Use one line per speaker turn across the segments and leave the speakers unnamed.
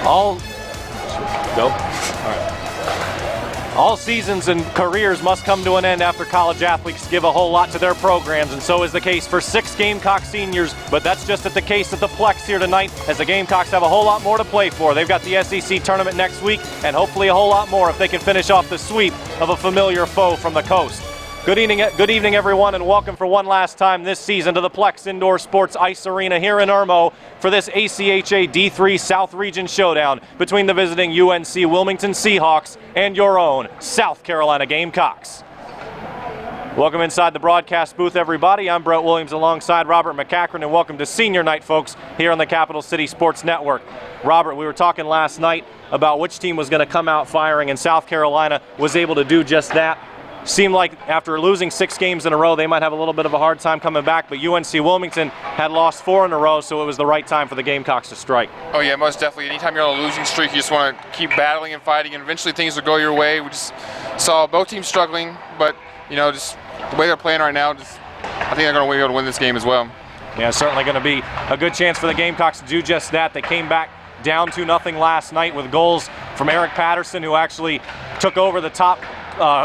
All seasons and careers must come to an end after college athletes give a whole lot to their programs, and so is the case for 6 Gamecock seniors, but that's just the case at the Plex here tonight, as the Gamecocks have a whole lot more to play for. They've got the SEC tournament next week, and hopefully a whole lot more if they can finish off the sweep of a familiar foe from the coast. Good evening, everyone, and welcome for one last time this season to the Plex Indoor Sports Ice Arena here in Irmo for this ACHA D3 South Region Showdown between the visiting UNC-Wilmington Seahawks and your own South Carolina Gamecocks. Welcome inside the broadcast booth, everybody. I'm Brett Williams alongside Robert McCachran, and welcome to Senior Night, folks, here on the Capital City Sports Network. Robert, we were talking last night about which team was going to come out firing, and South Carolina was able to do just that. Seemed like after losing 6 games in a row, they might have a little bit of a hard time coming back, but UNC-Wilmington had lost 4 in a row, so it was the right time for the Gamecocks to strike.
Oh yeah, most definitely. Anytime you're on a losing streak, you just want to keep battling and fighting, and eventually things will go your way. We just saw both teams struggling, but just the way they're playing right now, I think they're going to be able to win this game as well.
Yeah, certainly going to be a good chance for the Gamecocks to do just that. They came back down 2-0 last night with goals from Eric Patterson, who actually took over the top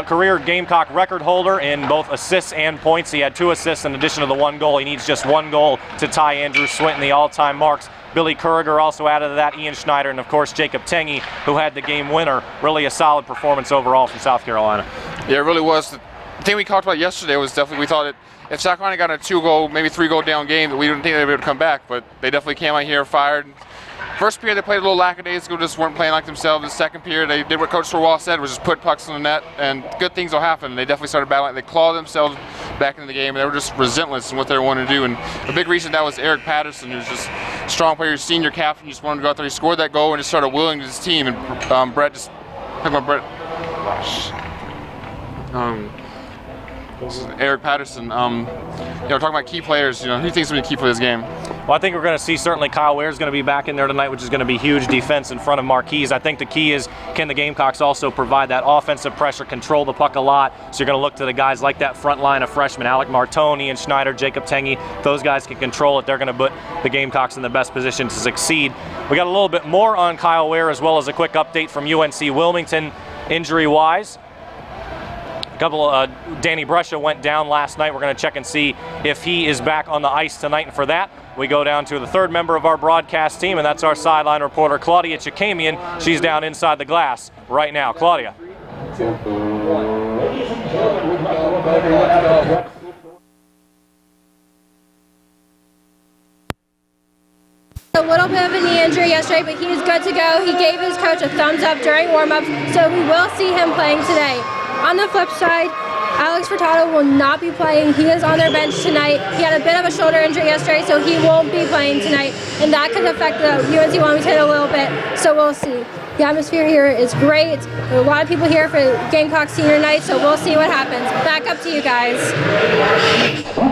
career Gamecock record holder in both assists and points. He had 2 assists in addition to the 1 goal. He needs just 1 goal to tie Andrew Swinton the all-time marks. Billy Kurger also added to that, Ian Schneider, and of course Jacob Tengy, who had the game winner. Really a solid performance overall from South Carolina.
Yeah, it really was. The thing we talked about yesterday was definitely, we thought that if South Carolina got a 2-goal, maybe 3-goal down game, that we didn't think they'd be able to come back, but they definitely came out here, fired. First period, they played a little lackadaisical, just weren't playing like themselves. The second period, they did what Coach Sorwall said, was just put pucks in the net, and good things will happen. They definitely started battling. They clawed themselves back into the game, and they were just relentless in what they wanted to do. And a big reason that was Eric Patterson, who's just a strong player, senior captain. He just wanted to go out there. He scored that goal and just started willing to his team. And Brett just, talking about Brett. Eric Patterson, talking about key players, who thinks will be key for this game?
Well, I think we're going to see certainly Kyle Ware is going to be back in there tonight, which is going to be huge defense in front of Marquise. I think the key is, can the Gamecocks also provide that offensive pressure, control the puck a lot? So you're going to look to the guys like that front line of freshmen, Alec Martoni and Schneider, Jacob Tengy. Those guys can control it. They're going to put the Gamecocks in the best position to succeed. We got a little bit more on Kyle Ware, as well as a quick update from UNC-Wilmington injury-wise. Danny Brescia went down last night. We're going to check and see if he is back on the ice tonight, and for that, we go down to the 3rd member of our broadcast team, and that's our sideline reporter, Claudia Chikamian. She's down inside the glass right now. Claudia.
A little bit of a knee injury yesterday, but he's good to go. He gave his coach a thumbs up during warm-ups, so we will see him playing today. On the flip side, Alex Furtado will not be playing. He is on their bench tonight. He had a bit of a shoulder injury yesterday, so he won't be playing tonight, and that could affect the UNC Wilmington a little bit, so we'll see. The atmosphere here is great. There are a lot of people here for Gamecock Senior Night, so we'll see what happens. Back up to you guys.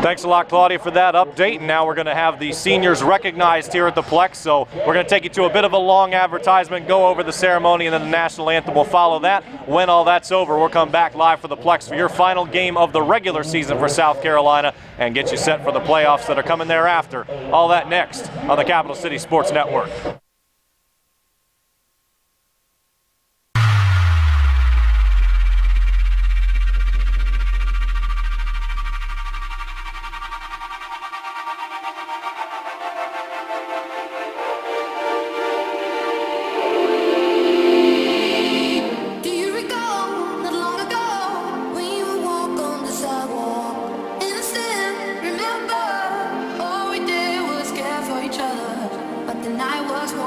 Thanks a lot, Claudia, for that update. And now we're going to have the seniors recognized here at the Plex. So we're going to take you to a bit of a long advertisement, go over the ceremony, and then the national anthem will follow that. When all that's over, we'll come back live for the Plex for your final game of the regular season for South Carolina and get you set for the playoffs that are coming thereafter. All that next on the Capital City Sports Network.
But the night was warm.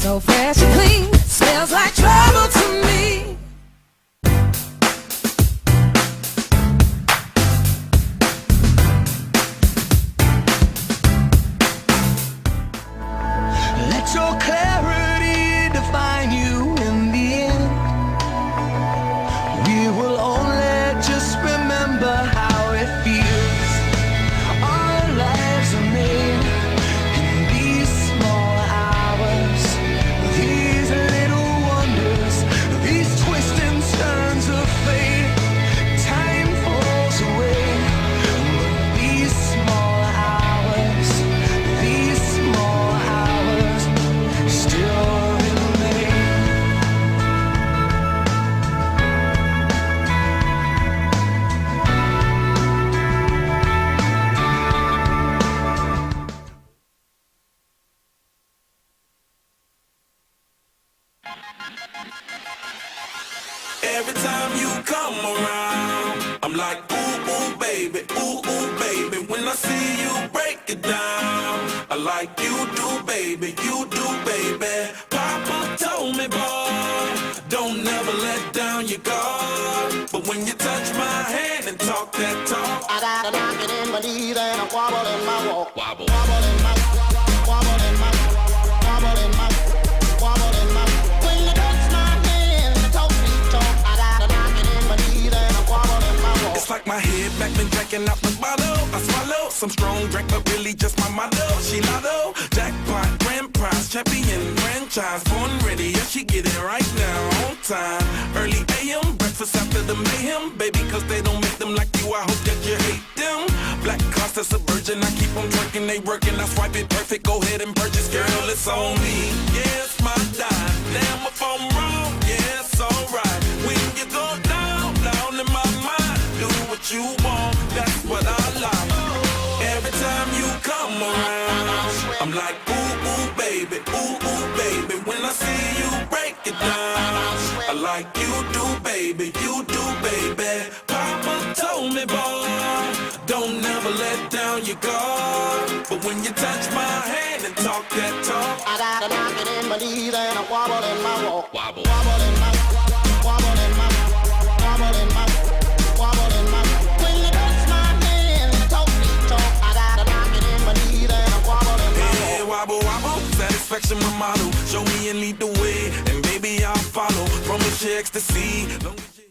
So fresh and clean, smells like trouble to me.
Let your clarity define you in the end. We will only just remember how it feels. Our lives are made in these small hours, these little wonders, these twists and turns of fate. Time falls away, but these small hours, these small hours still remain.
Every time you come around, I'm like, ooh, ooh, baby, ooh, ooh, baby. When I see you break it down, I like you do, baby, you do, baby. Papa told me, boy, don't never let down your guard. But when you touch my hand and talk that talk,
I got a knocking in my knees and a wobble in my walk.
wobble.
Wobble in my, wobble in my, wobble in my, wobble in my. When you touch my hand and talk me talk, I got a knocking in my knees and a wobble in my walk.
It's like my head back been drinking out the bottle. I swallow some strong drink, but really just my motto. She lotto, jackpot, grand prize, champion, franchise, born ready. Yeah, she get it right now, on time. Early AM, breakfast after the mayhem. Baby, cause they don't make them like you, I hope that you hate them. Black Costa's a virgin, I keep them twerking, they working. I swipe it perfect, go ahead and purchase, girl, it's on me. Yeah, it's my dime. Damn, if I'm wrong, yeah, it's alright. When you go down, down in my mind, do what you want, that's what I like. Every time you come around, I'm like, ooh, ooh, baby, ooh, ooh, baby. When I see you break it down, I like you do, baby, you do, baby. Papa told me, boy, don't never let down your guard. But when you touch my hand and talk that talk,
I got a knocking in my knees and a wobble in my walk.
wobble.
Wobble in my, wobble in my, wobble in my, wobble in my. When you touch my hand and talk me talk, I got a knocking in my knees and a wobble in my
Yeah,
walk.
wobble, wobble, satisfaction my motto. Show me and lead the way, and baby I'll follow. Promise you ecstasy. Long as you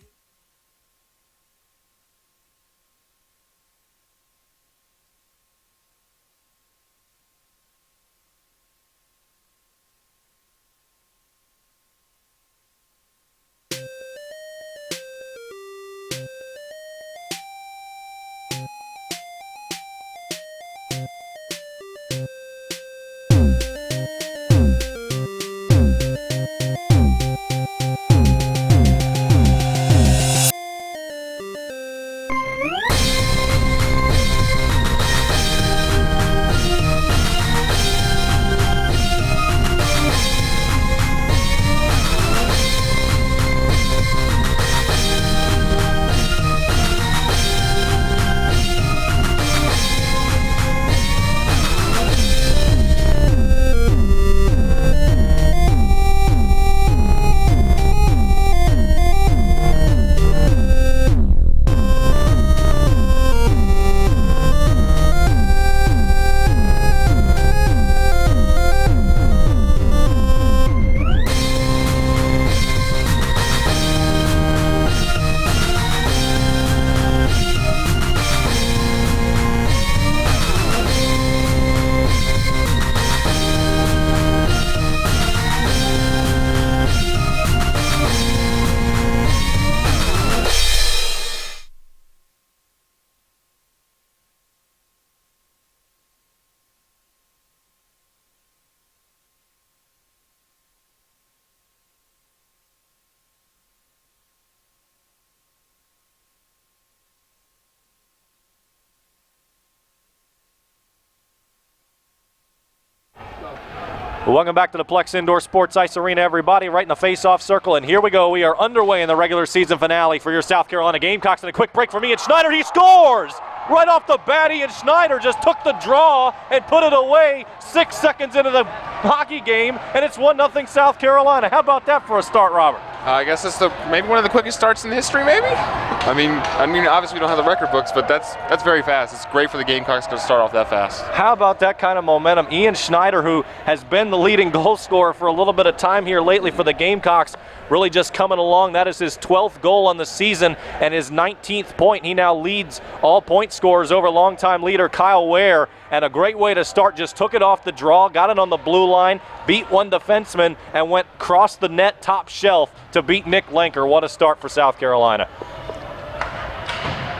Welcome back to the Plex Indoor Sports Ice Arena, everybody, right in the face-off circle. And here we go. We are underway in the regular season finale for your South Carolina Gamecocks. And a quick break for me. It's Schneider. He scores! right off the bat. Ian Schneider just took the draw and put it away 6 seconds into the hockey game, and it's 1-0 South Carolina. How about that for a start, Robert?
I guess that's maybe one of the quickest starts in history, maybe? I mean, obviously we don't have the record books, but that's very fast. It's great for the Gamecocks to start off that fast.
How about that kind of momentum? Ian Schneider, who has been the leading goal scorer for a little bit of time here lately for the Gamecocks, really just coming along. That is his 12th goal on the season and his 19th point. He now leads all point scorers over longtime leader Kyle Ware, and a great way to start. Just took it off the draw, got it on the blue line, beat one defenseman, and went across the net top shelf to beat Nick Lenker. What a start for South Carolina.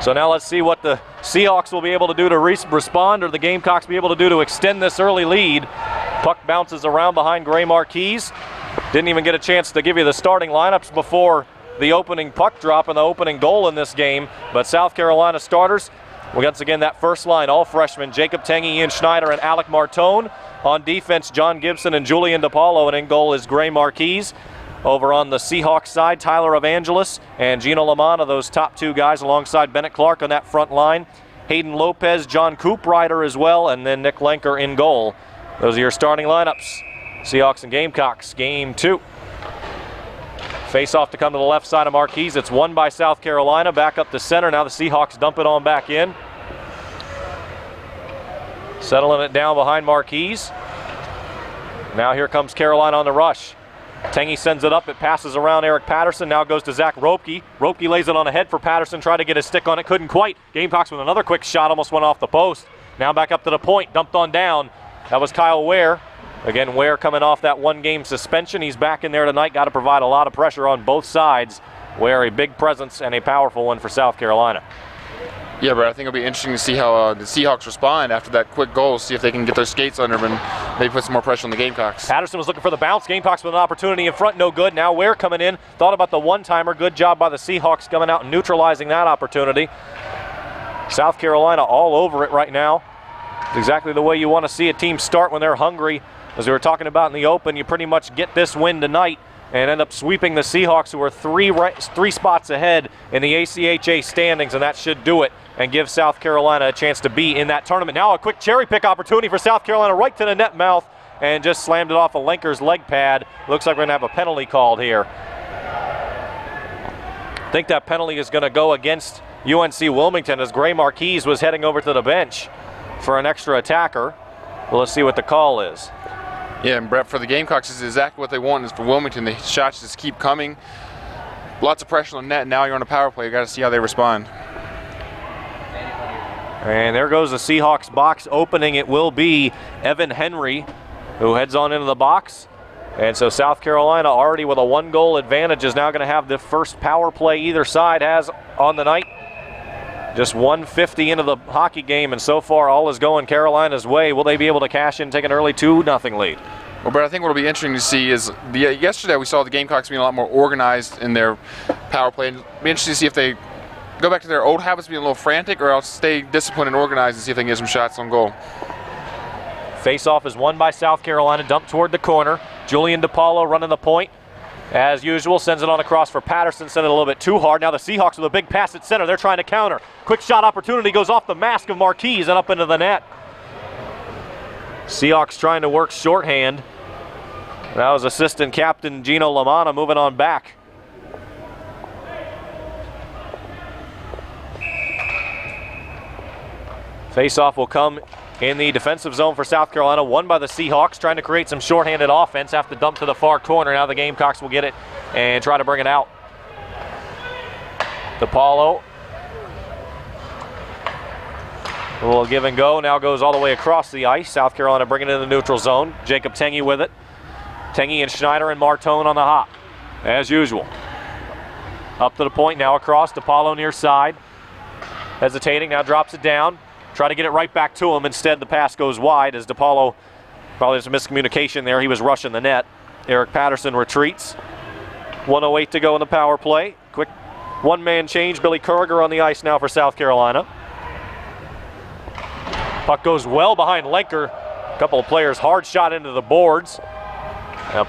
So now let's see what the Seahawks will be able to do to respond, or the Gamecocks be able to do to extend this early lead. Puck bounces around behind Gray Marquise. Didn't even get a chance to give you the starting lineups before the opening puck drop and the opening goal in this game. But South Carolina starters, once again, that first line, all freshmen, Jacob Tengy, Ian Schneider, and Alec Martone. On defense, John Gibson and Julian DePaulo, and in goal is Gray Marquise. Over on the Seahawks side, Tyler Evangelos and Gino Lamana, those top two guys, alongside Bennett Clark on that front line. Hayden Lopez, John Cooprider as well, and then Nick Lenker in goal. Those are your starting lineups. Seahawks and Gamecocks, game 2. Face-off to come to the left side of Marquise. It's won by South Carolina. Back up to center. Now the Seahawks dump it on back in. Settling it down behind Marquise. Now here comes Carolina on the rush. Tengy sends it up. It passes around Eric Patterson. Now goes to Zach Ropke. Ropke lays it on ahead for Patterson. Tried to get his stick on it. Couldn't quite. Gamecocks with another quick shot. Almost went off the post. Now back up to the point. Dumped on down. That was Kyle Ware. Again, Ware coming off that one-game suspension. He's back in there tonight. Got to provide a lot of pressure on both sides. Ware, a big presence and a powerful one for South Carolina.
Yeah, but I think it'll be interesting to see how the Seahawks respond after that quick goal, see if they can get their skates under them and maybe put some more pressure on the Gamecocks.
Patterson was looking for the bounce. Gamecocks with an opportunity in front, no good. Now Ware coming in, thought about the one-timer. Good job by the Seahawks coming out and neutralizing that opportunity. South Carolina all over it right now. It's exactly the way you want to see a team start when they're hungry. As we were talking about in the open, you pretty much get this win tonight and end up sweeping the Seahawks, who are three spots ahead in the ACHA standings, and that should do it and give South Carolina a chance to be in that tournament. Now a quick cherry pick opportunity for South Carolina, right to the net mouth, and just slammed it off of Lenker's leg pad. Looks like we're going to have a penalty called here. I think that penalty is going to go against UNC-Wilmington, as Gray Marquise was heading over to the bench for an extra attacker. Well, let's see what the call is.
Yeah, and Brett, for the Gamecocks, this is exactly what they want. Is for Wilmington, the shots just keep coming. Lots of pressure on the net, and now you're on a power play. You got to see how they respond.
And there goes the Seahawks box opening. It will be Evan Henry who heads on into the box. And so South Carolina, already with a 1-goal advantage, is now going to have the first power play either side has on the night. Just 1:50 into the hockey game, and so far all is going Carolina's way. Will they be able to cash in, take an early 2-0 lead?
Well, but I think what will be interesting to see is yesterday we saw the Gamecocks being a lot more organized in their power play. And it'll be interesting to see if they go back to their old habits, being a little frantic, or else stay disciplined and organized and see if they can get some shots on goal.
Face-off is won by South Carolina, dumped toward the corner. Julian DePaulo running the point. As usual, sends it on across for Patterson, sent it a little bit too hard. Now the Seahawks with a big pass at center. They're trying to counter. Quick shot opportunity goes off the mask of Marquise and up into the net. Seahawks trying to work shorthand. That was assistant captain Gino Lamana moving on back. Face-off will come in the defensive zone for South Carolina, won by the Seahawks, trying to create some shorthanded offense. Have to dump to the far corner. Now the Gamecocks will get it and try to bring it out. DePaulo. A little give and go. Now goes all the way across the ice. South Carolina bringing it in the neutral zone. Jacob Tengy with it. Tengy and Schneider and Martone on the hop, as usual. Up to the point, now across. DePaulo near side. Hesitating, now drops it down. Try to get it right back to him. Instead, the pass goes wide as DePaulo, probably there's a miscommunication there. He was rushing the net. Eric Patterson retreats. 1:08 to go in the power play. Quick one-man change. Billy Kurger on the ice now for South Carolina. Puck goes well behind Lenker. A couple of players hard shot into the boards.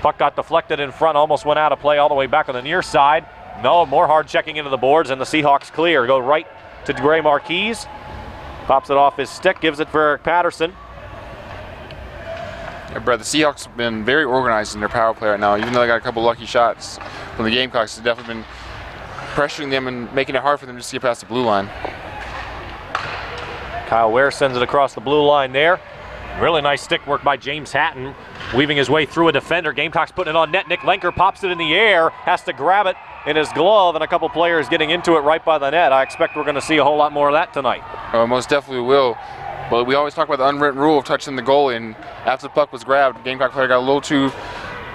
Puck got deflected in front, almost went out of play all the way back on the near side. No, more hard checking into the boards, and the Seahawks clear. Go right to Gray Marquise. Pops it off his stick, gives it for Eric Patterson.
Yeah, Brett, the Seahawks have been very organized in their power play right now. Even though they got a couple lucky shots from the Gamecocks, they've definitely been pressuring them and making it hard for them just to get past the blue line.
Kyle Ware sends it across the blue line there. Really nice stick work by James Hatton, weaving his way through a defender. Gamecocks putting it on net. Nick Lenker pops it in the air, has to grab it in his glove, and a couple players getting into it right by the net. I expect we're going to see a whole lot more of that tonight.
Most definitely will. But we always talk about the unwritten rule of touching the goalie, and after the puck was grabbed, Gamecock player got a little too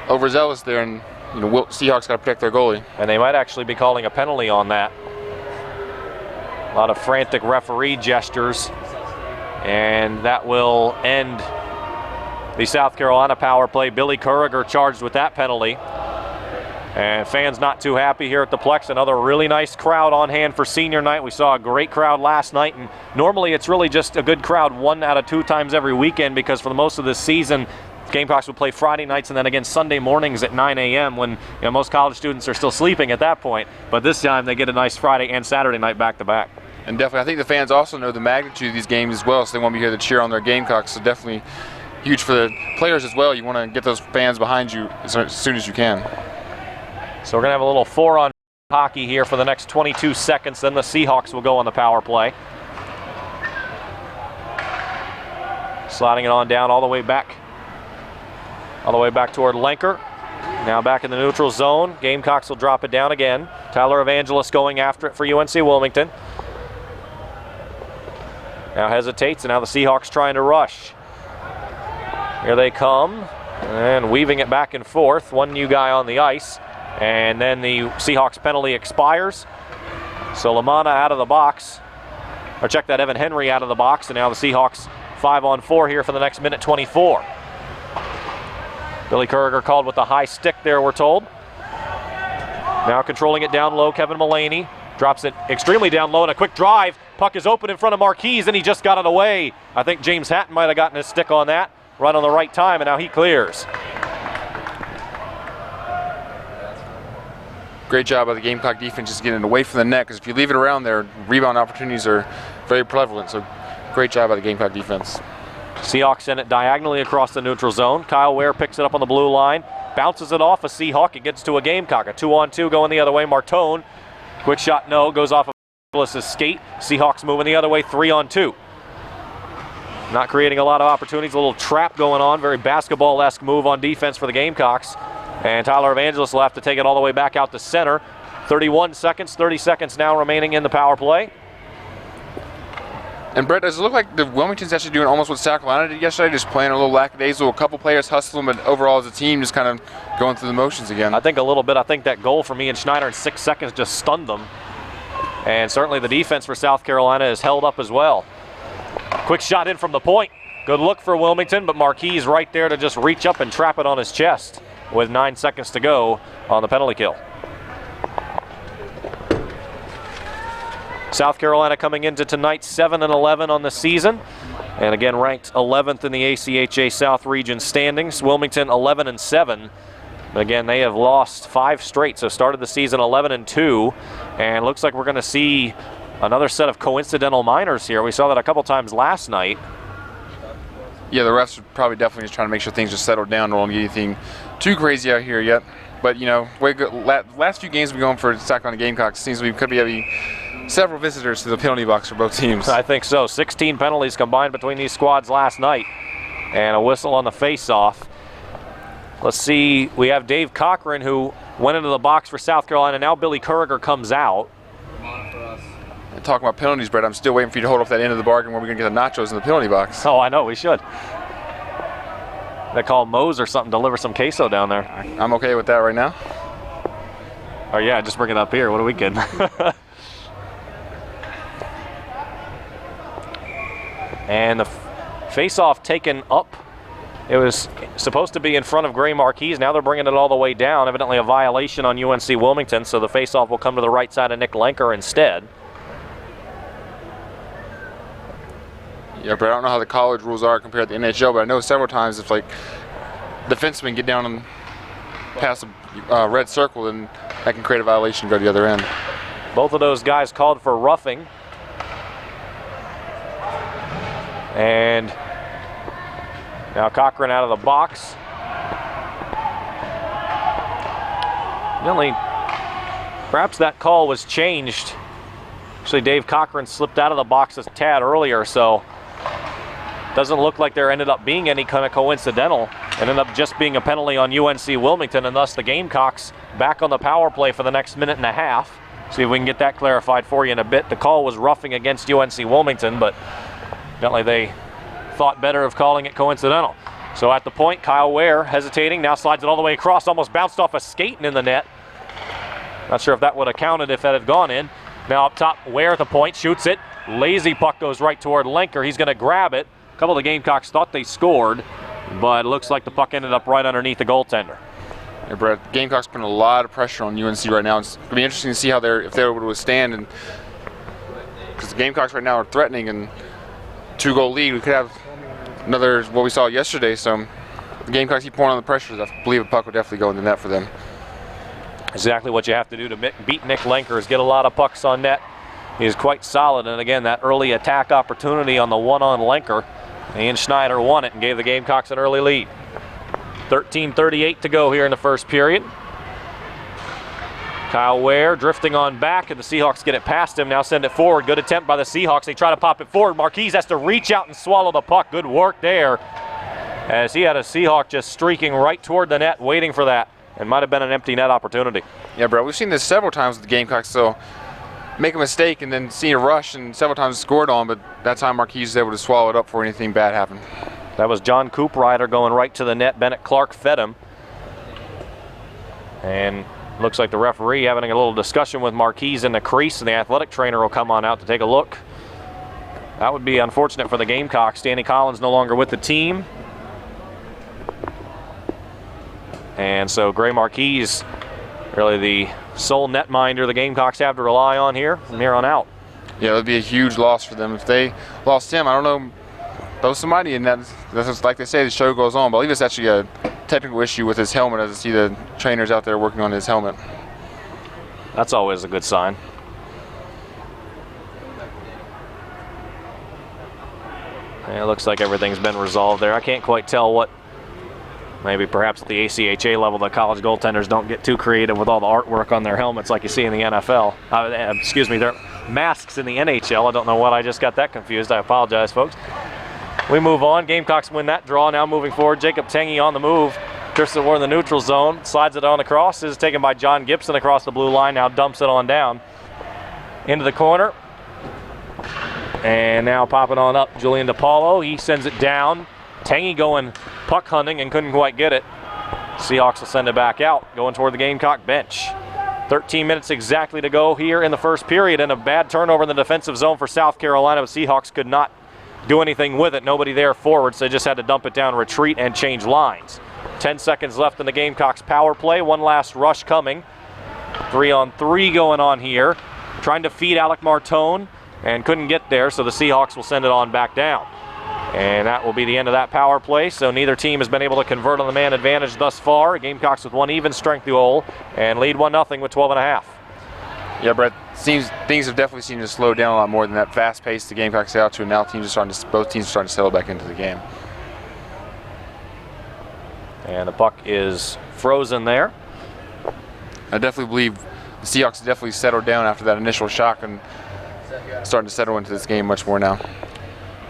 overzealous there, and Seahawks got to protect their goalie. And
they might actually be calling a penalty on that. A lot of frantic referee gestures, and that will end the South Carolina power play. Billy Curriger charged with that penalty. And fans not too happy here at the Plex. Another really nice crowd on hand for senior night. We saw a great crowd last night, and normally it's really just a good crowd 1 out of 2 times every weekend, because for the most of this season, Gamecocks would play Friday nights and then again Sunday mornings at 9 a.m. when most college students are still sleeping at that point. But this time they get a nice Friday and Saturday night back-to-back.
And definitely, I think the fans also know the magnitude of these games as well, so they want to be here to cheer on their Gamecocks. So definitely huge for the players as well. You want to get those fans behind you as soon as you can.
So we're going to have a little 4-on hockey here for the next 22 seconds. Then the Seahawks will go on the power play. Sliding it on down all the way back toward Lenker. Now back in the neutral zone. Gamecocks will drop it down again. Tyler Evangelos going after it for UNC-Wilmington. Now hesitates, and now the Seahawks trying to rush. Here they come, and weaving it back and forth. One new guy on the ice. And then the Seahawks penalty expires. So Lamanna out of the box. Or check that, Evan Henry out of the box. And now the Seahawks 5-on-4 here for the next minute 24. Billy Curriger called with the high stick there, we're told. Now controlling it down low, Kevin Mullaney. Drops it extremely down low, and a quick drive. Puck is open in front of Marquise, and he just got it away. I think James Hatton might have gotten his stick on that. Right on the right time, and now he clears.
Great job by the Gamecock defense just getting away from the net, because if you leave it around there, rebound opportunities are very prevalent. So great job by the Gamecock defense.
Seahawks send it diagonally across the neutral zone. Kyle Ware picks it up on the blue line, bounces it off a Seahawk. It gets to a Gamecock. A 2-on-2 going the other way. Martone, quick shot, no, goes off of Evangelos' skate. Seahawks moving the other way, 3-on-2. Not creating a lot of opportunities. A little trap going on. Very basketball-esque move on defense for the Gamecocks. And Tyler Evangelos will have to take it all the way back out to center. 31 seconds, 30 seconds now remaining in the power play.
And Brett, does it look like the Wilmington's actually doing almost what South Carolina did yesterday, just playing a little lackadaisical, a couple players hustling, but overall as a team just kind of going through the motions again?
I think a little bit. I think that goal from Ian Schneider in 6 seconds just stunned them. And certainly the defense for South Carolina is held up as well. Quick shot in from the point. Good look for Wilmington, but Marquise right there to just reach up and trap it on his chest with 9 seconds to go on the penalty kill. South Carolina coming into tonight 7-11 on the season, and again ranked 11th in the ACHA South Region standings. Wilmington 11-7. Again, they have lost 5 straight, so started the season 11-2, and looks like we're going to see another set of coincidental minors here. We saw that a couple times last night.
Yeah, the refs are probably definitely just trying to make sure things just settle down. Don't want to get anything too crazy out here yet. But, last few games we've been going for South Carolina Gamecocks. Seems we could be having several visitors to the penalty box for both teams.
I think so. 16 penalties combined between these squads last night, and a whistle on the face-off. Let's see. We have Dave Cochran, who went into the box for South Carolina. Now Billy Curriger comes out.
And talking about penalties, Brett, I'm still waiting for you to hold off that end of the bargain where we're going to get the nachos in the penalty box.
Oh, I know. We should. They call Moe's or something, deliver some queso down there.
I'm okay with that right now.
Oh, yeah, just bring it up here. What are we kidding? And the face-off taken up. It was supposed to be in front of Gray Marquise. Now they're bringing it all the way down. Evidently a violation on UNC-Wilmington, so the face-off will come to the right side of Nick Lenker instead.
Yeah, but I don't know how the college rules are compared to the NHL, but I know several times if defensemen get down and past a red circle, then that can create a violation and go to the other end.
Both of those guys called for roughing. And now Cochran out of the box. Really, perhaps that call was changed. Actually, Dave Cochran slipped out of the box a tad earlier, so doesn't look like there ended up being any kind of coincidental. It ended up just being a penalty on UNC-Wilmington, and thus the Gamecocks back on the power play for the next minute and a half. See if we can get that clarified for you in a bit. The call was roughing against UNC-Wilmington, but evidently they thought better of calling it coincidental. So at the point, Kyle Ware hesitating, now slides it all the way across, almost bounced off a skating in the net. Not sure if that would have counted if that had gone in. Now up top, Ware at the point, shoots it. Lazy puck goes right toward Lenker. He's going to grab it. A couple of the Gamecocks thought they scored, but it looks like the puck ended up right underneath the goaltender.
Yeah, Brett, Gamecocks putting a lot of pressure on UNC right now. It's going to be interesting to see how if they're able to withstand, and because the Gamecocks right now are threatening, and 2-goal lead, we could have another what we saw yesterday. So the Gamecocks keep pouring on the pressure. I believe a puck would definitely go in the net for them.
Exactly what you have to do to beat Nick Lenker is get a lot of pucks on net. He is quite solid, and again, that early attack opportunity on the one on Lenker, Ian Schneider won it and gave the Gamecocks an early lead. 13:38 to go here in the first period. Kyle Ware drifting on back, and the Seahawks get it past him. Now send it forward. Good attempt by the Seahawks. They try to pop it forward. Marquise has to reach out and swallow the puck. Good work there, as he had a Seahawk just streaking right toward the net, waiting for that. It might have been an empty net opportunity.
Yeah, bro, we've seen this several times with the Gamecocks. So make a mistake and then see a rush, and several times scored on, but that time Marquise was able to swallow it up before anything bad happened.
That was John Cooprider going right to the net. Bennett Clark fed him. And looks like the referee having a little discussion with Marquise in the crease, and the athletic trainer will come on out to take a look. That would be unfortunate for the Gamecocks. Danny Collins no longer with the team. And so Gray Marquise, really the sole netminder the Gamecocks have to rely on here from here on out.
Yeah, it would be a huge loss for them. If they lost him, I don't know, throw somebody in that. That's like they say, the show goes on, but I believe it's actually a technical issue with his helmet, as I see the trainers out there working on his helmet.
That's always a good sign. And it looks like everything's been resolved there. I can't quite tell what, maybe perhaps at the ACHA level, the college goaltenders don't get too creative with all the artwork on their helmets like you see in the NFL. Excuse me, their masks in the NHL. I don't know what, I just got that confused. I apologize, folks. We move on. Gamecocks win that draw. Now moving forward, Jacob Tangy on the move. Tristan Ward in the neutral zone. Slides it on the cross. Is taken by John Gibson across the blue line. Now dumps it on down into the corner. And now popping on up, Julian DePaulo. He sends it down. Tangy going puck hunting and couldn't quite get it. Seahawks will send it back out, going toward the Gamecock bench. 13 minutes exactly to go here in the first period, and a bad turnover in the defensive zone for South Carolina. But Seahawks could not do anything with it. Nobody there forward, so they just had to dump it down, retreat, and change lines. 10 seconds left in the Gamecocks power play. One last rush coming. 3-on-3 going on here. Trying to feed Alec Martone and couldn't get there, so the Seahawks will send it on back down. And that will be the end of that power play. So neither team has been able to convert on the man advantage thus far. Gamecocks with one even strength goal and lead 1-0 with 12.5.
Yeah, Brett, things have definitely seemed to slow down a lot more than that fast pace the Gamecocks out to, and now both teams are starting to settle back into the game.
And the puck is frozen there.
I definitely believe the Seahawks have definitely settled down after that initial shock and starting to settle into this game much more now.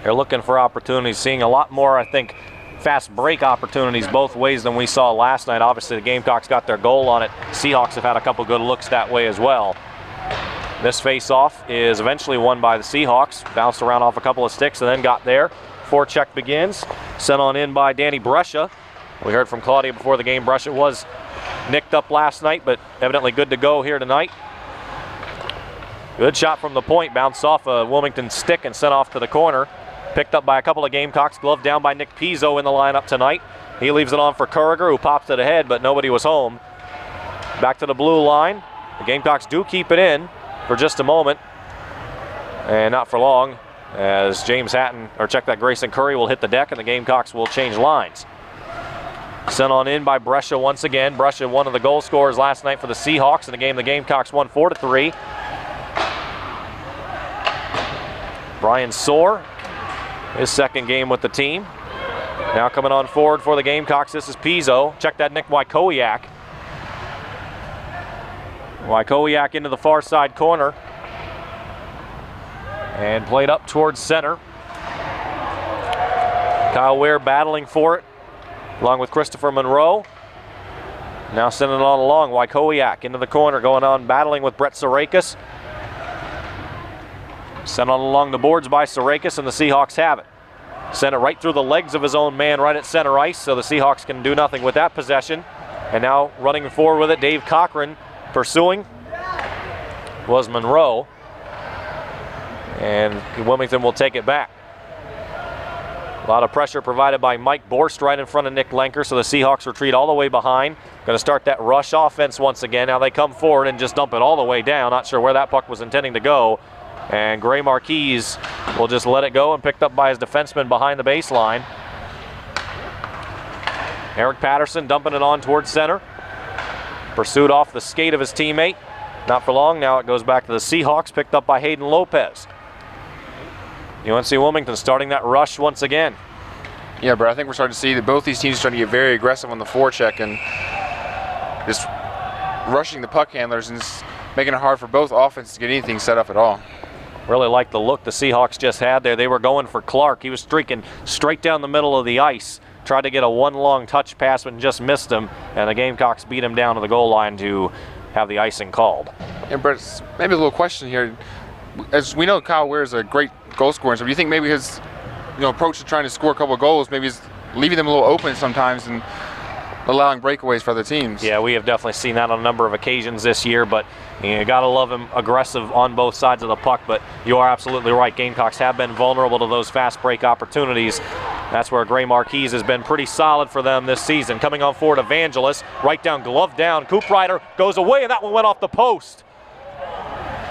They're looking for opportunities, seeing a lot more, I think, fast break opportunities both ways than we saw last night. Obviously, the Gamecocks got their goal on it. Seahawks have had a couple good looks that way as well. This face-off is eventually won by the Seahawks. Bounced around off a couple of sticks and then got there. Forecheck begins. Sent on in by Danny Brescia. We heard from Claudia before the game. Brescia was nicked up last night, but evidently good to go here tonight. Good shot from the point. Bounced off a Wilmington stick and sent off to the corner. Picked up by a couple of Gamecocks. Gloved down by Nick Pizzo in the lineup tonight. He leaves it on for Kurriger, who pops it ahead, but nobody was home. Back to the blue line. The Gamecocks do keep it in for just a moment, and not for long, as James Hatton, or check that, Grayson Curry will hit the deck, and the Gamecocks will change lines. Sent on in by Brescia once again. Brescia, one of the goal scorers last night for the Seahawks in the game. The Gamecocks won 4-3. Brian Soar His second game with the team. Now coming on forward for the Gamecocks, this is Pizzo. Check that Nick Wykowiak. Wykowiak into the far side corner. And played up towards center. Kyle Ware battling for it, along with Christopher Monroe. Now sending it on along. Wykowiak into the corner, going on battling with Brett Sarakas. Sent on along the boards by Sarakas, and the Seahawks have it. Sent it right through the legs of his own man right at center ice, so the Seahawks can do nothing with that possession. And now running forward with it, Dave Cochran pursuing was Monroe. And Wilmington will take it back. A lot of pressure provided by Mike Borst right in front of Nick Lenker, so the Seahawks retreat all the way behind. Going to start that rush offense once again. Now they come forward and just dump it all the way down. Not sure where that puck was intending to go. And Gray Marquise will just let it go and picked up by his defenseman behind the baseline. Eric Patterson dumping it on towards center. Pursued off the skate of his teammate. Not for long. Now it goes back to the Seahawks, picked up by Hayden Lopez. UNC-Wilmington starting that rush once again.
Yeah, but I think we're starting to see that both these teams are starting to get very aggressive on the forecheck and just rushing the puck handlers and just making it hard for both offenses to get anything set up at all.
Really like the look the Seahawks just had there. They were going for Clark. He was streaking straight down the middle of the ice. Tried to get a one long touch pass but just missed him, and the Gamecocks beat him down to the goal line to have the icing called.
And Brett, maybe a little question here. As we know, Kyle Ware is a great goal scorer, so do you think maybe his approach to trying to score a couple of goals maybe is leaving them a little open sometimes and allowing breakaways for other teams?
Yeah, we have definitely seen that on a number of occasions this year, but you got to love him aggressive on both sides of the puck. But you are absolutely right. Gamecocks have been vulnerable to those fast break opportunities. That's where Gray Marquise has been pretty solid for them this season. Coming on forward, Evangelist, right down, glove down. Coop Ryder goes away, and that one went off the post.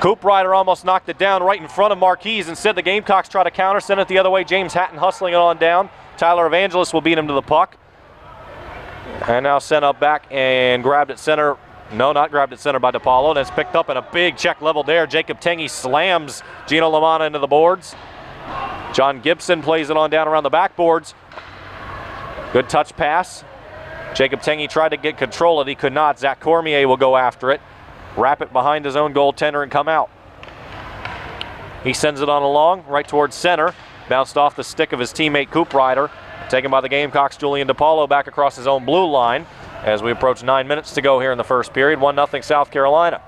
Coop Ryder almost knocked it down right in front of Marquise. Instead, the Gamecocks try to counter, send it the other way. James Hatton hustling it on down. Tyler Evangelist will beat him to the puck. And now sent up back and grabbed at center. No, not grabbed at center by DePaulo. And it's picked up in a big check level there. Jacob Tengy slams Gino Lamanna into the boards. John Gibson plays it on down around the backboards. Good touch pass. Jacob Tengy tried to get control of it. He could not. Zach Cormier will go after it. Wrap it behind his own goaltender and come out. He sends it on along right towards center. Bounced off the stick of his teammate Coop Ryder. Taken by the Gamecocks, Julian DePaulo back across his own blue line as we approach 9 minutes to go here in the first period. 1-0 South Carolina.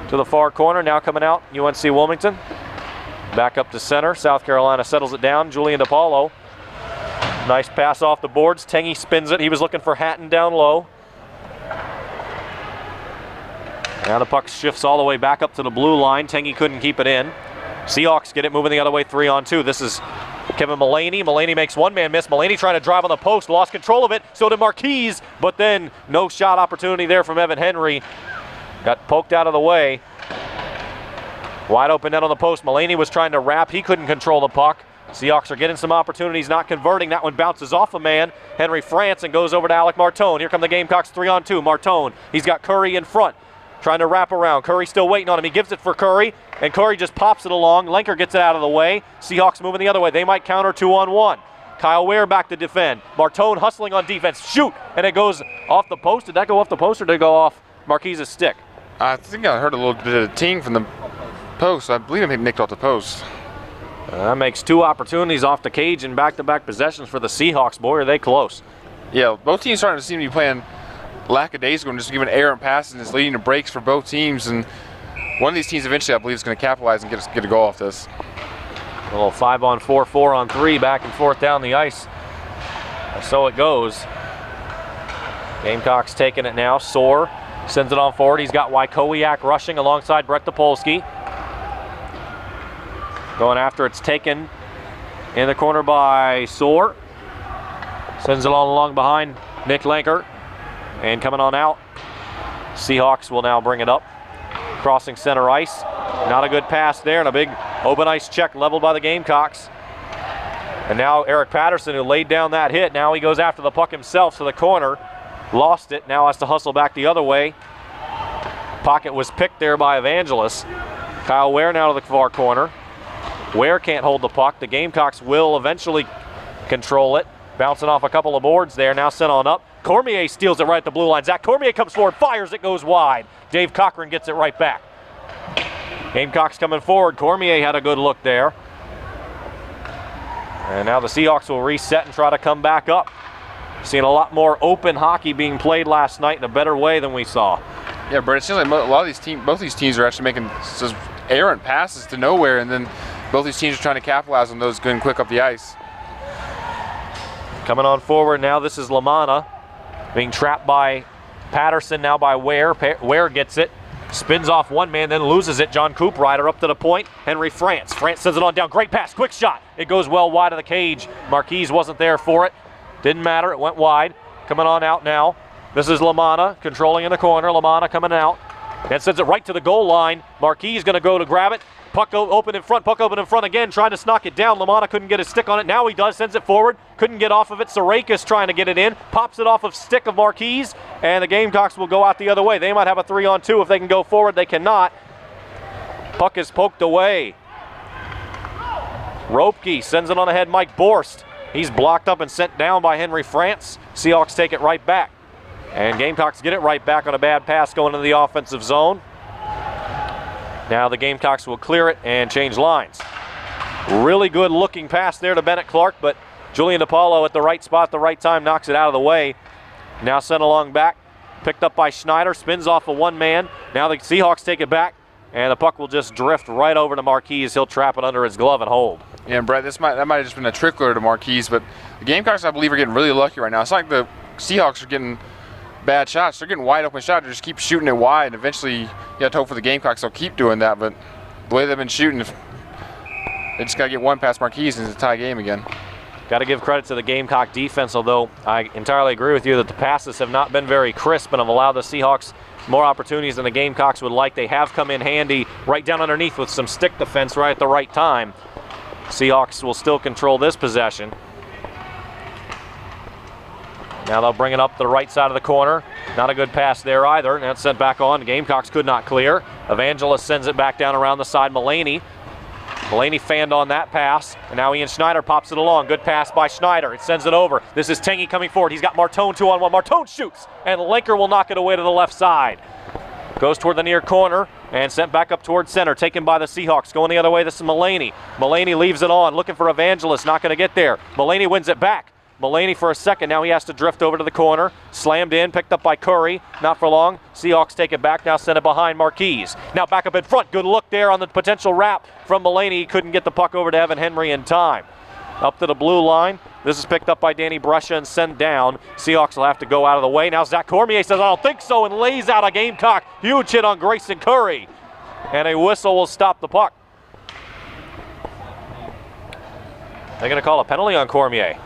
To the far corner, now coming out, UNC-Wilmington. Back up to center. South Carolina settles it down. Julian DePaulo. Nice pass off the boards. Tengy spins it. He was looking for Hatton down low. Now the puck shifts all the way back up to the blue line. Tengy couldn't keep it in. Seahawks get it moving the other way, 3-on-2. This is Kevin Mullaney. Mullaney makes one man miss. Mullaney trying to drive on the post, lost control of it. So did Marquise, but then no shot opportunity there from Evan Henry. Got poked out of the way. Wide open net on the post. Mullaney was trying to wrap. He couldn't control the puck. Seahawks are getting some opportunities, not converting. That one bounces off a man, Henry France, and goes over to Alec Martone. Here come the Gamecocks, 3-on-2. Martone, he's got Curry in front. Trying to wrap around. Curry still waiting on him. He gives it for Curry, and Curry just pops it along. Lenker gets it out of the way. Seahawks moving the other way. They might counter 2-on-1. Kyle Ware back to defend. Martone hustling on defense. Shoot! And it goes off the post. Did that go off the post or did it go off Marquise's stick?
I think I heard a little bit of ting from the post. I believe it nicked off the post.
That makes two opportunities off the cage and back-to-back possessions for the Seahawks. Boy, are they close.
Yeah, both teams starting to seem to be playing lackadaisical and just giving errant passes and just leading to breaks for both teams. And one of these teams eventually, I believe, is going to capitalize and get a goal off this.
A little 5-on-4, 4-on-3, back and forth down the ice. So it goes. Gamecocks taking it now. Soar sends it on forward. He's got Wykowiak rushing alongside Brett Topolsky. Going after, it's taken in the corner by Soar. Sends it all along behind Nick Lenker. And coming on out, Seahawks will now bring it up. Crossing center ice. Not a good pass there, and a big open ice check leveled by the Gamecocks. And now Eric Patterson, who laid down that hit, now he goes after the puck himself to the corner. Lost it, now has to hustle back the other way. Pocket was picked there by Evangelist. Kyle Ware now to the far corner. Ware can't hold the puck. The Gamecocks will eventually control it. Bouncing off a couple of boards there, now sent on up. Cormier steals it right at the blue line. Zach Cormier comes forward, fires, it goes wide. Dave Cochran gets it right back. Gamecocks coming forward. Cormier had a good look there. And now the Seahawks will reset and try to come back up. Seeing a lot more open hockey being played last night in a better way than we saw.
Yeah, Brett, it seems like a lot of these teams, both these teams are actually making just errant passes to nowhere, and then both these teams are trying to capitalize on those going quick up the ice.
Coming on forward now, this is Lamanna being trapped by Patterson, now by Ware. Ware gets it, spins off one man, then loses it. John Coop Ryder up to the point. Henry France. France sends it on down. Great pass, quick shot. It goes well wide of the cage. Marquise wasn't there for it. Didn't matter, it went wide. Coming on out now. This is Lamanna controlling in the corner. Lamanna coming out. And sends it right to the goal line. Marquise going to go to grab it. Puck open in front, puck open in front again, trying to knock it down. Lamanna couldn't get his stick on it. Now he does, sends it forward. Couldn't get off of it. Sarakas trying to get it in. Pops it off of stick of Marquise, and the Gamecocks will go out the other way. They might have a 3-on-2 if they can go forward. They cannot. Puck is poked away. Ropke sends it on ahead. Mike Borst. He's blocked up and sent down by Henry France. Seahawks take it right back. And Gamecocks get it right back on a bad pass going into the offensive zone. Now the Gamecocks will clear it and change lines. Really good looking pass there to Bennett Clark, but Julian DePaulo at the right spot at the right time knocks it out of the way. Now sent along back, picked up by Schneider, spins off of one man. Now the Seahawks take it back, and the puck will just drift right over to Marquise. He'll trap it under his glove and hold.
Yeah, Brett, that might have just been a trickler to Marquise, but the Gamecocks, I believe, are getting really lucky right now. It's like the Seahawks are getting bad shots. They're getting wide open shots. They just keep shooting it wide, and eventually you have to hope for the Gamecocks they'll keep doing that, but the way they've been shooting, they just got to get one past Marquise and it's a tie game again.
Got to give credit to the Gamecock defense, although I entirely agree with you that the passes have not been very crisp and have allowed the Seahawks more opportunities than the Gamecocks would like. They have come in handy right down underneath with some stick defense right at the right time. Seahawks will still control this possession. Now they'll bring it up the right side of the corner. Not a good pass there either. And that's sent back on. The Gamecocks could not clear. Evangelist sends it back down around the side. Mulaney fanned on that pass. And now Ian Schneider pops it along. Good pass by Schneider. It sends it over. This is Tengy coming forward. He's got Martone 2-on-1. Martone shoots. And Lenker will knock it away to the left side. Goes toward the near corner and sent back up toward center. Taken by the Seahawks. Going the other way, this is Mulaney. Mulaney leaves it on. Looking for Evangelist. Not going to get there. Mulaney wins it back. Mulaney for a second, now he has to drift over to the corner. Slammed in, picked up by Curry, not for long. Seahawks take it back, now send it behind Marquise. Now back up in front, good look there on the potential wrap from Mulaney. He couldn't get the puck over to Evan Henry in time. Up to the blue line, this is picked up by Danny Brescia and sent down. Seahawks will have to go out of the way. Now Zach Cormier says, I don't think so, and lays out a Gamecock. Huge hit on Grayson Curry. And a whistle will stop the puck. They're gonna call a penalty on Cormier.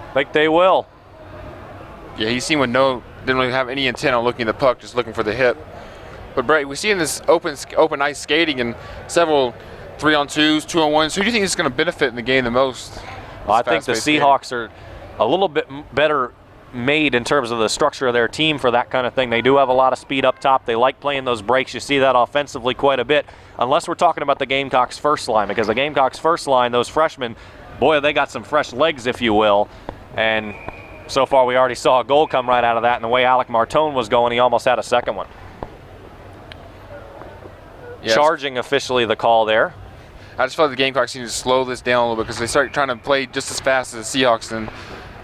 I think they will.
Yeah, he seemed didn't really have any intent on looking at the puck, just looking for the hit. But Brett, we see in this open ice skating and several 3-on-2s, 2-on-1s. Who do you think is going to benefit in the game the most?
Well, I think the Seahawks are a little bit better made in terms of the structure of their team for that kind of thing. They do have a lot of speed up top. They like playing those breaks. You see that offensively quite a bit, unless we're talking about the Gamecocks' first line, because the Gamecocks' first line, those freshmen, boy, they got some fresh legs, if you will. And so far we already saw a goal come right out of that, and the way Alec Martone was going, he almost had a second one. Yes. Charging officially the call there.
I just felt the Gamecocks need to slow this down a little bit because they start trying to play just as fast as the Seahawks, and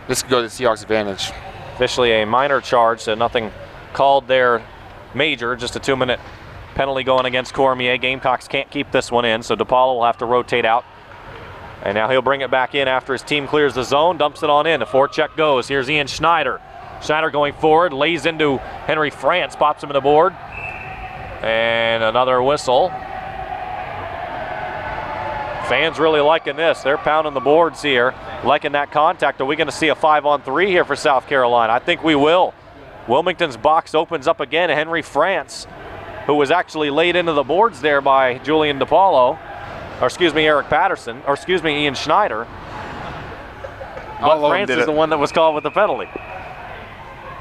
this could go to the Seahawks' advantage.
Officially a minor charge, so nothing called there major, just a 2-minute penalty going against Cormier. Gamecocks can't keep this one in, so DePaulo will have to rotate out. And now he'll bring it back in after his team clears the zone, dumps it on in. The forecheck goes. Here's Ian Schneider. Schneider going forward, lays into Henry France, pops him in the board. And another whistle. Fans really liking this. They're pounding the boards here, liking that contact. Are we going to see a 5-on-3 here for South Carolina? I think we will. Wilmington's box opens up again. Henry France, who was actually laid into the boards there by Julian DePaulo. Or excuse me, Eric Patterson, or excuse me, Ian Schneider. But France is the one that was called with the penalty.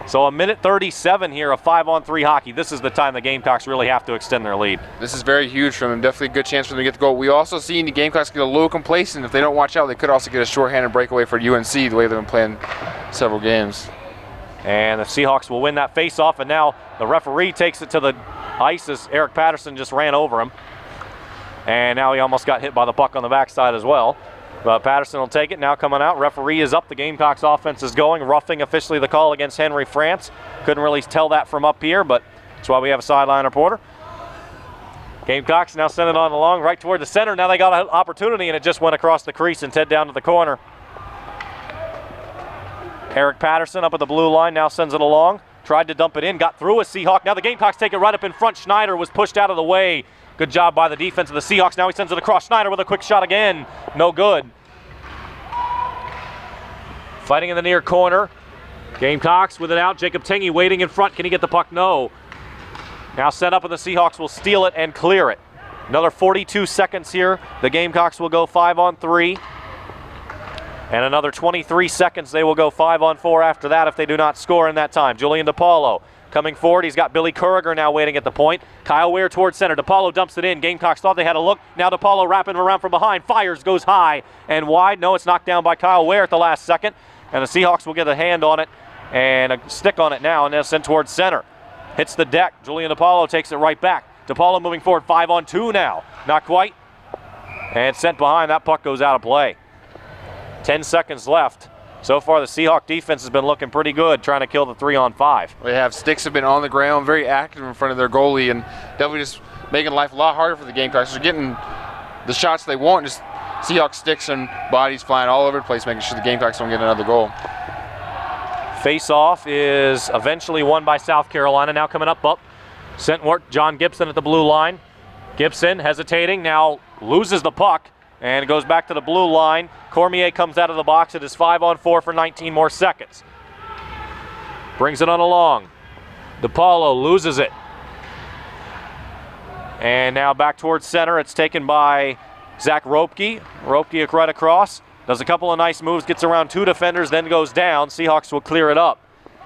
So a minute 37 here of 5-on-3 hockey. This is the time the Gamecocks really have to extend their lead.
This is very huge for them. Definitely a good chance for them to get the goal. We also seen the Gamecocks get a little complacent. If they don't watch out, they could also get a shorthanded breakaway for UNC the way they've been playing several games.
And the Seahawks will win that face-off, and now the referee takes it to the ice as Eric Patterson just ran over him. And now he almost got hit by the puck on the backside as well. But Patterson will take it. Now coming out, referee is up. The Gamecocks offense is going. Roughing officially the call against Henry France. Couldn't really tell that from up here, but that's why we have a sideline reporter. Gamecocks now send it on along right toward the center. Now they got an opportunity, and it just went across the crease and head down to the corner. Eric Patterson up at the blue line now sends it along. Tried to dump it in, got through a Seahawk. Now the Gamecocks take it right up in front. Schneider was pushed out of the way. Good job by the defense of the Seahawks. Now he sends it across. Schneider with a quick shot again. No good. Fighting in the near corner. Gamecocks with it out. Jacob Tingy waiting in front. Can he get the puck? No. Now set up and the Seahawks will steal it and clear it. Another 42 seconds here. The Gamecocks will go 5-on-3. And another 23 seconds. They will go 5-on-4 after that if they do not score in that time. Julian DePaulo coming forward. He's got Billy Kuriger now waiting at the point. Kyle Ware towards center. DePaulo dumps it in. Gamecocks thought they had a look. Now DePaulo wrapping around from behind. Fires, goes high and wide. No, it's knocked down by Kyle Ware at the last second. And the Seahawks will get a hand on it and a stick on it now, and then sent towards center. Hits the deck. Julian DePaulo takes it right back. DePaulo moving forward. 5-on-2 now. Not quite. And sent behind. That puck goes out of play. 10 seconds left. So far, the Seahawk defense has been looking pretty good, trying to kill the 3-on-5.
They have sticks have been on the ground, very active in front of their goalie, and definitely just making life a lot harder for the Gamecocks. They're getting the shots they want, just Seahawk sticks and bodies flying all over the place, making sure the Gamecocks don't get another goal.
Face-off is eventually won by South Carolina. Now coming up, sent work. John Gibson at the blue line. Gibson hesitating, now loses the puck. And it goes back to the blue line. Cormier comes out of the box. It is 5-on-4 for 19 more seconds. Brings it on along. DePaulo loses it. And now back towards center. It's taken by Zach Ropke. Ropke right across. Does a couple of nice moves. Gets around two defenders, then goes down. Seahawks will clear it up.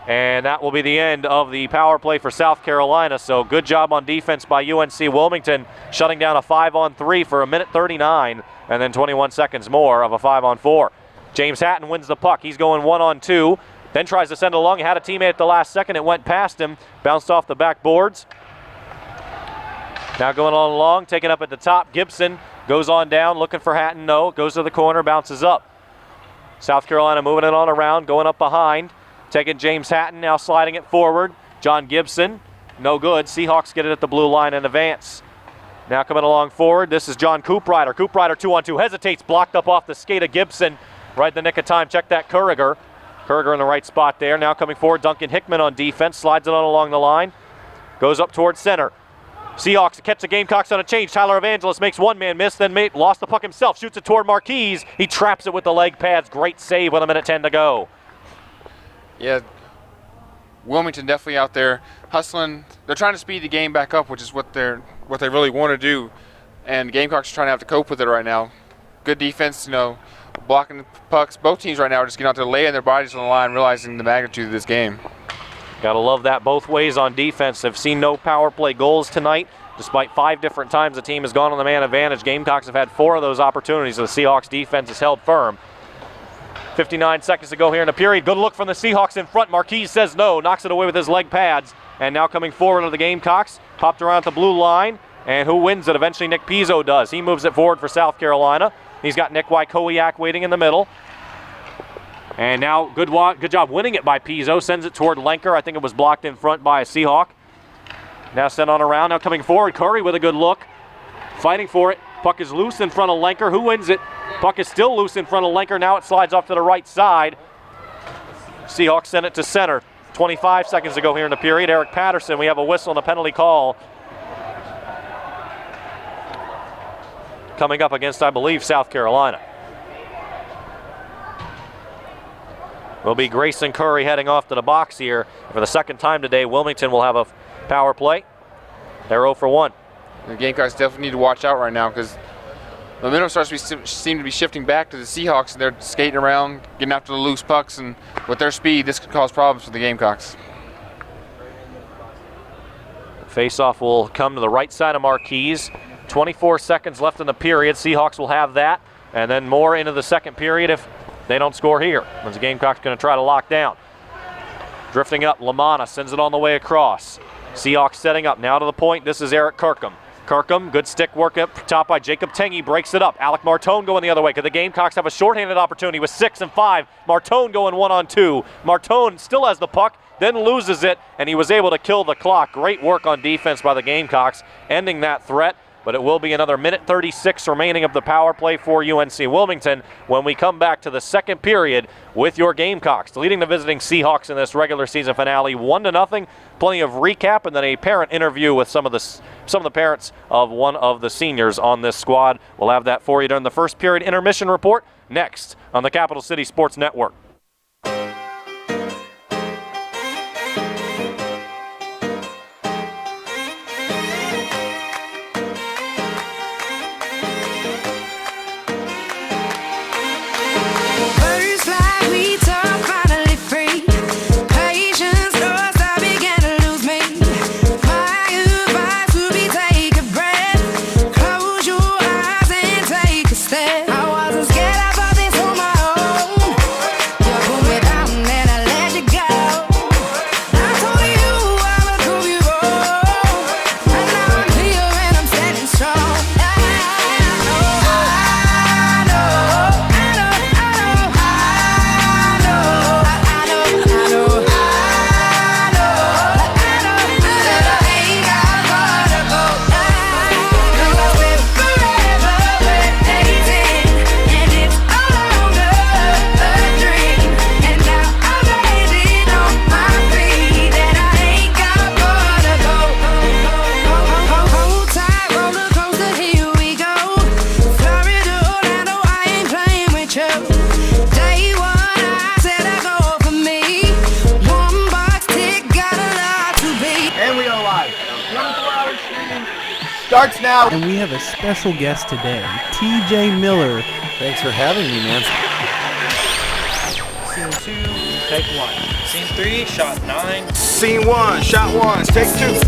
And that will be the end of the power play for South Carolina. So good job on defense by UNC-Wilmington, shutting down a 5-on-3 for a minute 39, and then 21 seconds more of a 5-on-4. James Hatton wins the puck. He's going 1-on-2, then tries to send it along. He had a teammate at the last second. It went past him, bounced off the backboards. Now going on along, taken up at the top. Gibson goes on down, looking for Hatton. No, goes to the corner, bounces up. South Carolina moving it on around, going up behind. Taking James Hatton, now sliding it forward. John Gibson, no good. Seahawks get it at the blue line and advance. Now coming along forward, this is John Cooprider. Cooprider 2-on-2, hesitates, blocked up off the skate of Gibson. Right in the nick of time, check that Kuriger. Kuriger in the right spot there. Now coming forward, Duncan Hickman on defense, slides it on along the line. Goes up towards center. Seahawks catch the Gamecocks on a change. Tyler Evangelos makes one man miss, then lost the puck himself. Shoots it toward Marquise. He traps it with the leg pads. Great save with a minute 10 to go.
Yeah, Wilmington definitely out there hustling. They're trying to speed the game back up, which is what they really want to do. And Gamecocks are trying to have to cope with it right now. Good defense, blocking the pucks. Both teams right now are just getting out there, laying their bodies on the line, realizing the magnitude of this game.
Gotta love that both ways on defense. Have seen no power play goals tonight. Despite 5 different times the team has gone on the man advantage, Gamecocks have had 4 of those opportunities. The Seahawks defense has held firm. 59 seconds to go here in the period. Good look from the Seahawks in front. Marquise says no, knocks it away with his leg pads. And now coming forward are the Gamecocks. Popped around at the blue line. And who wins it? Eventually Nick Pizzo does. He moves it forward for South Carolina. He's got Nick Wykowiak waiting in the middle. And now good job winning it by Pizzo. Sends it toward Lenker. I think it was blocked in front by a Seahawk. Now sent on around. Now coming forward. Curry with a good look. Fighting for it. Puck is loose in front of Lenker. Who wins it? Puck is still loose in front of Lenker. Now it slides off to the right side. Seahawks send it to center. 25 seconds to go here in the period. Eric Patterson, we have a whistle and a penalty call. Coming up against, I believe, South Carolina. Will be Grayson Curry heading off to the box here. For the second time today, Wilmington will have a power play. They're 0 for 1.
The Gamecocks definitely need to watch out right now because the momentum starts to seem to be shifting back to the Seahawks, and they're skating around, getting after the loose pucks, and with their speed, this could cause problems for the Gamecocks.
Face-off will come to the right side of Marquise. 24 seconds left in the period. Seahawks will have that, and then more into the second period if they don't score here. As the Gamecocks going to try to lock down. Drifting up, Lamanna sends it on the way across. Seahawks setting up now to the point. This is Eric Kirkham. Kirkham, good stick work up top by Jacob Tengy, breaks it up. Alec Martone going the other way. Could the Gamecocks have a shorthanded opportunity with 6 and 5? Martone going 1-on-2. Martone still has the puck, then loses it, and he was able to kill the clock. Great work on defense by the Gamecocks, ending that threat. But it will be another minute 36 remaining of the power play for UNC-Wilmington when we come back to the second period with your Gamecocks, leading the visiting Seahawks in this regular season finale 1-0. Plenty of recap and then a parent interview with some of the parents of one of the seniors on this squad. We'll have that for you during the first period intermission report next on the Capital City Sports Network.
Starts now.
And we have a special guest today, TJ Miller.
Thanks for having me, man.
Scene 2, take 1. Scene 3, shot 9.
Scene 1, shot 1, take 6.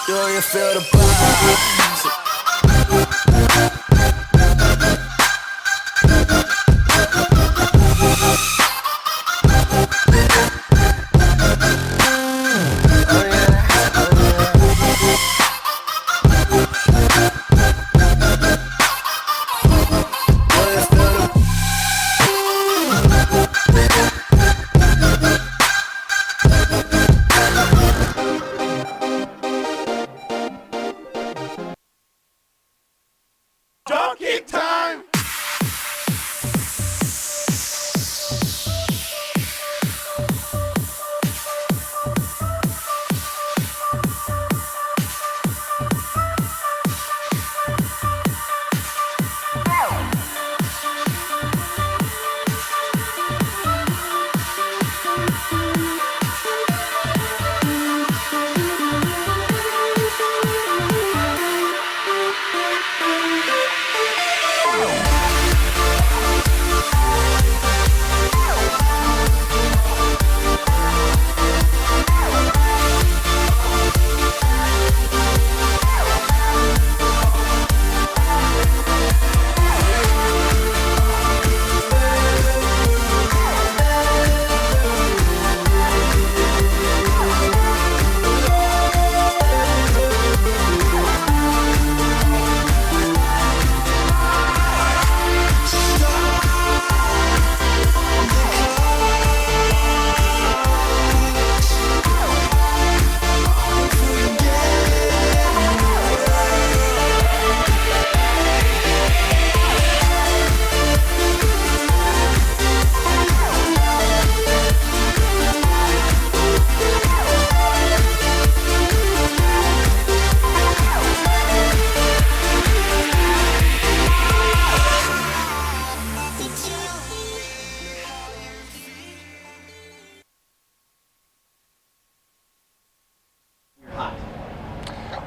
Do you feel the vibes?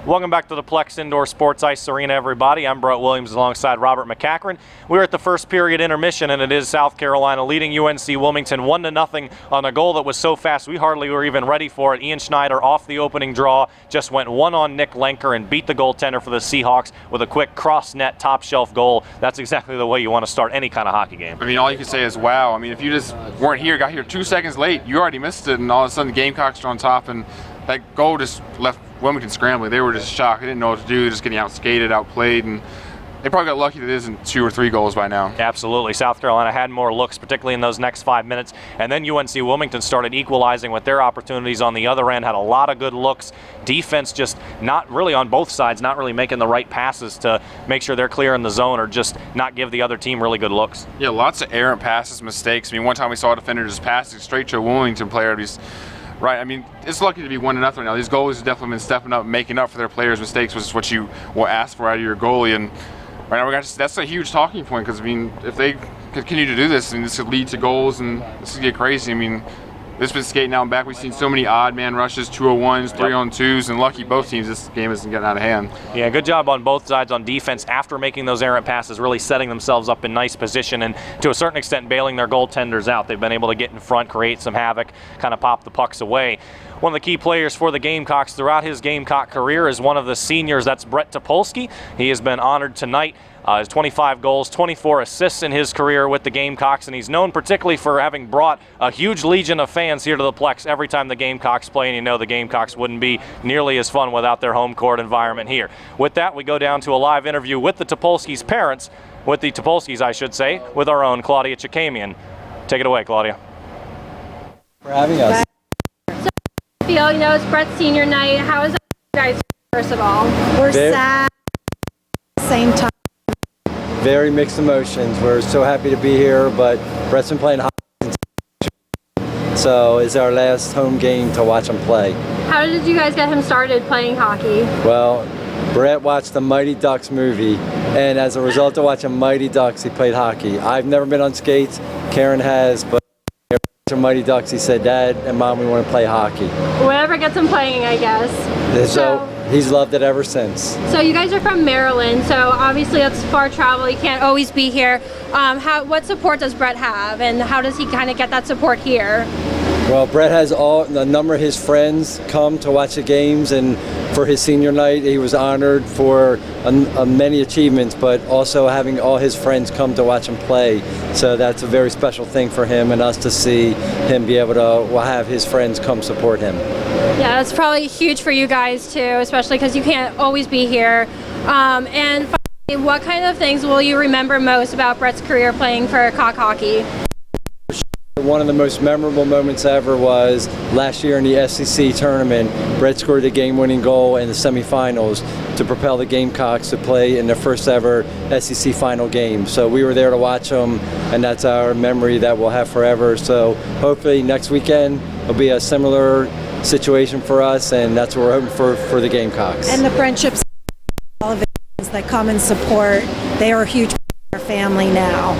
Welcome back to the Plex Indoor Sports Ice Arena, everybody. I'm Brett Williams alongside Robert McCachran. We're at the first period intermission, and it is South Carolina leading UNC-Wilmington 1-0 on a goal that was so fast we hardly were even ready for it. Ian Schneider off the opening draw just went one on Nick Lenker and beat the goaltender for the Seahawks with a quick cross-net top-shelf goal. That's exactly the way you want to start any kind of hockey game.
I mean, all you can say is wow. I mean, if you just weren't here, got here 2 seconds late, you already missed it, and all of a sudden the Gamecocks are on top, and that goal just left Wilmington scrambling. They were just shocked. They didn't know what to do, just getting outskated, outplayed, and they probably got lucky that it isn't 2 or 3 goals by now.
Absolutely. South Carolina had more looks, particularly in those next 5 minutes, and then UNC-Wilmington started equalizing with their opportunities on the other end, had a lot of good looks. Defense just not really on both sides, not really making the right passes to make sure they're clear in the zone or just not give the other team really good looks.
Yeah, lots of errant passes, mistakes. I mean, one time we saw a defender just passing straight to a Wilmington player. Right, I mean, it's lucky to be 1-0 right now. These goalies have definitely been stepping up, making up for their players' mistakes, which is what you will ask for out of your goalie. And right now, that's a huge talking point because, I mean, if they continue to do this, and this could lead to goals, and this could get crazy. I mean, this has been skating out and back. We've seen so many odd man rushes, 2-on-1s, 3-on-2s, and lucky both teams this game isn't getting out of hand.
Yeah, good job on both sides on defense after making those errant passes, really setting themselves up in nice position and to a certain extent bailing their goaltenders out. They've been able to get in front, create some havoc, kind of pop the pucks away. One of the key players for the Gamecocks throughout his Gamecock career is one of the seniors. That's Brett Topolsky. He has been honored tonight. His 25 goals, 24 assists in his career with the Gamecocks, and he's known particularly for having brought a huge legion of fans here to the Plex every time the Gamecocks play, and you know the Gamecocks wouldn't be nearly as fun without their home court environment here. With that, we go down to a live interview with the Topolskys' parents, with the Topolskys, I should say, with our own Claudia Chikamian. Take it away, Claudia.
For having us.
So, you know, it's Brett's senior night. How is that for you guys, first of all?
We're sad at the same time. Very mixed emotions. We're so happy to be here, but Brett's been playing hockey, so it's our last home game to watch him play.
How did you guys get him started playing hockey?
Well, Brett watched the Mighty Ducks movie, and as a result of watching Mighty Ducks, he played hockey. I've never been on skates. Karen has, but watching Mighty Ducks, he said, "Dad and Mom, we want to play hockey."
Whatever gets him playing, I guess.
So he's loved it ever since.
So you guys are from Maryland, so obviously that's far travel. You can't always be here. What support does Brett have, and how does he kind of get that support here?
Well, Brett has a number of his friends come to watch the games, and for his senior night, he was honored for many achievements, but also having all his friends come to watch him play. So that's a very special thing for him and us to see him be able to have his friends come support him.
Yeah, that's probably huge for you guys too, especially because you can't always be here. And finally, what kind of things will you remember most about Brett's career playing for Cock Hockey?
One of the most memorable moments ever was last year in the SEC tournament. Brett scored the game-winning goal in the semifinals to propel the Gamecocks to play in their first ever SEC final game. So we were there to watch them, and that's our memory that we'll have forever. So hopefully next weekend will be a similar situation for us, and that's what we're hoping for the Gamecocks.
And the friendships, that common support, they are a huge part of our family now.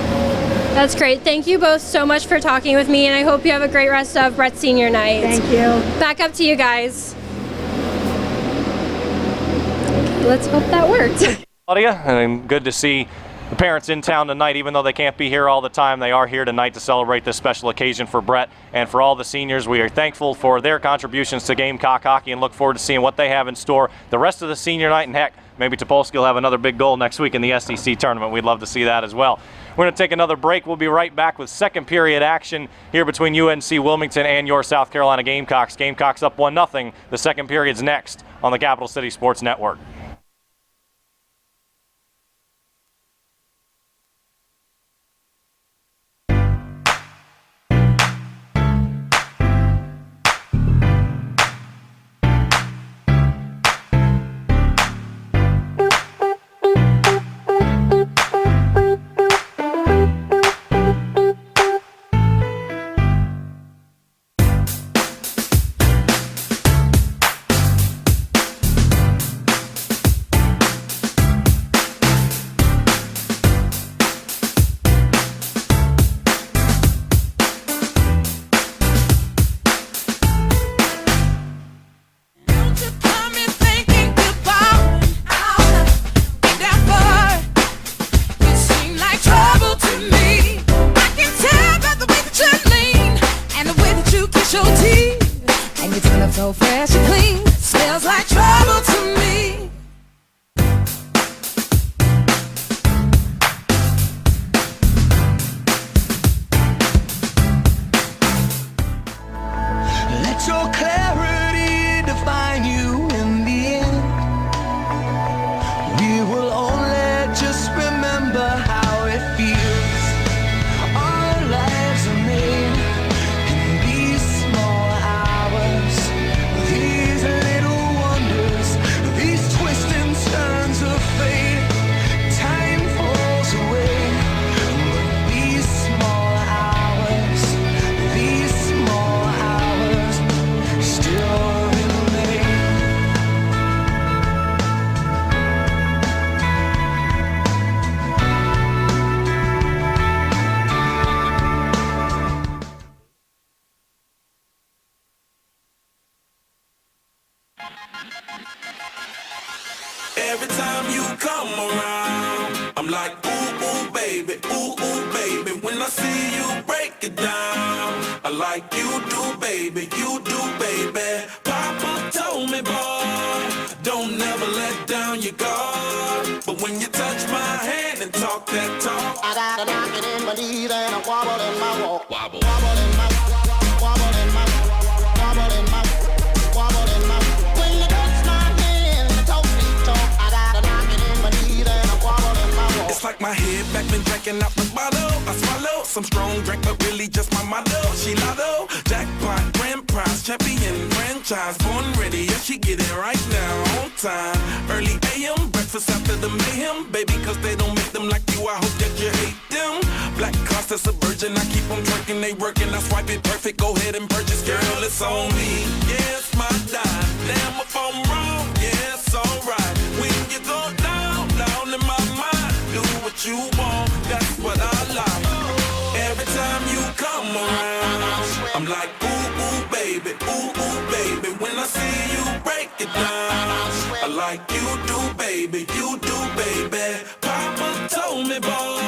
That's great. Thank you both so much for talking with me, and I hope you have a great rest of Brett's senior night.
Thank you.
Back up to you guys. Let's hope that worked.
Claudia, and good to see the parents in town tonight. Even though they can't be here all the time, they are here tonight to celebrate this special occasion for Brett and for all the seniors. We are thankful for their contributions to Gamecock hockey and look forward to seeing what they have in store the rest of the senior night, and heck, maybe Topolsky will have another big goal next week in the SEC tournament. We'd love to see that as well. We're going to take another break. We'll be right back with second period action here between UNC-Wilmington and your South Carolina Gamecocks. Gamecocks up 1-0. The second period's next on the Capital City Sports Network.
So fresh and clean, smells like trouble to me.
Let your clarity define you in the end. We will only just remember how it feels. Our lives are made in these small hours. These little wonders, these twists and turns of fate. Time falls away, but these small hours still remain.
Every time you come around, I'm like, ooh, ooh, baby, ooh, ooh, baby. When I see you break it down, I like you do, baby, you do, baby. Papa told me, boy, don't never let down your guard. But when you touch my hand and talk that talk,
I got a knocking in my knees and a wobble in my walk.
wobble.
Wobble in my, wobble in my, wobble in my, wobble in my. When you touch my hand and talk me talk, I got a knocking in my knees and a wobble in my walk.
It's like my head back been drinking out the bottle. I swallow some strong drink, but really just my motto. She lotto, jackpot, grand prize, champion, franchise, born ready. Yeah, she get it right now, on time. Early AM, breakfast after the mayhem. Baby, cause they don't make them like you, I hope that you hate them. Black cost that's a virgin, I keep them twerking, they working. I swipe it perfect, go ahead and purchase. Girl, it's on me, yeah, it's my dime. Damn if I'm wrong, yeah, it's alright. When you go down, down in my mind, do what you want, that's what I like. Every time you come around, I'm like, ooh, ooh, baby, ooh, ooh, baby. When I see you break it down, I like you do, baby, you do, baby. Papa told me, boy,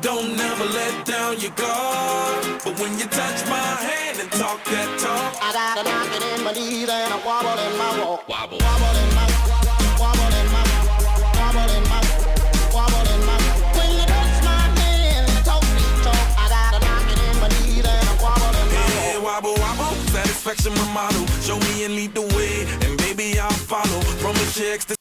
don't never let down your guard. But when you touch my hand and talk that talk,
I got a knocking in my knees and a wobble in my walk.
wobble.
Wobble in my, wobble in my, wobble in my, wobble in my. When you touch my hand and talk me talk, I got a knocking in my knees and a wobble in my walk.
Yeah, wobble, wobble, satisfaction my motto. Show me and lead the way, and baby I'll follow. From the checks to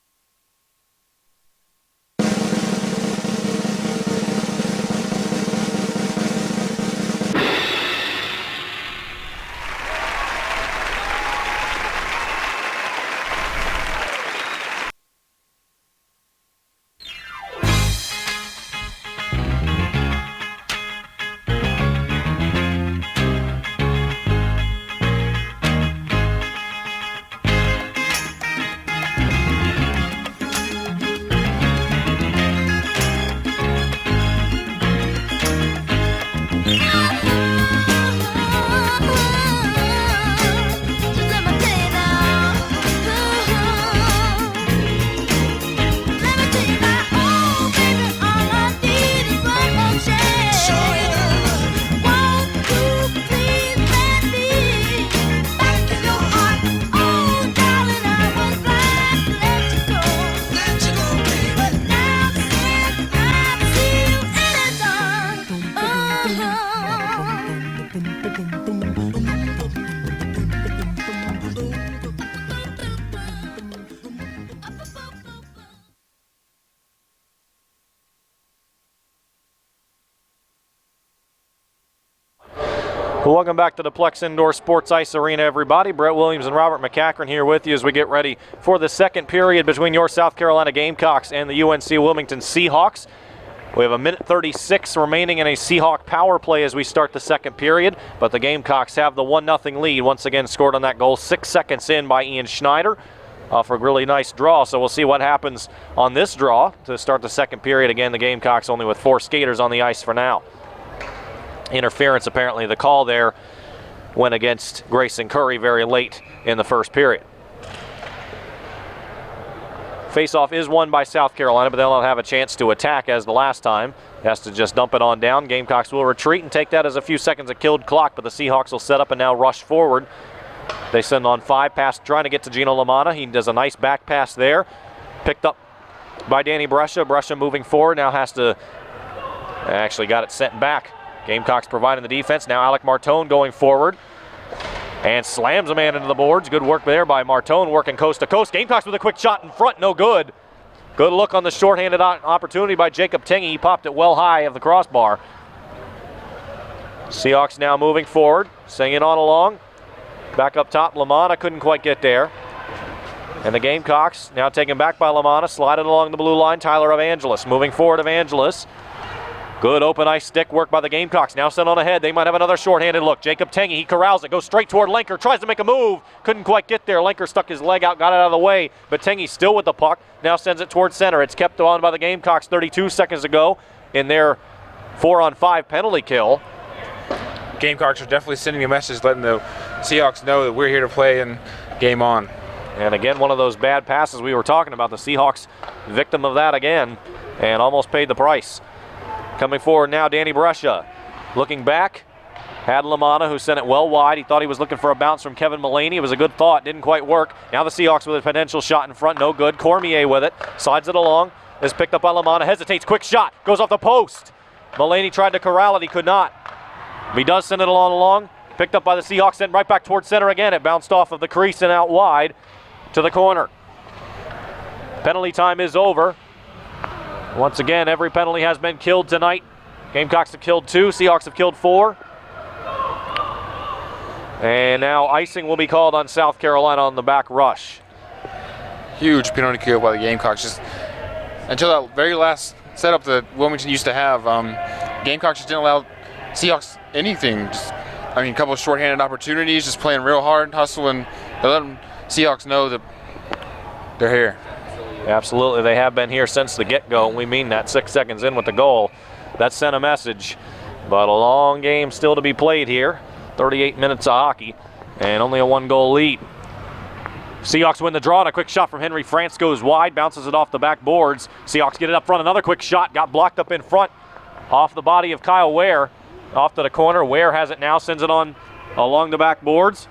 Welcome back to the Plex Indoor Sports Ice Arena, everybody. Brett Williams and Robert McCachran here with you as we get ready for the second period between your South Carolina Gamecocks and the UNC-Wilmington Seahawks. We have a minute 36 remaining in a Seahawk power play as we start the second period, but the Gamecocks have the 1-0 lead, once again scored on that goal 6 seconds in by Ian Schneider off a really nice draw. So we'll see what happens on this draw to start the second period. Again, the Gamecocks only with 4 skaters on the ice for now. Interference, apparently the call there went against Grayson Curry very late in the first period. Faceoff is won by South Carolina, but they'll not have a chance to attack as the last time. Has to just dump it on down. Gamecocks will retreat and take that as a few seconds of killed clock, but the Seahawks will set up and now rush forward. They send on 5, pass trying to get to Gino LaManna. He does a nice back pass there. Picked up by Danny Brescia. Brescia moving forward, now has to, actually got it sent back. Gamecocks providing the defense. Now Alec Martone going forward and slams a man into the boards. Good work there by Martone, working coast to coast. Gamecocks with a quick shot in front, no good. Good look on the shorthanded opportunity by Jacob Tenge. He popped it well high of the crossbar. Seahawks now moving forward, singing on along. Back up top, LaManna couldn't quite get there. And the Gamecocks now taken back by LaManna, sliding along the blue line. Tyler Evangelos moving forward. Evangelos. Good open ice stick work by the Gamecocks. Now sent on ahead. They might have another shorthanded look. Jacob Tenge, he corrals it. Goes straight toward Lenker. Tries to make a move. Couldn't quite get there. Lenker stuck his leg out, got it out of the way. But Tenge still with the puck. Now sends it towards center. It's kept on by the Gamecocks 32 seconds ago in their 4-on-5 penalty kill.
Gamecocks are definitely sending a message letting the Seahawks know that we're here to play and game on.
And again, one of those bad passes we were talking about. The Seahawks victim of that again and almost paid the price. Coming forward now, Danny Brescia. Looking back, had LaManna, who sent it well wide. He thought he was looking for a bounce from Kevin Mullaney. It was a good thought, didn't quite work. Now the Seahawks with a potential shot in front, no good. Cormier with it, slides it along. Is picked up by LaManna, hesitates, quick shot, goes off the post. Mullaney tried to corral it, he could not. He does send it along. Picked up by the Seahawks, sent right back towards center again. It bounced off of the crease and out wide to the corner. Penalty time is over. Once again, every penalty has been killed tonight. Gamecocks have killed 2, Seahawks have killed 4. And now icing will be called on South Carolina on the back rush.
Huge penalty kill by the Gamecocks. Just until that very last setup that Wilmington used to have, Gamecocks just didn't allow Seahawks anything. A couple of shorthanded opportunities, just playing real hard, hustling. They let them Seahawks know that they're here.
Absolutely, they have been here since the get-go, and we mean that. 6 seconds in with the goal. That sent a message, but a long game still to be played here. 38 minutes of hockey, and only a 1-goal lead. Seahawks win the draw, and a quick shot from Henry France goes wide, bounces it off the back boards. Seahawks get it up front, another quick shot, got blocked up in front, off the body of Kyle Ware, off to the corner. Ware has it now, sends it on along the back boards.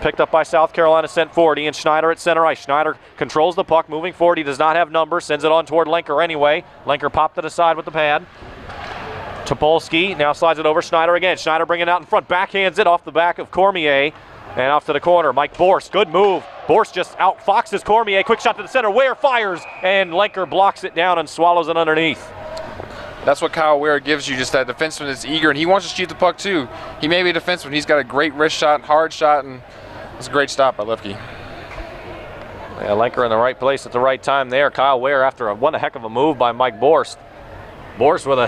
Picked up by South Carolina, sent forward. Ian Schneider at center ice. Schneider controls the puck, moving forward. He does not have numbers, sends it on toward Lenker anyway. Lenker popped it aside with the pad. Topolsky now slides it over. Schneider again. Schneider bringing it out in front, backhands it off the back of Cormier and off to the corner. Mike Borst, good move. Borst just outfoxes Cormier. Quick shot to the center. Ware fires, and Lenker blocks it down and swallows it underneath.
That's what Kyle Ware gives you, just that defenseman that's eager, and he wants to shoot the puck too. He may be a defenseman. He's got a great wrist shot, hard shot, and it's a great stop by Lefke.
Yeah, Lenker in the right place at the right time there. Kyle Ware after one heck of a move by Mike Borst. Borst with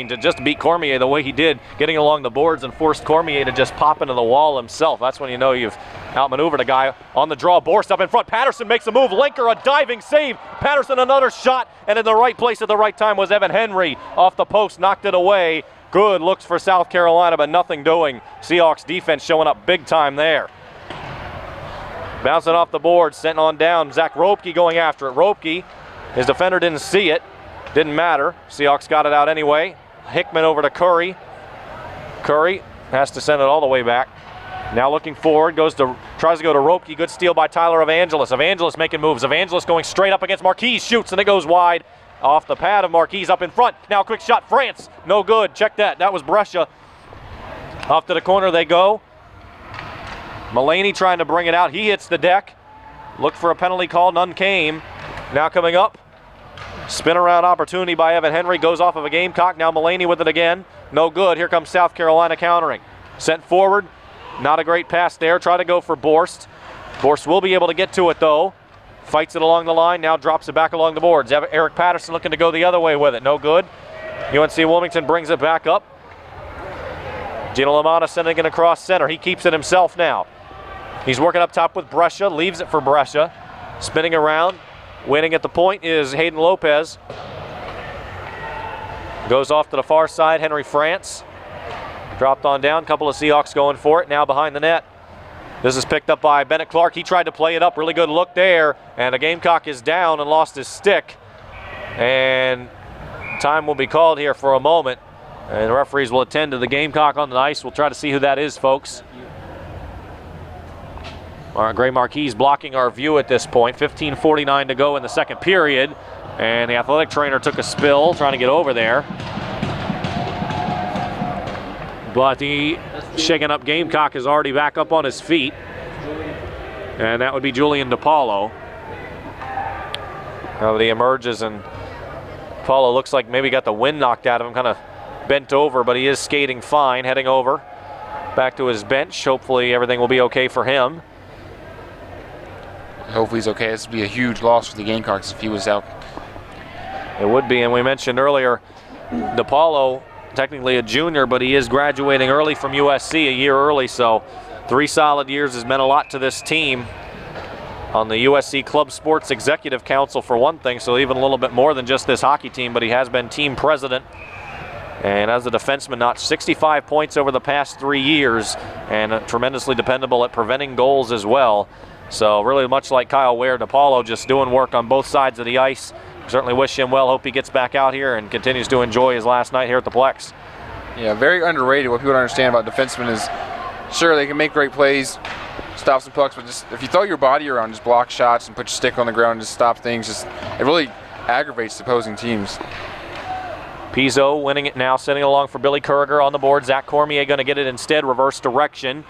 to just beat Cormier the way he did, getting along the boards and forced Cormier to just pop into the wall himself. That's when you know you've outmaneuvered a guy on the draw. Borst up in front. Patterson makes a move. Lenker a diving save. Patterson another shot, and in the right place at the right time was Evan Henry. Off the post, knocked it away. Good looks for South Carolina, but nothing doing. Seahawks defense showing up big time there. Bouncing off the board, sent on down. Zach Ropke going after it. Ropke, his defender didn't see it. Didn't matter. Seahawks got it out anyway. Hickman over to Curry. Curry has to send it all the way back. Now looking forward, tries to go to Ropke. Good steal by Tyler Evangelos. Evangelos making moves. Evangelos going straight up against Marquise. Shoots, and it goes wide. Off the pad of Marquise up in front. Now quick shot, France. No good. Check that. That was Brescia. Off to the corner they go. Mullaney trying to bring it out. He hits the deck. Looked for a penalty call. None came. Now coming up. Spin around opportunity by Evan Henry. Goes off of a Gamecock. Now Mullaney with it again. No good. Here comes South Carolina countering. Sent forward. Not a great pass there. Try to go for Borst. Borst will be able to get to it, though. Fights it along the line. Now drops it back along the boards. Eric Patterson looking to go the other way with it. No good. UNC-Wilmington brings it back up. Gino LaMotta sending it across center. He keeps it himself now. He's working up top with Brescia. Leaves it for Brescia. Spinning around. Winning at the point is Hayden Lopez. Goes off to the far side. Henry France. Dropped on down. Couple of Seahawks going for it. Now behind the net. This is picked up by Bennett Clark. He tried to play it up. Really good look there. And a Gamecock is down and lost his stick. And time will be called here for a moment. And the referees will attend to the Gamecock on the ice. We'll try to see who that is, folks. Our Gray Marquis blocking our view at this point. 15:49 to go in the second period. And the athletic trainer took a spill trying to get over there. But the shaken up Gamecock is already back up on his feet. And that would be Julian DePaulo. Now he emerges, and DePaulo looks like maybe got the wind knocked out of him, kind of bent over, but he is skating fine, heading over back to his bench. Hopefully everything will be okay for him.
Hopefully he's okay. This would be a huge loss for the Gamecocks if he was out.
It would be, and we mentioned earlier, DePaulo, technically a junior, but he is graduating early from USC, a year early, so 3 solid years has meant a lot to this team. On the USC Club Sports Executive Council for one thing, so even a little bit more than just this hockey team, but he has been team president. And as a defenseman, notched 65 points over the past 3 years, and tremendously dependable at preventing goals as well. So really much like Kyle Ware, DePaulo just doing work on both sides of the ice. Certainly wish him well. Hope he gets back out here and continues to enjoy his last night here at the Plex.
Yeah, very underrated. What people don't understand about defensemen is, sure, they can make great plays, stop some pucks, but just if you throw your body around, just block shots and put your stick on the ground and just stop things, it really aggravates the opposing teams.
Pizzo winning it now, sending it along for Billy Kurger on the board. Zach Cormier going to get it instead, reverse direction.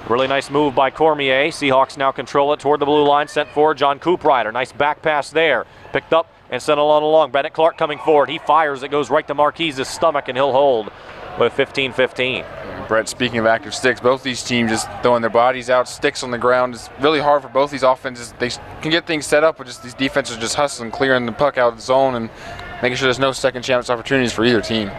Really nice move by Cormier. Seahawks now control it toward the blue line, sent forward John Cooprider. Nice back pass there. Picked up and sent along. Bennett Clark coming forward. He fires. It goes right to Marquis' stomach, and he'll hold with 15-15.
Brett, speaking of active sticks, both these teams just throwing their bodies out, sticks on the ground. It's really hard for both these offenses. They can get things set up, but just these defenses just hustling, clearing the puck out of the zone and making sure there's no second chance opportunities for either team.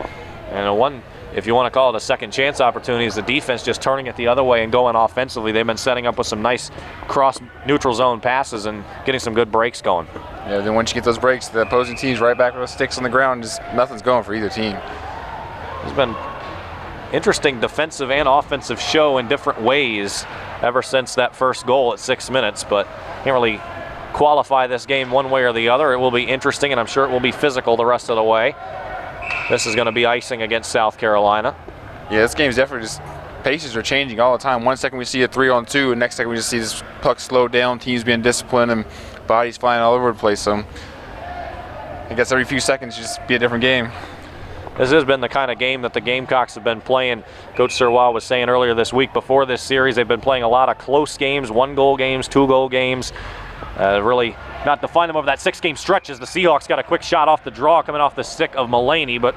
And one, if you want to call it a second chance opportunity, is the defense just turning it the other way and going offensively. They've been setting up with some nice cross neutral zone passes and getting some good breaks going.
Yeah, then once you get those breaks, the opposing team's right back with those sticks on the ground. Just nothing's going for either team.
It's been interesting defensive and offensive show in different ways ever since that first goal at 6 minutes, but can't really qualify this game one way or the other. It will be interesting, and I'm sure it will be physical the rest of the way. This is going to be icing against South Carolina.
Yeah, this game's definitely just, paces are changing all the time. 1 second we see a 3-on-2, and next second we just see this puck slow down, teams being disciplined, and bodies flying all over the place. So I guess every few seconds just be a different game.
This has been the kind of game that the Gamecocks have been playing. Coach Sirwa was saying earlier this week, before this series, they've been playing a lot of close games, 1-goal games, 2-goal games. Really not define them over that 6-game stretch as the Seahawks got a quick shot off the draw coming off the stick of Mullaney, but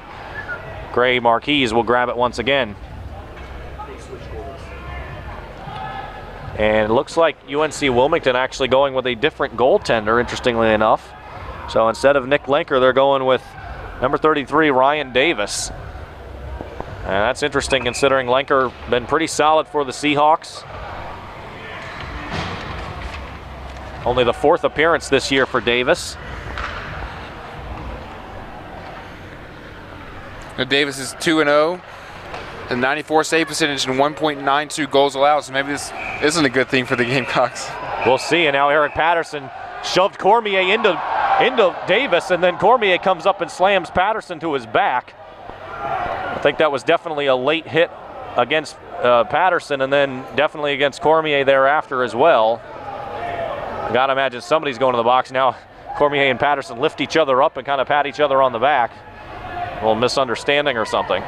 Gray Marquis will grab it once again. And it looks like UNC-Wilmington actually going with a different goaltender, interestingly enough. So instead of Nick Lenker, they're going with number 33, Ryan Davis. And that's interesting considering Lenker been pretty solid for the Seahawks. Only the 4th appearance this year for Davis.
Davis is 2-0, a 94 save percentage and 1.92 goals allowed, so maybe this isn't a good thing for the Gamecocks.
We'll see, and now Eric Patterson shoved Cormier into Davis, and then Cormier comes up and slams Patterson to his back. I think that was definitely a late hit against Patterson, and then definitely against Cormier thereafter as well. I gotta imagine somebody's going to the box now. Cormier and Patterson lift each other up and kind of pat each other on the back. A little misunderstanding or something.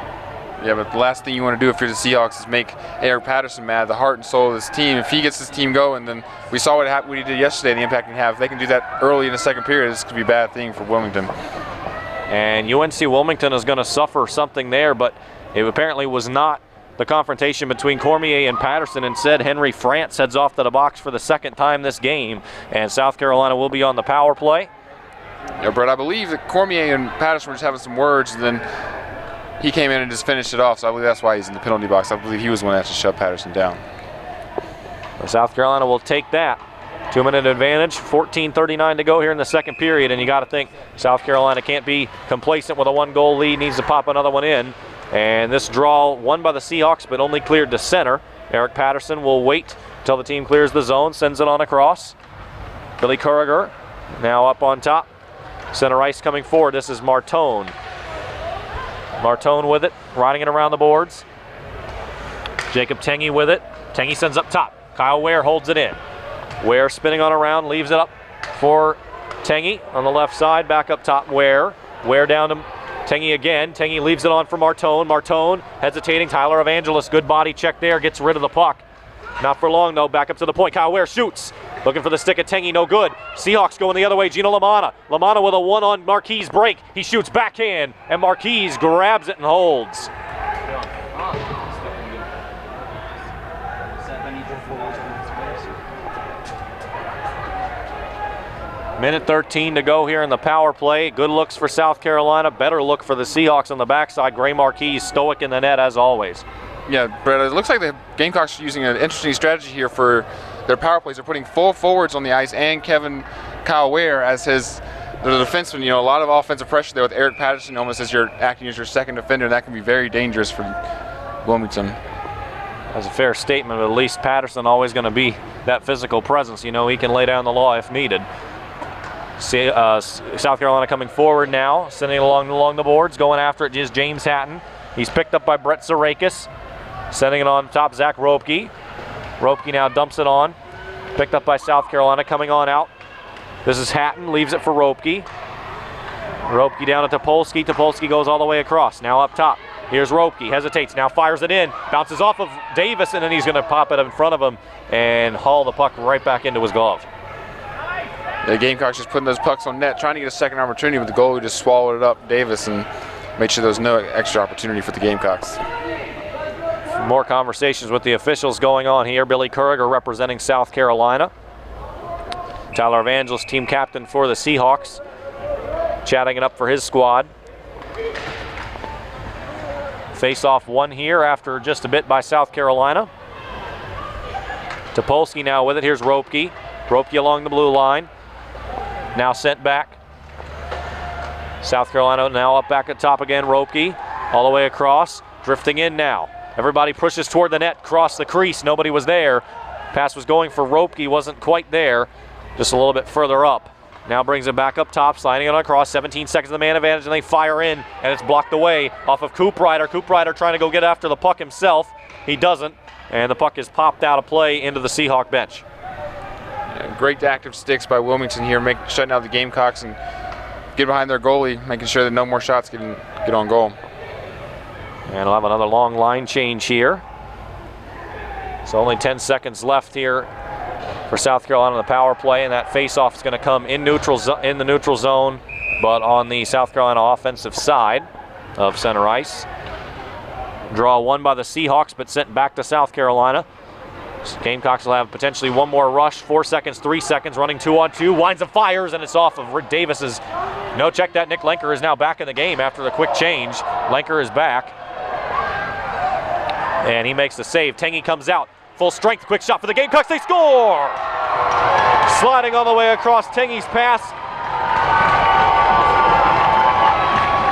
Yeah, but the last thing you want to do if you're the Seahawks is make Eric Patterson mad, the heart and soul of this team. If he gets this team going, then we saw what he did yesterday, the impact he can have. If they can do that early in the second period, this could be a bad thing for Wilmington.
And UNC-Wilmington is going to suffer something there, but it apparently was not the confrontation between Cormier and Patterson. Instead, Henry France heads off to the box for the second time this game, and South Carolina will be on the power play.
Yeah, Brett, I believe that Cormier and Patterson were just having some words, and then he came in and just finished it off, so I believe that's why he's in the penalty box. I believe he was the one that actually shoved Patterson down.
Well, South Carolina will take that. 2-minute advantage, 14:39 to go here in the second period, and you got to think South Carolina can't be complacent with a 1-goal lead, needs to pop another one in. And this draw won by the Seahawks, but only cleared to center. Eric Patterson will wait until the team clears the zone, sends it on across. Billy Curriger now up on top. Center ice coming forward. This is Martone. Martone with it, riding it around the boards. Jacob Tengy with it. Tengy sends up top. Kyle Ware holds it in. Ware spinning on around, leaves it up for Tengy on the left side. Back up top, Ware. Ware down to Tengy again. Tengy leaves it on for Martone. Martone hesitating. Tyler Evangelos, good body check there, gets rid of the puck. Not for long though, back up to the point. Kyle Ware shoots. Looking for the stick at Tengy, no good. Seahawks going the other way, Gino Lamanna. Lamanna with a one on Marquise break. He shoots backhand, and Marquise grabs it and holds. Minute 13 to go here in the power play. Good looks for South Carolina, better look for the Seahawks on the backside. Gray Marquise stoic in the net as always.
Yeah, Brett, it looks like the Gamecocks are using an interesting strategy here for their power plays. They're putting full forwards on the ice and Kyle Ware as the defenseman. You know, a lot of offensive pressure there with Eric Patterson almost as you're acting as your second defender, and that can be very dangerous for Wilmington.
That's a fair statement, but at least Patterson always going to be that physical presence. You know, he can lay down the law if needed. South Carolina coming forward now, sending it along the boards, going after it is James Hatton. He's picked up by Brett Zarakis, sending it on top, Zach Ropke. Ropke now dumps it on, picked up by South Carolina, coming on out. This is Hatton, leaves it for Ropke. Ropke down to Topolsky. Topolsky goes all the way across, now up top. Here's Ropke, hesitates, now fires it in, bounces off of Davis, and then he's going to pop it in front of him and haul the puck right back into his glove.
The Gamecocks just putting those pucks on net, trying to get a second opportunity, but the goalie just swallowed it up, Davis, and made sure there was no extra opportunity for the Gamecocks.
More conversations with the officials going on here. Billy Curriger representing South Carolina. Tyler Evangelos, team captain for the Seahawks, chatting it up for his squad. Face-off won here after just a bit by South Carolina. Topolsky now with it. Here's Ropke. Ropke along the blue line. Now sent back. South Carolina now up back at top again. Ropke all the way across. Drifting in now. Everybody pushes toward the net. Cross the crease. Nobody was there. Pass was going for Ropke. Wasn't quite there. Just a little bit further up. Now brings it back up top. Sliding it across. 17 seconds of the man advantage. And they fire in. And it's blocked away off of Coop Ryder. Coop Ryder trying to go get after the puck himself. He doesn't. And the puck is popped out of play into the Seahawk bench.
Great active sticks by Wilmington here, shutting out the Gamecocks and get behind their goalie, making sure that no more shots get on goal.
And we'll have another long line change here. So only 10 seconds left here for South Carolina on the power play, and that face-off is going to come in the neutral zone, but on the South Carolina offensive side of center ice. Draw won by the Seahawks, but sent back to South Carolina. Gamecocks will have potentially one more rush. 4 seconds, 3 seconds, running 2-on-2. Winds and fires, and it's off of Rick Davis's. No, check that. Nick Lenker is now back in the game after the quick change. Lenker is back. And he makes the save. Tengy comes out. Full strength, quick shot for the Gamecocks. They score! Sliding all the way across Tengy's pass.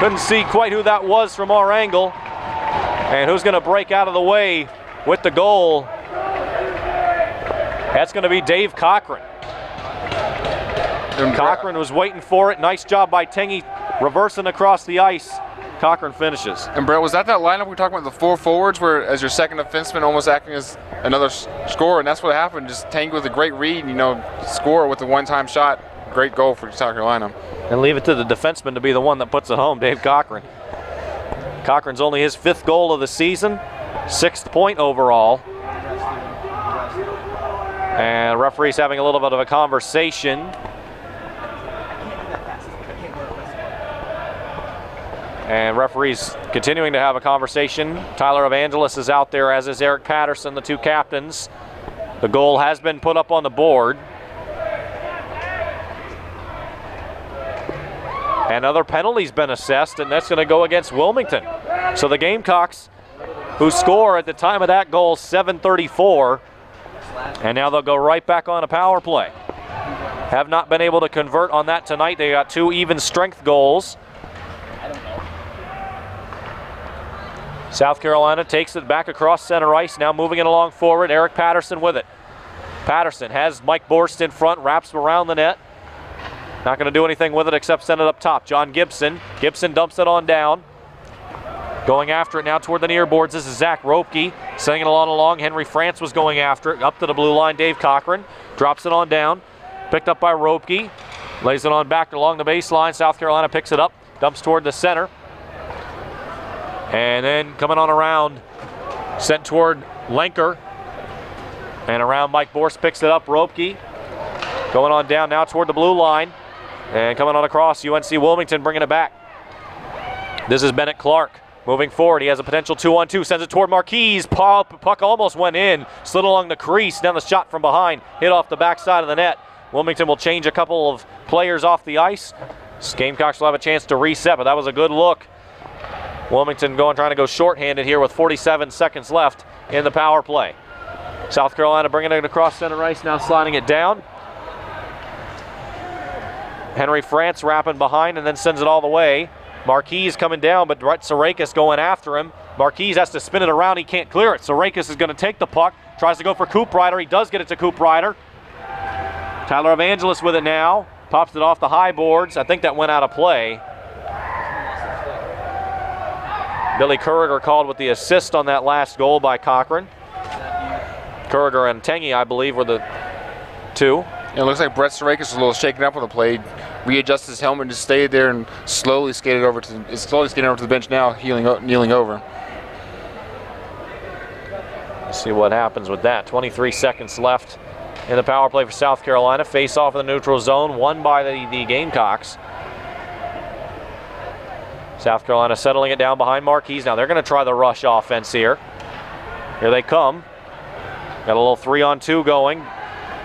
Couldn't see quite who that was from our angle. And who's going to break out of the way with the goal? That's going to be Dave Cochran. Cochran was waiting for it. Nice job by Tengy, reversing across the ice. Cochran finishes.
And Brett, was that lineup we talked about, the four forwards, where as your second defenseman almost acting as another scorer, and that's what happened. Just Tengy with a great read, score with a one-time shot. Great goal for South Carolina.
And leave it to the defenseman to be the one that puts it home, Dave Cochran. Cochran's only his 5th goal of the season, 6th point overall. And referee's having a little bit of a conversation. And referees continuing to have a conversation. Tyler Evangelos is out there, as is Eric Patterson, the two captains. The goal has been put up on the board. And other penalties been assessed, and that's going to go against Wilmington. So the Gamecocks, who score at the time of that goal 7:34, and now they'll go right back on a power play. Have not been able to convert on that tonight. They got 2 even strength goals. South Carolina takes it back across center ice, now moving it along forward. Eric Patterson with it. Patterson has Mike Borst in front, wraps around the net. Not going to do anything with it except send it up top. John Gibson. Gibson dumps it on down. Going after it now toward the near boards. This is Zach Ropke sending it along. Henry France was going after it. Up to the blue line, Dave Cochran. Drops it on down. Picked up by Ropke. Lays it on back along the baseline. South Carolina picks it up. Dumps toward the center. And then coming on around, sent toward Lenker. And around Mike Borst picks it up. Ropke going on down now toward the blue line. And coming on across, UNC-Wilmington bringing it back. This is Bennett Clark moving forward. He has a potential 2-on-2. Sends it toward Marquise. Puck almost went in. Slid along the crease. Down the shot from behind. Hit off the backside of the net. Wilmington will change a couple of players off the ice. Gamecocks will have a chance to reset, but that was a good look. Wilmington trying to go shorthanded here with 47 seconds left in the power play. South Carolina bringing it across center ice, now sliding it down. Henry France wrapping behind and then sends it all the way. Marquise coming down, but Brett Sarakis going after him. Marquise has to spin it around. He can't clear it. Sarakis is going to take the puck. Tries to go for Coop Ryder. He does get it to Coop Ryder. Tyler Evangelos with it now. Pops it off the high boards. I think that went out of play. Billy Kuriger called with the assist on that last goal by Cochran. Kuriger and Tengi, I believe, were the two.
It looks like Brett Sarakis was a little shaken up on the play. Readjusted his helmet and just stayed there and slowly skated over to the bench now, kneeling over.
Let's see what happens with that. 23 seconds left in the power play for South Carolina. Face off in the neutral zone, won by the Gamecocks. South Carolina settling it down behind Marquise. Now they're going to try the rush offense here. Here they come. Got a little 3-on-2 going.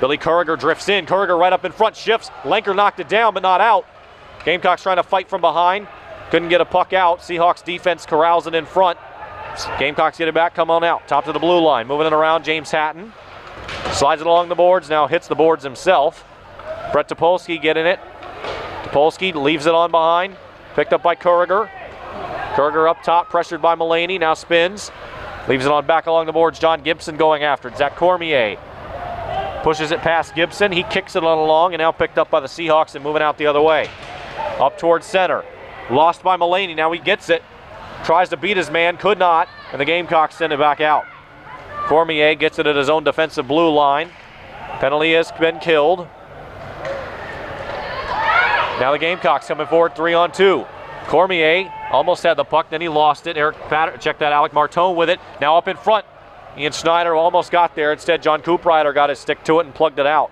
Billy Kuriger drifts in. Kuriger right up in front, shifts. Lenker knocked it down, but not out. Gamecocks trying to fight from behind. Couldn't get a puck out. Seahawks defense corrals it in front. Gamecocks get it back, come on out. Top to the blue line. Moving it around, James Hatton. Slides it along the boards, now hits the boards himself. Brett Topolsky getting it. Topolsky leaves it on behind. Picked up by Kuriger. Kuriger up top, pressured by Mulaney, now spins. Leaves it on back along the boards. John Gibson going after it. Zach Cormier pushes it past Gibson. He kicks it on along and now picked up by the Seahawks and moving out the other way. Up towards center. Lost by Mulaney. Now he gets it. Tries to beat his man. Could not. And the Gamecocks send it back out. Cormier gets it at his own defensive blue line. Penalty has been killed. Now the Gamecocks coming forward 3-on-2. Cormier almost had the puck, then he lost it. Check that, Alec Martone with it. Now up in front. Ian Schneider almost got there. Instead, John Coop Ryder got his stick to it and plugged it out.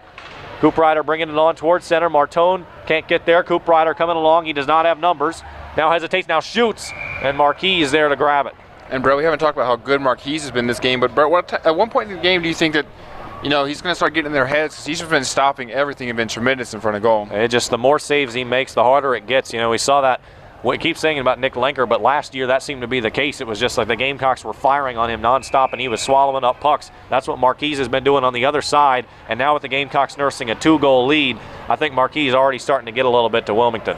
Coop Ryder bringing it on towards center. Martone can't get there. Coop Ryder coming along. He does not have numbers. Now hesitates, now shoots. And Marquis is there to grab it.
And Brett, we haven't talked about how good Marquise has been this game, but Brett, at one point in the game do you think that he's going to start getting in their heads? Because he's just been stopping everything and been tremendous in front of goal.
The more saves he makes, the harder it gets. We saw that. We keep saying about Nick Lenker, but last year that seemed to be the case. It was just like the Gamecocks were firing on him nonstop, and he was swallowing up pucks. That's what Marquise has been doing on the other side. And now with the Gamecocks nursing a 2-goal lead, I think Marquise is already starting to get a little bit to Wilmington.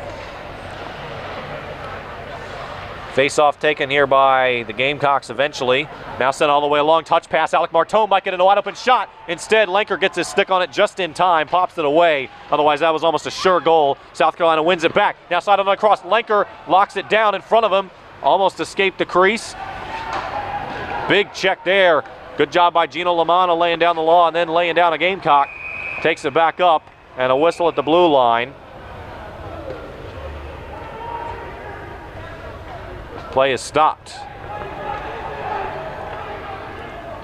Face-off taken here by the Gamecocks eventually. Now sent all the way along. Touch pass. Alec Martone might get a wide-open shot. Instead, Lenker gets his stick on it just in time. Pops it away. Otherwise, that was almost a sure goal. South Carolina wins it back. Now side on across. Lenker locks it down in front of him. Almost escaped the crease. Big check there. Good job by Gino Lamanna laying down the law and then laying down a Gamecock. Takes it back up. And a whistle at the blue line. Play is stopped.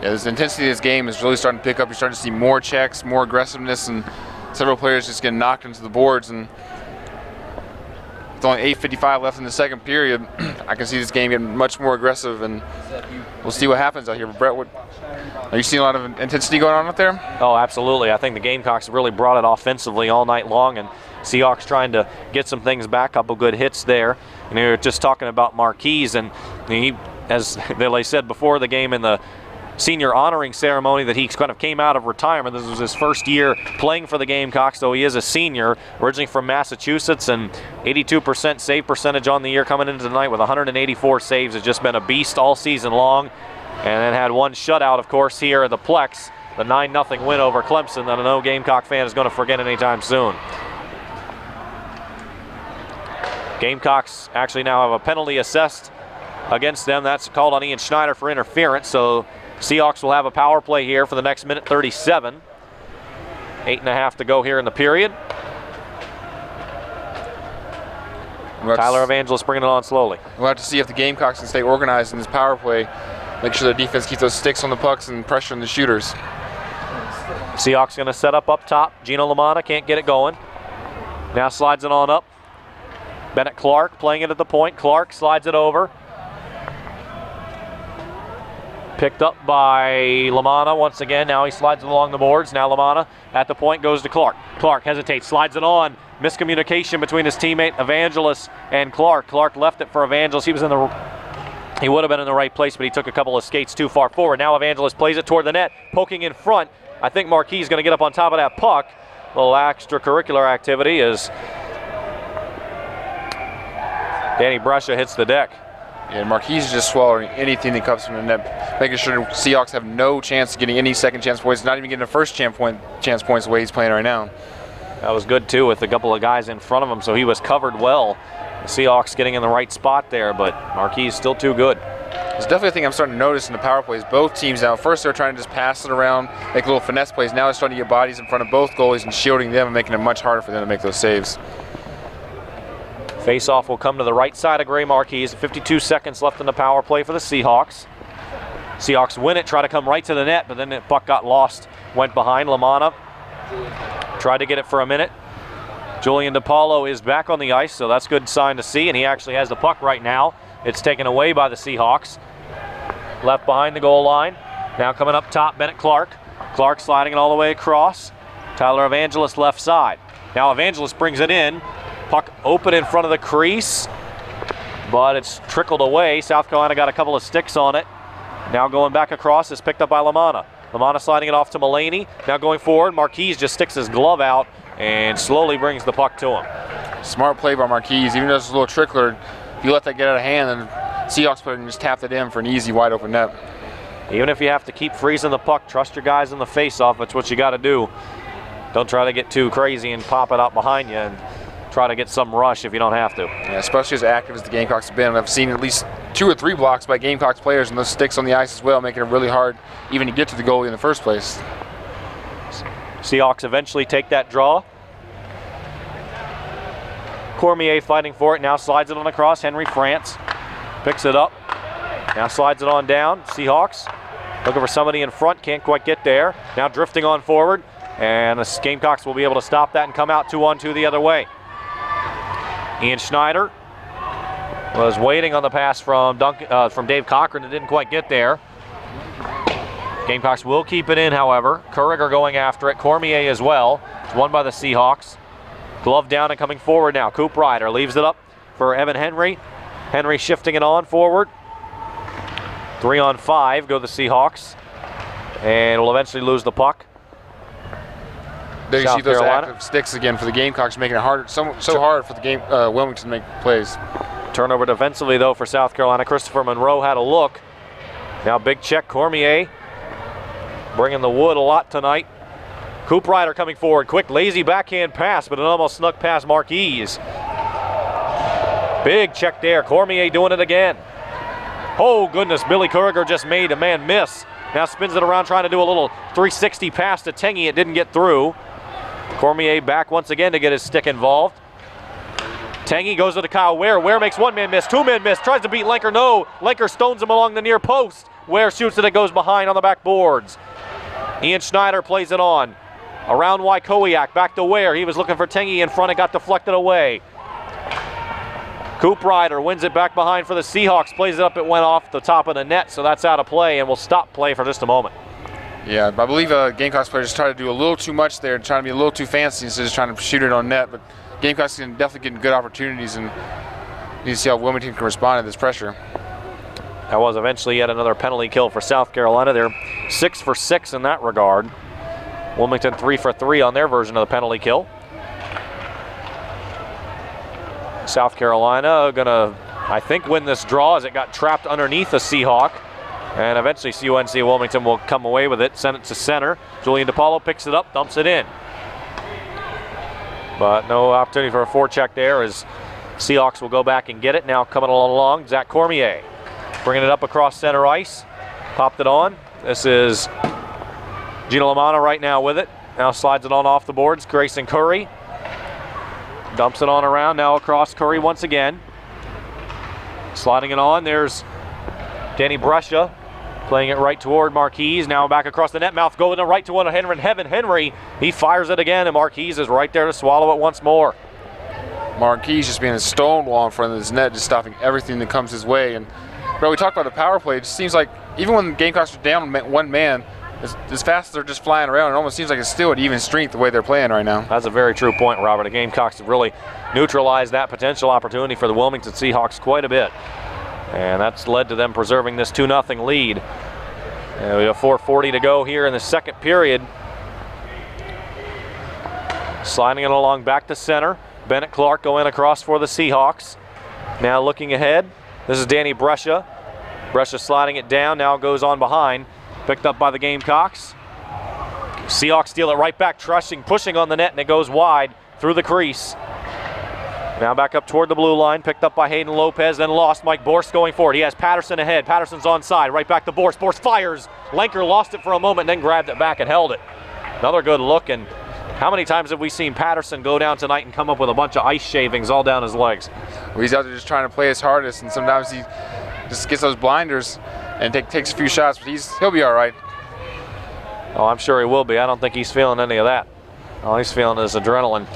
Yeah, the intensity of this game is really starting to pick up. You're starting to see more checks, more aggressiveness, and several players just getting knocked into the boards. And only 8:55 left in the second period, I can see this game getting much more aggressive, and we'll see what happens out here. Brett, are you seeing a lot of intensity going on out there?
Oh, absolutely. I think the Gamecocks really brought it offensively all night long, and Seahawks trying to get some things back. Couple good hits there. And they were just talking about Marquise, and he, as they said before the game in the senior honoring ceremony, that he kind of came out of retirement. This was his first year playing for the Gamecocks, though he is a senior, originally from Massachusetts, and 82% save percentage on the year coming into tonight with 184 saves. Has just been a beast all season long, and then had one shutout, of course, here at the Plex, the 9-0 win over Clemson that no Gamecock fan is going to forget anytime soon. Gamecocks actually now have a penalty assessed against them. That's called on Ian Schneider for interference, so Seahawks will have a power play here for the next minute 37. 8.5 to go here in the period. Tyler Evangelist bringing it on slowly.
We'll have to see if the Gamecocks can stay organized in this power play. Make sure the defense keeps those sticks on the pucks and pressuring the shooters.
Seahawks going to set up top. Gino Lamanna can't get it going. Now slides it on up. Bennett Clark playing it at the point. Clark slides it over. Picked up by Lamanna once again. Now he slides it along the boards. Now Lamanna at the point goes to Clark. Clark hesitates, slides it on. Miscommunication between his teammate Evangelist and Clark. Clark left it for Evangelist. He would have been in the right place, but he took a couple of skates too far forward. Now Evangelist plays it toward the net, poking in front. I think Marquis is going to get up on top of that puck. A little extracurricular activity as Danny Brescia hits the deck.
Yeah, Marquis is just swallowing anything that comes from the net, making sure the Seahawks have no chance of getting any second chance points, not even getting a first chance points the way he's playing right now.
That was good too with a couple of guys in front of him, so he was covered well. The Seahawks getting in the right spot there, but Marquis is still too good.
It's definitely a thing I'm starting to notice in the power plays. Both teams now, first they're trying to just pass it around, make little finesse plays. Now they're starting to get bodies in front of both goalies and shielding them and making it much harder for them to make those saves.
Face-off will come to the right side of Gray Marquis. 52 seconds left in the power play for the Seahawks. Seahawks win it, try to come right to the net, but then the puck got lost. Went behind. Lamanna tried to get it for a minute. Julian DiPaolo is back on the ice, so that's a good sign to see, and he actually has the puck right now. It's taken away by the Seahawks. Left behind the goal line. Now coming up top, Bennett Clark. Clark sliding it all the way across. Tyler Evangelist left side. Now Evangelist brings it in. Puck open in front of the crease, but it's trickled away. South Carolina got a couple of sticks on it. Now going back across is picked up by Lamanna. Lamanna sliding it off to Mulaney. Now going forward, Marquis just sticks his glove out and slowly brings the puck to him.
Smart play by Marquis. Even though it's a little trickler, if you let that get out of hand, then Seahawks player can just tap it in for an easy wide open net.
Even if you have to keep freezing the puck, trust your guys in the face-off. That's what you got to do. Don't try to get too crazy and pop it out behind you and try to get some rush if you don't have to.
Yeah, especially as active as the Gamecocks have been. I've seen at least 2 or 3 blocks by Gamecocks players and those sticks on the ice as well, making it really hard even to get to the goalie in the first place.
Seahawks eventually take that draw. Cormier fighting for it, now slides it on across. Henry France picks it up, now slides it on down. Seahawks looking for somebody in front, can't quite get there. Now drifting on forward, and the Gamecocks will be able to stop that and come out 2-on-2 the other way. Ian Schneider was waiting on the pass from Dave Cochran and didn't quite get there. Gamecocks will keep it in, however. Curriger going after it, Cormier as well. It's won by the Seahawks. Glove down and coming forward now. Coop Ryder leaves it up for Evan Henry. Henry shifting it on forward. 3-on-5 go the Seahawks, and will eventually lose the puck.
There you
South
see those
Carolina.
active sticks again for the Gamecocks, making it harder, so hard for the Wilmington to make plays.
Turnover defensively, though, for South Carolina. Christopher Monroe had a look. Now big check, Cormier bringing the wood a lot tonight. Coop Ryder coming forward. Quick, lazy backhand pass, but it almost snuck past Marquis. Big check there. Cormier doing it again. Oh, goodness. Billy Curriger just made a man miss. Now spins it around trying to do a little 360 pass to Tengy. It didn't get through. Cormier back once again to get his stick involved. Tengy goes to Kyle Ware. Ware makes one man miss, 2 men miss. Tries to beat Lenker. No. Lenker stones him along the near post. Ware shoots it. It goes behind on the back boards. Ian Schneider plays it on. Around Wykowiak. Back to Ware. He was looking for Tengy in front. It got deflected away. Coop Ryder wins it back behind for the Seahawks, plays it up, it went off the top of the net, so that's out of play, and we'll stop play for just a moment.
Yeah, I believe Gamecocks players try to do a little too much there, trying to be a little too fancy instead of trying to shoot it on net, but Gamecocks can definitely get good opportunities, and you need to see how Wilmington can respond to this pressure.
That was eventually yet another penalty kill for South Carolina. They're 6 for 6 in that regard. Wilmington 3 for 3 on their version of the penalty kill. South Carolina gonna, I think, win this draw as it got trapped underneath the Seahawk. And eventually UNC-Wilmington will come away with it, send it to center. Julian DePaulo picks it up, dumps it in. But no opportunity for a forecheck there as Seahawks will go back and get it. Now coming along, Zach Cormier. Bringing it up across center ice. Popped it on. This is Gina Lamanna right now with it. Now slides it on off the boards. Grayson Curry. Dumps it on around. Now across Curry once again. Sliding it on. There's Danny Brescia. Playing it right toward Marquise. Now back across the net. Mouth going right to one of Henry. He fires it again, and Marquise is right there to swallow it once more.
Marquise just being a stonewall in front of his net, just stopping everything that comes his way. And bro, we talked about the power play. It just seems like even when the Gamecocks are down one man, as fast as they're just flying around, it almost seems like it's still at even strength the way they're playing right now.
That's a very true point, Robert. The Gamecocks have really neutralized that potential opportunity for the Wilmington Seahawks quite a bit. And that's led to them preserving this 2-0 lead. And we have 4:40 to go here in the second period. Sliding it along back to center. Bennett Clark going across for the Seahawks. Now looking ahead. This is Danny Brescia. Brescia sliding it down, now goes on behind. Picked up by the Gamecocks. Seahawks steal it right back, pushing on the net, and it goes wide through the crease. Now back up toward the blue line, picked up by Hayden Lopez, then lost. Mike Borst going forward. He has Patterson ahead. Patterson's onside, right back to Borst. Borst fires. Lenker lost it for a moment, then grabbed it back and held it. Another good look, and how many times have we seen Patterson go down tonight and come up with a bunch of ice shavings all down his legs?
Well, he's out there just trying to play his hardest, and sometimes he just gets those blinders and takes a few shots, but he'll be all right.
Oh, I'm sure he will be. I don't think he's feeling any of that. All he's feeling is adrenaline.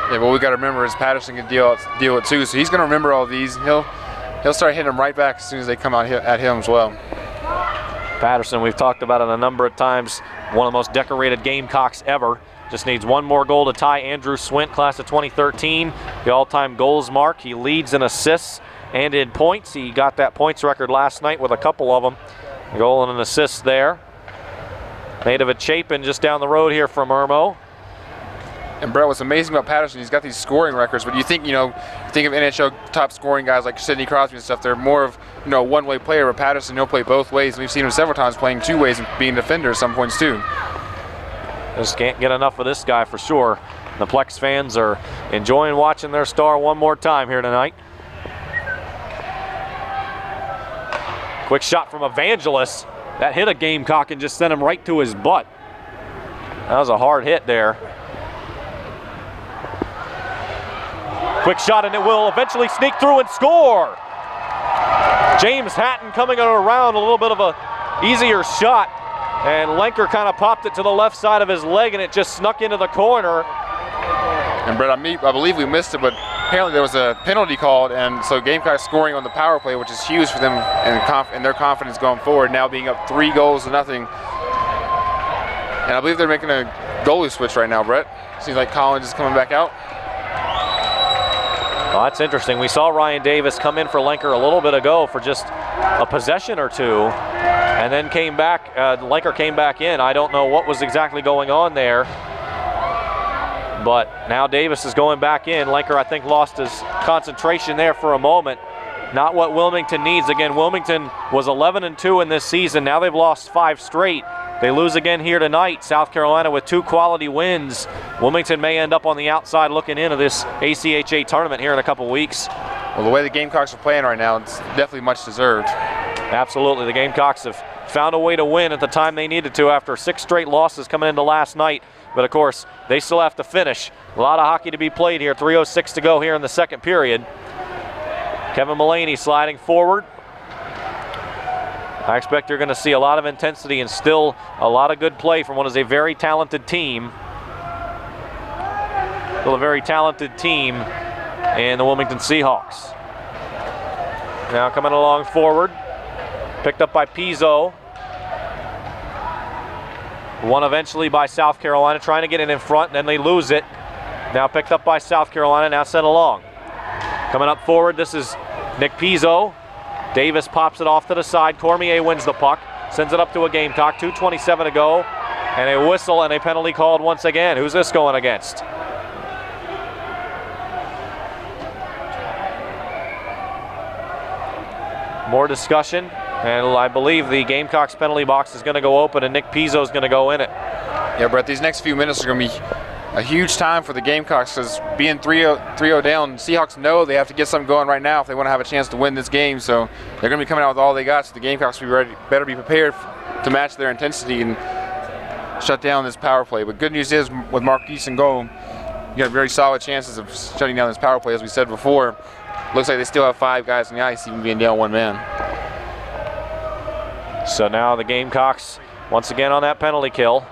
Yeah, but we got to remember is Patterson can deal it too, so he's going to remember all these. He'll start hitting them right back as soon as they come out at him as well.
Patterson, we've talked about it a number of times, one of the most decorated Gamecocks ever. Just needs one more goal to tie Andrew Swint, class of 2013, the all-time goals mark. He leads in assists and in points. He got that points record last night with a couple of them. A goal and an assist there. Native of Chapin just down the road here from Irmo.
And Brett, what's amazing about Patterson, he's got these scoring records, but you think of NHL top scoring guys like Sidney Crosby and stuff, they're more of, a one-way player, but Patterson, he'll play both ways. And we've seen him several times playing two ways and being a defender at some points too.
Just can't get enough of this guy for sure. The Plex fans are enjoying watching their star one more time here tonight. Quick shot from Evangelos. That hit a Gamecock and just sent him right to his butt. That was a hard hit there. Quick shot, and it will eventually sneak through and score. James Hatton coming around, a little bit of a easier shot, and Lenker kind of popped it to the left side of his leg, and it just snuck into the corner.
And Brett, I believe we missed it, but apparently there was a penalty called, and so Gamecock scoring on the power play, which is huge for them and their confidence going forward, now being up 3-0. And I believe they're making a goalie switch right now, Brett. Seems like Collins is coming back out.
Well, that's interesting. We saw Ryan Davis come in for Lenker a little bit ago for just a possession or two, and then came back. Lenker came back in. I don't know what was exactly going on there, but now Davis is going back in. Lenker, I think, lost his concentration there for a moment. Not what Wilmington needs. Again, Wilmington was 11-2 in this season. Now they've lost 5 straight. They lose again here tonight. South Carolina with 2 quality wins. Wilmington may end up on the outside looking into this ACHA tournament here in a couple weeks.
Well, the way the Gamecocks are playing right now, it's definitely much deserved.
Absolutely. The Gamecocks have found a way to win at the time they needed to after 6 straight losses coming into last night. But, of course, they still have to finish. A lot of hockey to be played here. 3:06 to go here in the second period. Kevin Mullaney sliding forward. I expect you're going to see a lot of intensity and still a lot of good play from what is a very talented team. Still a very talented team and the Wilmington Seahawks. Now coming along forward, picked up by Pizzo. Won eventually by South Carolina, trying to get it in front, and then they lose it. Now picked up by South Carolina, now sent along. Coming up forward, this is Nick Pizzo. Davis pops it off to the side. Cormier wins the puck, sends it up to a Gamecock. 2:27 to go, and a whistle and a penalty called once again. Who's this going against? More discussion, and I believe the Gamecocks penalty box is going to go open, and Nick Pizzo is going to go in it.
Yeah, Brett, these next few minutes are going to be a huge time for the Gamecocks, because being 3-0 down, Seahawks know they have to get something going right now if they want to have a chance to win this game. So they're going to be coming out with all they got. So the Gamecocks better be prepared to match their intensity and shut down this power play. But good news is, with Marquise and goal, you got very solid chances of shutting down this power play, as we said before. Looks like they still have 5 guys on the ice, even being down 1 man.
So now the Gamecocks once again on that penalty kill.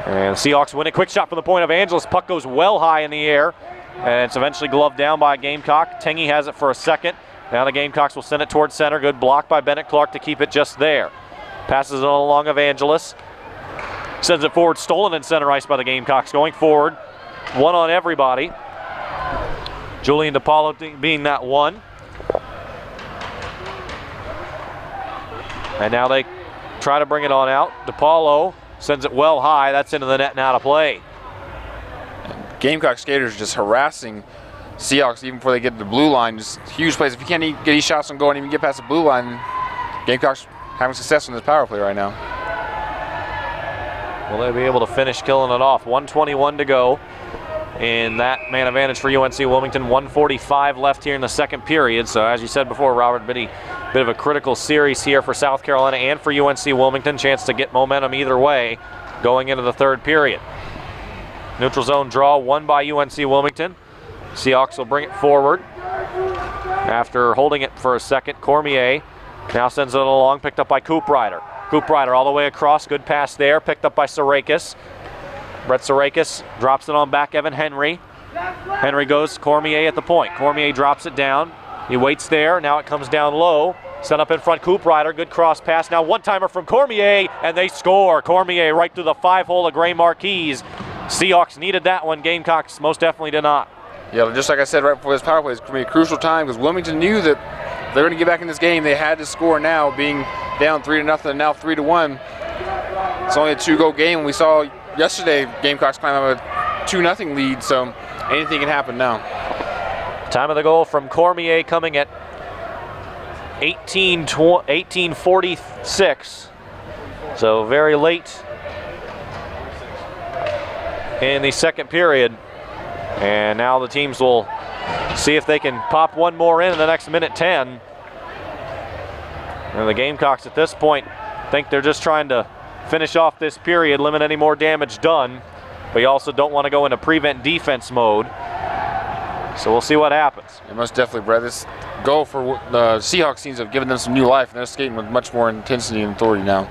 And Seahawks win it. Quick shot from the point of Angeles. Puck goes well high in the air, and it's eventually gloved down by Gamecock. Tengy has it for a second. Now the Gamecocks will send it towards center. Good block by Bennett Clark to keep it just there. Passes it along of Angeles. Sends it forward, stolen in center ice by the Gamecocks. Going forward, one on everybody. Julian DePaulo being that one. And now they try to bring it on out. DePaulo sends it well high. That's into the net and out of play.
Gamecock skaters are just harassing Seahawks even before they get to the blue line. Just huge plays. If you can't get these shots on goal and even get past the blue line, Gamecocks having success in this power play right now.
Will they be able to finish killing it off? 1:21 to go in that man advantage for UNC-Wilmington. 1:45 left here in the second period. So as you said before, Robert, bit of a critical series here for South Carolina and for UNC-Wilmington. Chance to get momentum either way going into the third period. Neutral zone draw won by UNC-Wilmington. Seahawks will bring it forward after holding it for a second. Cormier now sends it along, picked up by Cooprider. Cooprider all the way across, good pass there, picked up by Sarakis. Brett Sarakis drops it on back Evan Henry. Henry goes Cormier at the point. Cormier drops it down. He waits there. Now it comes down low. Set up in front, Cooprider. Good cross pass. Now one-timer from Cormier, and they score. Cormier right through the 5-hole of Gray Marquise. Seahawks needed that one. Gamecocks most definitely did not.
Yeah, just like I said right before this power play, it's going to be a crucial time because Wilmington knew that they're going to get back in this game. They had to score now, being down 3-0 and now 3-1. It's only a 2-goal game. We saw yesterday Gamecocks climb up a 2-0 lead, so anything can happen now.
Time of the goal from Cormier coming at 18:46, so very late in the second period. And now the teams will see if they can pop one more in the next minute 10. And the Gamecocks at this point think they're just trying to finish off this period, limit any more damage done, but you also don't want to go into prevent defense mode. So we'll see what happens.
Yeah, most definitely, Brett. This goal for the Seahawks seems to have given them some new life, and they're skating with much more intensity and authority now.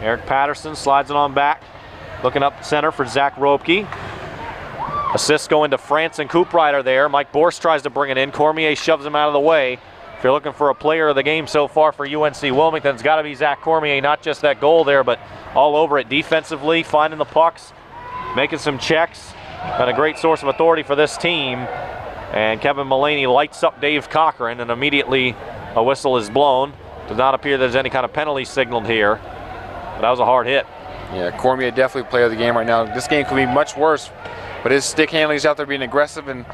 Eric Patterson slides it on back, looking up center for Zach Robke. Assists going to France and Cooprider there. Mike Borst tries to bring it in. Cormier shoves him out of the way. If you're looking for a player of the game so far for UNC-Wilmington, it's got to be Zach Cormier. Not just that goal there, but all over it defensively, finding the pucks, making some checks, and a great source of authority for this team. And Kevin Mullaney lights up Dave Cochran, and immediately a whistle is blown. Does not appear there's any kind of penalty signaled here, but that was a hard hit.
Yeah, Cormier definitely player of the game right now. This game could be much worse, but his stick handling is out there being aggressive and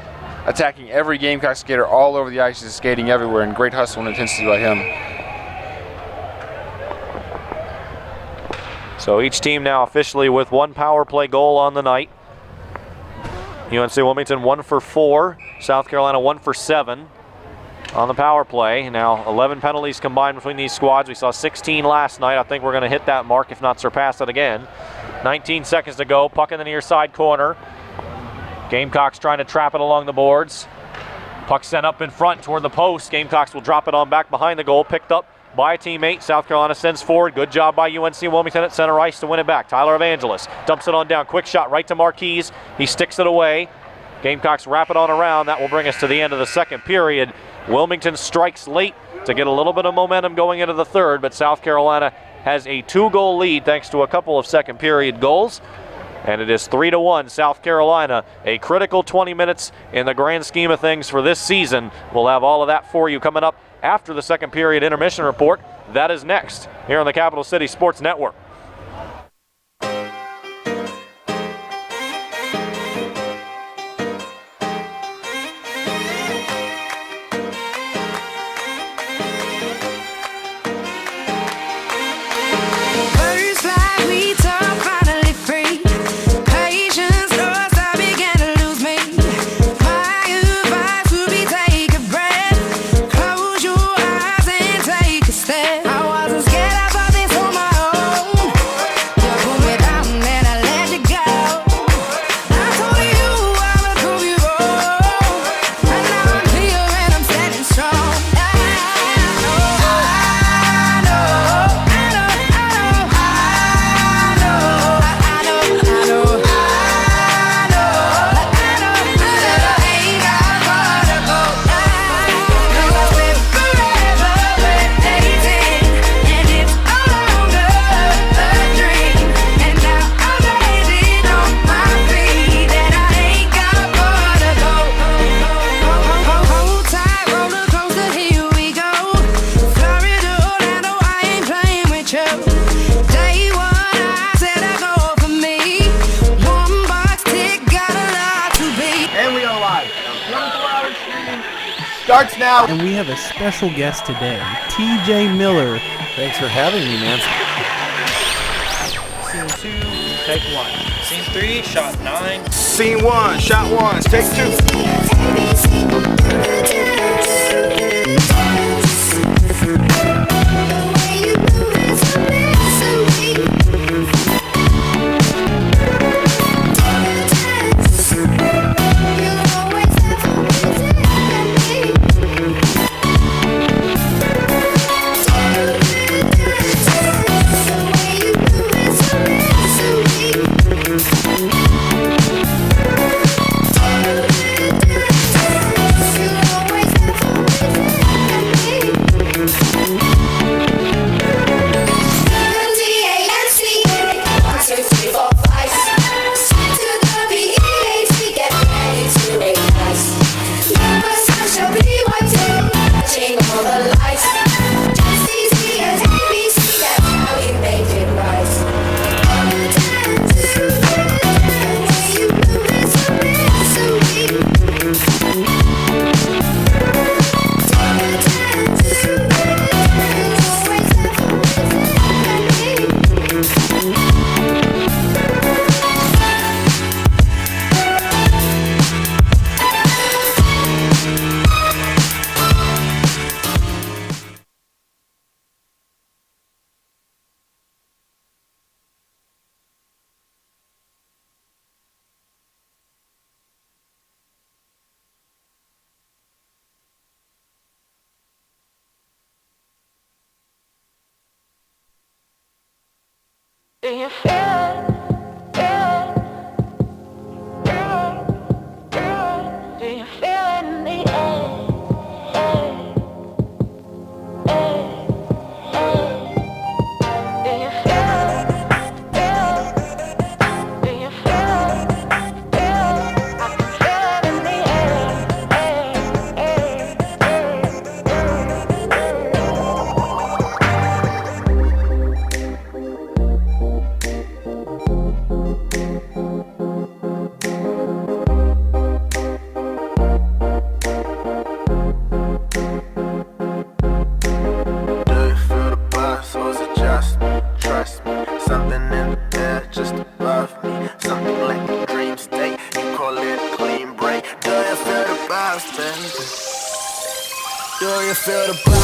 attacking every Gamecock skater all over the ice. He's skating everywhere, and great hustle and intensity by him.
So each team now officially with one power play goal on the night. UNC-Wilmington 1 for 4, South Carolina 1 for 7 on the power play. Now 11 penalties combined between these squads. We saw 16 last night. I think we're going to hit that mark, if not surpass it again. 19 seconds to go. Puck in the near side corner. Gamecocks trying to trap it along the boards. Puck sent up in front toward the post. Gamecocks will drop it on back behind the goal. Picked up by a teammate. South Carolina sends forward. Good job by UNC-Wilmington at center ice to win it back. Tyler Evangelos dumps it on down. Quick shot right to Marquise. He sticks it away. Gamecocks wrap it on around. That will bring us to the end of the second period. Wilmington strikes late to get a little bit of momentum going into the third, but South Carolina has a 2-goal lead thanks to a couple of second period goals. And it is 3-1 South Carolina. A critical 20 minutes in the grand scheme of things for this season. We'll have all of that for you coming up after the second period intermission report. That is next here on the Capital City Sports Network.
Starts now. And we have a special guest today, TJ Miller.
Thanks for having me, man.
Scene 2, take 1. Scene 3, shot 9.
Scene 1, shot 1, take
Do you feel it? Do you feel it in the air? Do you feel it? Do you feel it? I can feel it in the
Do you feel the buzz?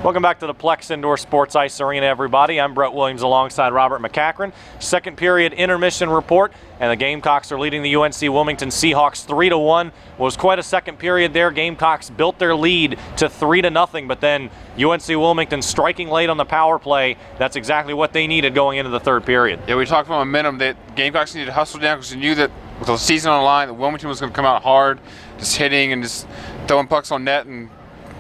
Welcome back to the Plex Indoor Sports Ice Arena, everybody. I'm Brett Williams alongside Robert McCachran. Second period intermission report, and the Gamecocks are leading the UNC-Wilmington Seahawks 3-1. Was quite a second period there. Gamecocks built their lead to 3-0, but then UNC-Wilmington striking late on the power play. That's exactly what they needed going into the third period.
Yeah, we talked about momentum that Gamecocks needed to hustle down because you knew that with the season on the line, that Wilmington was going to come out hard, just hitting and just throwing pucks on net. And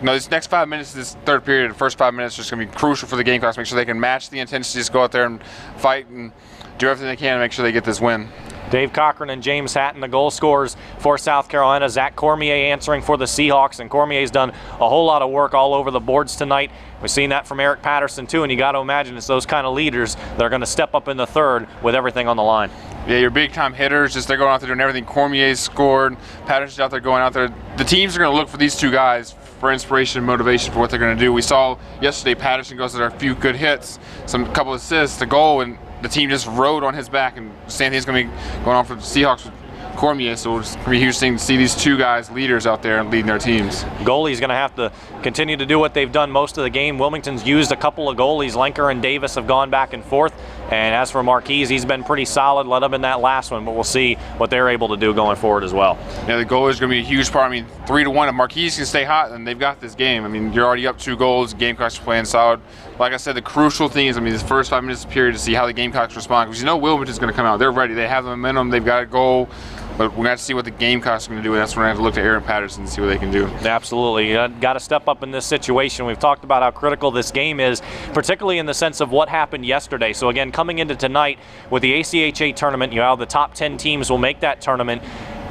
these next 5 minutes of this third period, the first 5 minutes, are just going to be crucial for the Gamecocks. Make sure they can match the intensity, just go out there and fight and do everything they can to make sure they get this win.
Dave Cochran and James Hatton, the goal scorers for South Carolina. Zach Cormier answering for the Seahawks, and Cormier's done a whole lot of work all over the boards tonight. We've seen that from Eric Patterson too, and you got to imagine it's those kind of leaders that are going to step up in the third with everything on the line.
Yeah, your big-time hitters, just they're going out there doing everything. Cormier's scored, Patterson's out there going out there. The teams are going to look for these two guys for inspiration and motivation for what they're going to do. We saw yesterday Patterson goes to a few good hits, some couple assists, the goal, and the team just rode on his back. And the same thing's going to be going on for the Seahawks with Cormier, so it's going to be a huge thing to see these two guys, leaders out there and leading their teams.
Goalie's going to have to continue to do what they've done most of the game. Wilmington's used a couple of goalies. Lenker and Davis have gone back and forth. And as for Marquise, he's been pretty solid, led them in that last one, but we'll see what they're able to do going forward as well.
Yeah, the goal is going to be a huge part. I mean, 3-1. If Marquise can stay hot, then they've got this game. I mean, you're already up 2 goals. Gamecocks are playing solid. Like I said, the crucial thing is, this first 5 minutes of the period to see how the Gamecocks respond. Because you know Wilmington's going to come out. They're ready. They have the momentum. They've got a goal. But we're going to have to see what the Gamecocks are going to do, and that's when we have to look to Aaron Patterson and see what they can do.
Absolutely. You got to step up in this situation. We've talked about how critical this game is, particularly in the sense of what happened yesterday. So again, coming into tonight with the ACHA tournament, you know, the top 10 teams will make that tournament.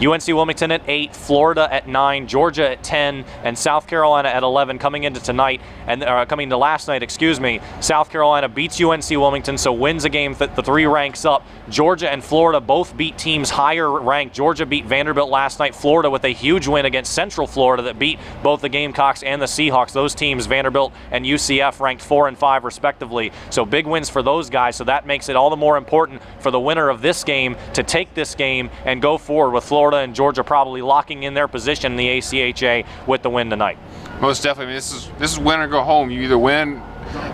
UNC-Wilmington at 8, Florida at 9, Georgia at 10, and South Carolina at 11 coming into tonight, and coming into last night, excuse me. South Carolina beats UNC-Wilmington, so wins a game that the 3 ranks up. Georgia and Florida both beat teams higher ranked. Georgia beat Vanderbilt last night. Florida with a huge win against Central Florida that beat both the Gamecocks and the Seahawks. Those teams, Vanderbilt and UCF, ranked 4 and 5 respectively. So big wins for those guys, so that makes it all the more important for the winner of this game to take this game and go forward with Florida and Georgia probably locking in their position in the ACHA with the win tonight.
Most definitely. This is win or go home. You either win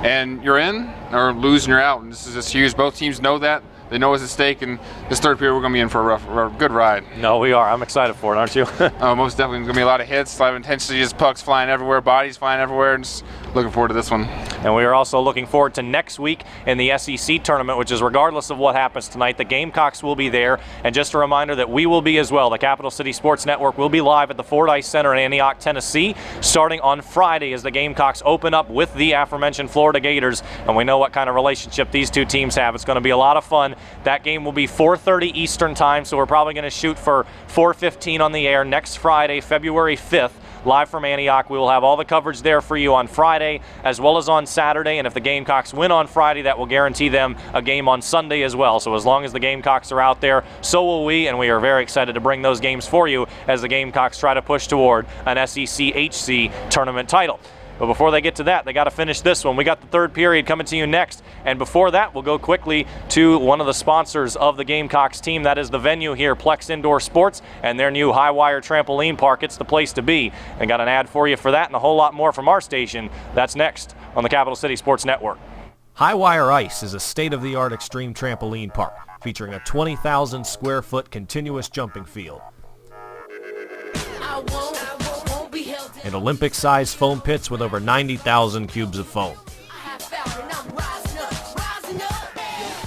and you're in, or lose and you're out. And this is just huge. Both teams know that. They know what's at stake, and this third period we're going to be in for a good ride.
No, we are. I'm excited for it, aren't you?
Most definitely. There's going to be a lot of hits, a lot of intensity, just pucks flying everywhere, bodies flying everywhere, and just looking forward to this one.
And we are also looking forward to next week in the SEC tournament, which is regardless of what happens tonight, the Gamecocks will be there. And just a reminder that we will be as well. The Capital City Sports Network will be live at the Fordyce Center in Antioch, Tennessee, starting on Friday as the Gamecocks open up with the aforementioned Florida Gators. And we know what kind of relationship these two teams have. It's going to be a lot of fun. That game will be 4:30 Eastern time, so we're probably going to shoot for 4:15 on the air next Friday, February 5th. Live from Antioch. We will have all the coverage there for you on Friday as well as on Saturday, and if the Gamecocks win on Friday, that will guarantee them a game on Sunday as well. So as long as the Gamecocks are out there, so will we, and we are very excited to bring those games for you as the Gamecocks try to push toward an SEC HC tournament title. But before they get to that, they got to finish this one. We got the third period coming to you next. And before that, we'll go quickly to one of the sponsors of the Gamecocks team. That is the venue here, Plex Indoor Sports, and their new high-wire trampoline park. It's the place to be. And got an ad for you for that and a whole lot more from our station. That's next on the Capital City Sports Network.
High Wire Ice is a state-of-the-art extreme trampoline park featuring a 20,000 square foot continuous jumping field and Olympic-sized foam pits with over 90,000 cubes of foam.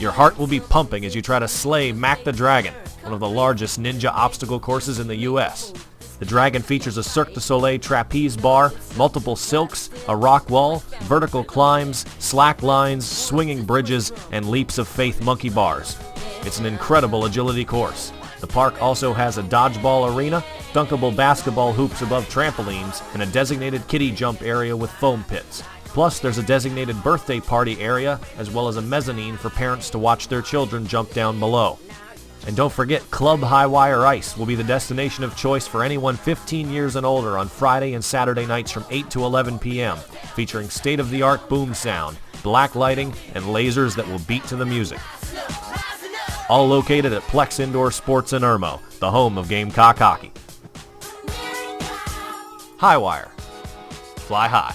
Your heart will be pumping as you try to slay Mac the Dragon, one of the largest ninja obstacle courses in the U.S. The Dragon features a Cirque du Soleil trapeze bar, multiple silks, a rock wall, vertical climbs, slack lines, swinging bridges, and leaps of faith monkey bars. It's an incredible agility course. The park also has a dodgeball arena, dunkable basketball hoops above trampolines, and a designated kiddie jump area with foam pits. Plus, there's a designated birthday party area, as well as a mezzanine for parents to watch their children jump down below. And don't forget, Club High Wire Ice will be the destination of choice for anyone 15 years and older on Friday and Saturday nights from 8 to 11 p.m., featuring state-of-the-art boom sound, black lighting, and lasers that will beat to the music. All located at Plex Indoor Sports in Irmo, the home of Gamecock hockey. High Wire. Fly high.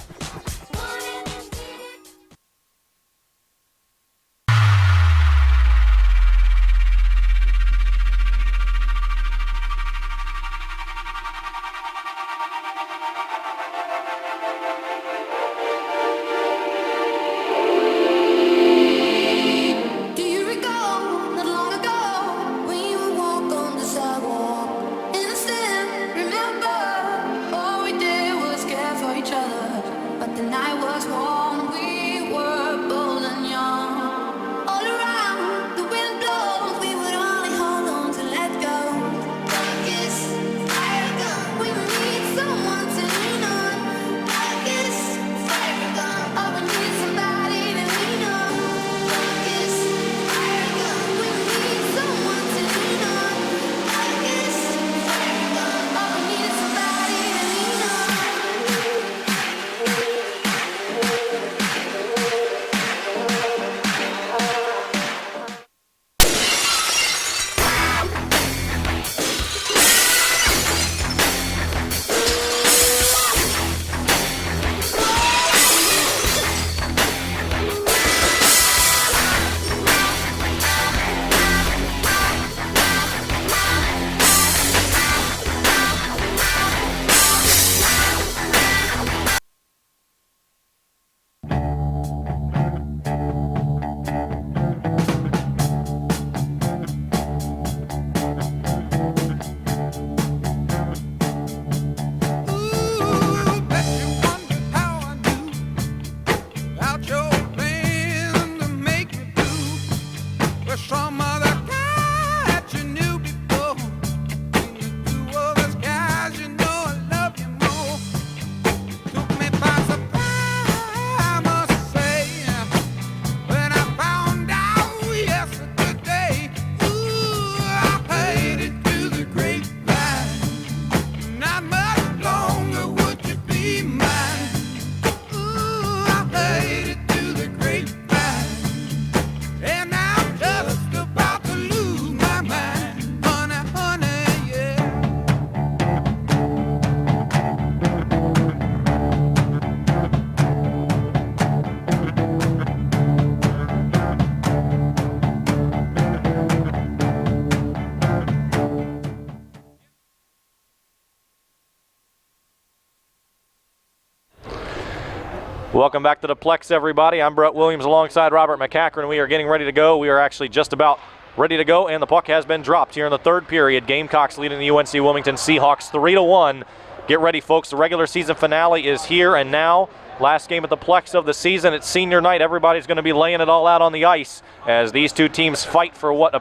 Welcome back to the Plex, everybody. I'm Brett Williams alongside Robert McCackern. We are getting ready to go. We are actually just about ready to go, and the puck has been dropped here in the third period. Gamecocks leading the UNC-Wilmington Seahawks 3-1. Get ready, folks. The regular season finale is here and now. Last game at the Plex of the season. It's senior night. Everybody's going to be laying it all out on the ice as these two teams fight for what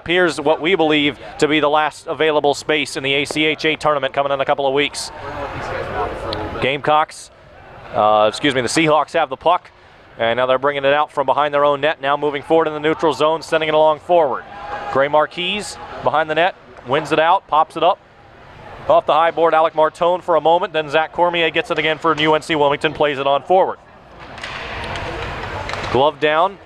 we believe to be the last available space in the ACHA tournament coming in a couple of weeks. The Seahawks have the puck, and now they're bringing it out from behind their own net, now moving forward in the neutral zone, sending it along forward. Gray Marquise behind the net, wins it out, pops it up. Off the high board, Alec Martone for a moment, then Zach Cormier gets it again for UNC-Wilmington, plays it on forward. Glove down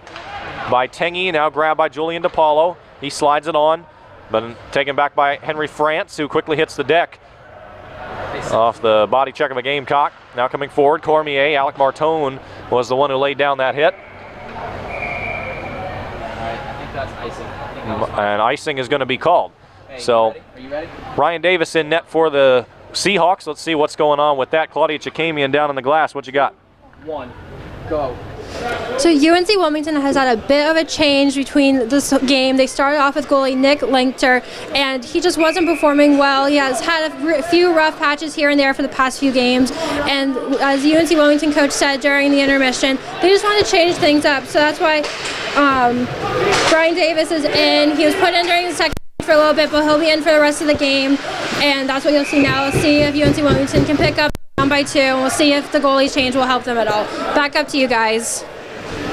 by Tengy, now grabbed by Julian DePaulo. He slides it on, but taken back by Henry France, who quickly hits the deck. Off the body check of a Gamecock. Now coming forward, Cormier. Alec Martone was the one who laid down that hit.
I think that's icing.
And icing is going to be called. So,
Are you ready?
Ryan Davis in net for the Seahawks. Let's see what's going on with that. Claudia Chakamian down in the glass. What you got?
1, go.
So UNC-Wilmington has had a bit of a change between this game. They started off with goalie Nick Linkter, and he just wasn't performing well. He has had a few rough patches here and there for the past few games, and as the UNC-Wilmington coach said during the intermission, they just want to change things up. So that's why Brian Davis is in. He was put in during the second for a little bit, but he'll be in for the rest of the game, and that's what you'll see now. We'll see if UNC-Wilmington can pick up down by 2, and we'll see if the goalie change will help them at all. Back up to you guys.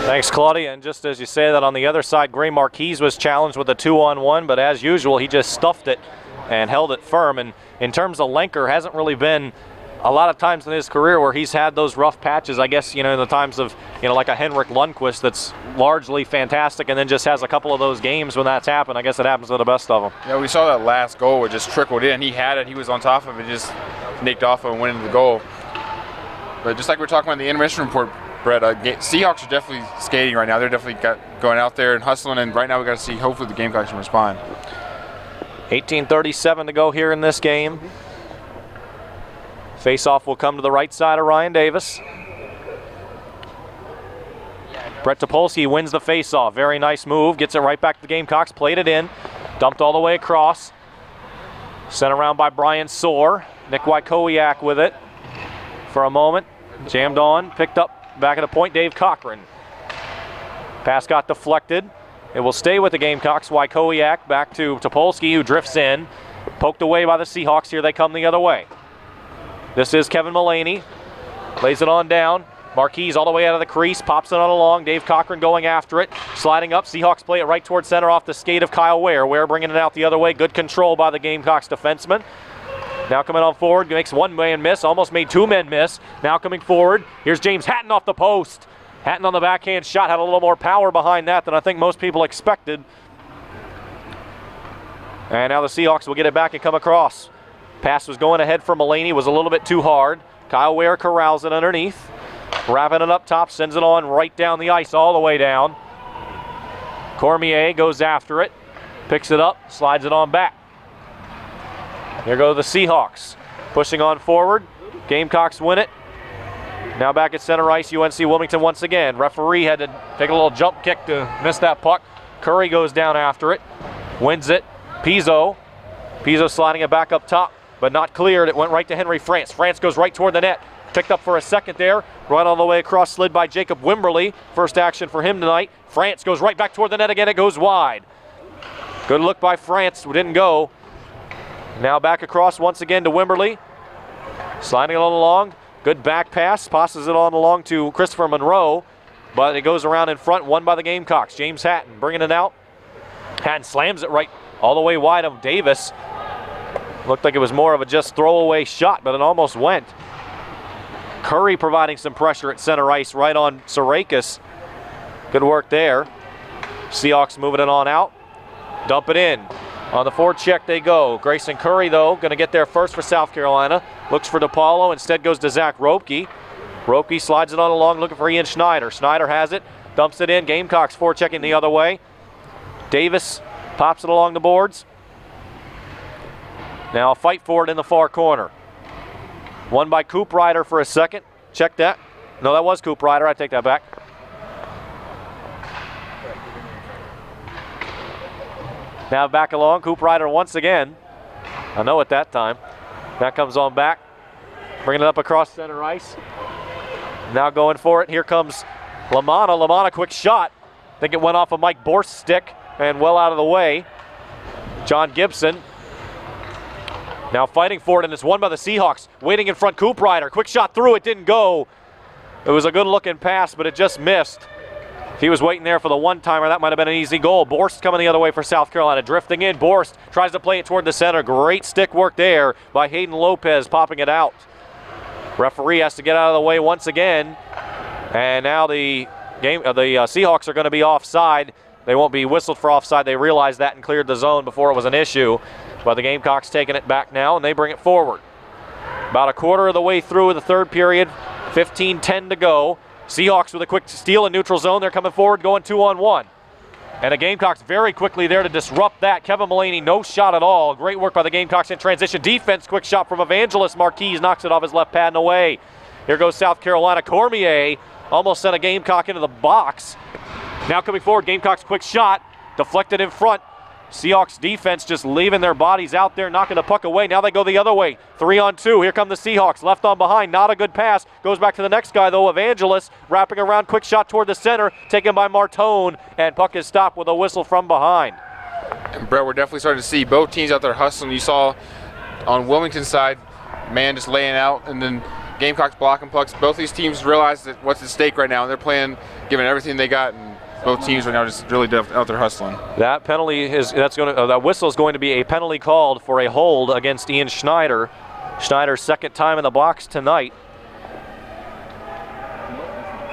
Thanks, Claudia. And just as you say that, on the other side, Gray Marquise was challenged with a 2-on-1, but as usual, he just stuffed it and held it firm. And in terms of Lenker, hasn't really been a lot of times in his career where he's had those rough patches. I guess, in the times of, like a Henrik Lundqvist that's largely fantastic and then just has a couple of those games when that's happened. I guess it happens to the best of them.
Yeah, we saw that last goal. It just trickled in. He had it. He was on top of it. Just nicked off and went into the goal. But just like we were talking about in the intermission report, Brett, Seahawks are definitely skating right now. They're definitely going out there and hustling, and right now we got to see hopefully the Gamecocks can respond.
18:37 to go here in this game. Face-off will come to the right side of Ryan Davis. Brett Topolsky wins the face-off. Very nice move. Gets it right back to the Gamecocks. Played it in. Dumped all the way across. Sent around by Brian Soar. Nick Wykowiak with it for a moment. Jammed on. Picked up. Back at the point, Dave Cochran. Pass got deflected. It will stay with the Gamecocks. Wykowiak back to Topolsky, who drifts in. Poked away by the Seahawks. Here they come the other way. This is Kevin Mullaney. Lays it on down. Marquise all the way out of the crease. Pops it on along. Dave Cochran going after it. Sliding up. Seahawks play it right towards center off the skate of Kyle Ware. Ware bringing it out the other way. Good control by the Gamecocks defenseman. Now coming on forward, makes one man miss, almost made 2 men miss. Now coming forward, here's James Hatton off the post. Hatton on the backhand shot, had a little more power behind that than I think most people expected. And now the Seahawks will get it back and come across. Pass was going ahead for Mullaney, was a little bit too hard. Kyle Ware corrals it underneath. Wrapping it up top, sends it on right down the ice, all the way down. Cormier goes after it, picks it up, slides it on back. Here go the Seahawks, pushing on forward. Gamecocks win it. Now back at center ice, UNC-Wilmington once again. Referee had to take a little jump kick to miss that puck. Curry goes down after it, wins it. Pizzo sliding it back up top, but not cleared. It went right to Henry France. France goes right toward the net. Picked up for a second there. Right all the way across, slid by Jacob Wimberly. First action for him tonight. France goes right back toward the net again. It goes wide. Good look by France. Didn't go. Now back across once again to Wimberly. Sliding it on along. Good back pass. Passes it on along to Christopher Monroe. But it goes around in front. Won by the Gamecocks. James Hatton bringing it out. Hatton slams it right all the way wide of Davis. Looked like it was more of a just throwaway shot, but it almost went. Curry providing some pressure at center ice right on Sarakas. Good work there. Seahawks moving it on out. Dump it in. On the forecheck they go. Grayson Curry, though, going to get there first for South Carolina. Looks for DePaulo. Instead goes to Zach Ropke. Ropke slides it on along, looking for Ian Schneider. Schneider has it. Dumps it in. Gamecocks forechecking the other way. Davis pops it along the boards. Now a fight for it in the far corner. Won by Coop Ryder for a second. Check that. No, that was Coop Ryder. I take that back. Now back along, Coop Ryder once again. I know at that time. That comes on back. Bringing it up across center ice. Now going for it. Here comes Lamanna. Lamanna, quick shot. I think it went off of Mike Borst's stick and well out of the way. John Gibson now fighting for it, and it's won by the Seahawks. Waiting in front, Coop Ryder. Quick shot through, it didn't go. It was a good looking pass, but it just missed. If he was waiting there for the one-timer, that might have been an easy goal. Borst coming the other way for South Carolina. Drifting in, Borst tries to play it toward the center. Great stick work there by Hayden Lopez, popping it out. Referee has to get out of the way once again. And now the Seahawks are going to be offside. They won't be whistled for offside. They realized that and cleared the zone before it was an issue. But the Gamecocks taking it back now, and they bring it forward. About a quarter of the way through the third period, 15-10 to go. Seahawks with a quick steal in neutral zone. They're coming forward, going 2-on-1. And the Gamecocks very quickly there to disrupt that. Kevin Mullaney, no shot at all. Great work by the Gamecocks in transition. Defense, quick shot from Evangelist. Marquise knocks it off his left pad and away. Here goes South Carolina. Cormier almost sent a Gamecock into the box. Now coming forward, Gamecocks quick shot. Deflected in front. Seahawks defense just leaving their bodies out there, knocking the puck away. Now they go the other way. 3-on-2. Here come the Seahawks. Left on behind. Not a good pass. Goes back to the next guy, though. Evangelist wrapping around. Quick shot toward the center. Taken by Martone. And puck is stopped with a whistle from behind.
And Brett, we're definitely starting to see both teams out there hustling. You saw on Wilmington's side, man just laying out, and then Gamecocks blocking pucks. Both these teams realize that what's at stake right now, and they're playing, giving everything they got. And both teams right now just really out there hustling.
That penalty is that whistle is going to be a penalty called for a hold against Ian Schneider. Schneider's second time in the box tonight.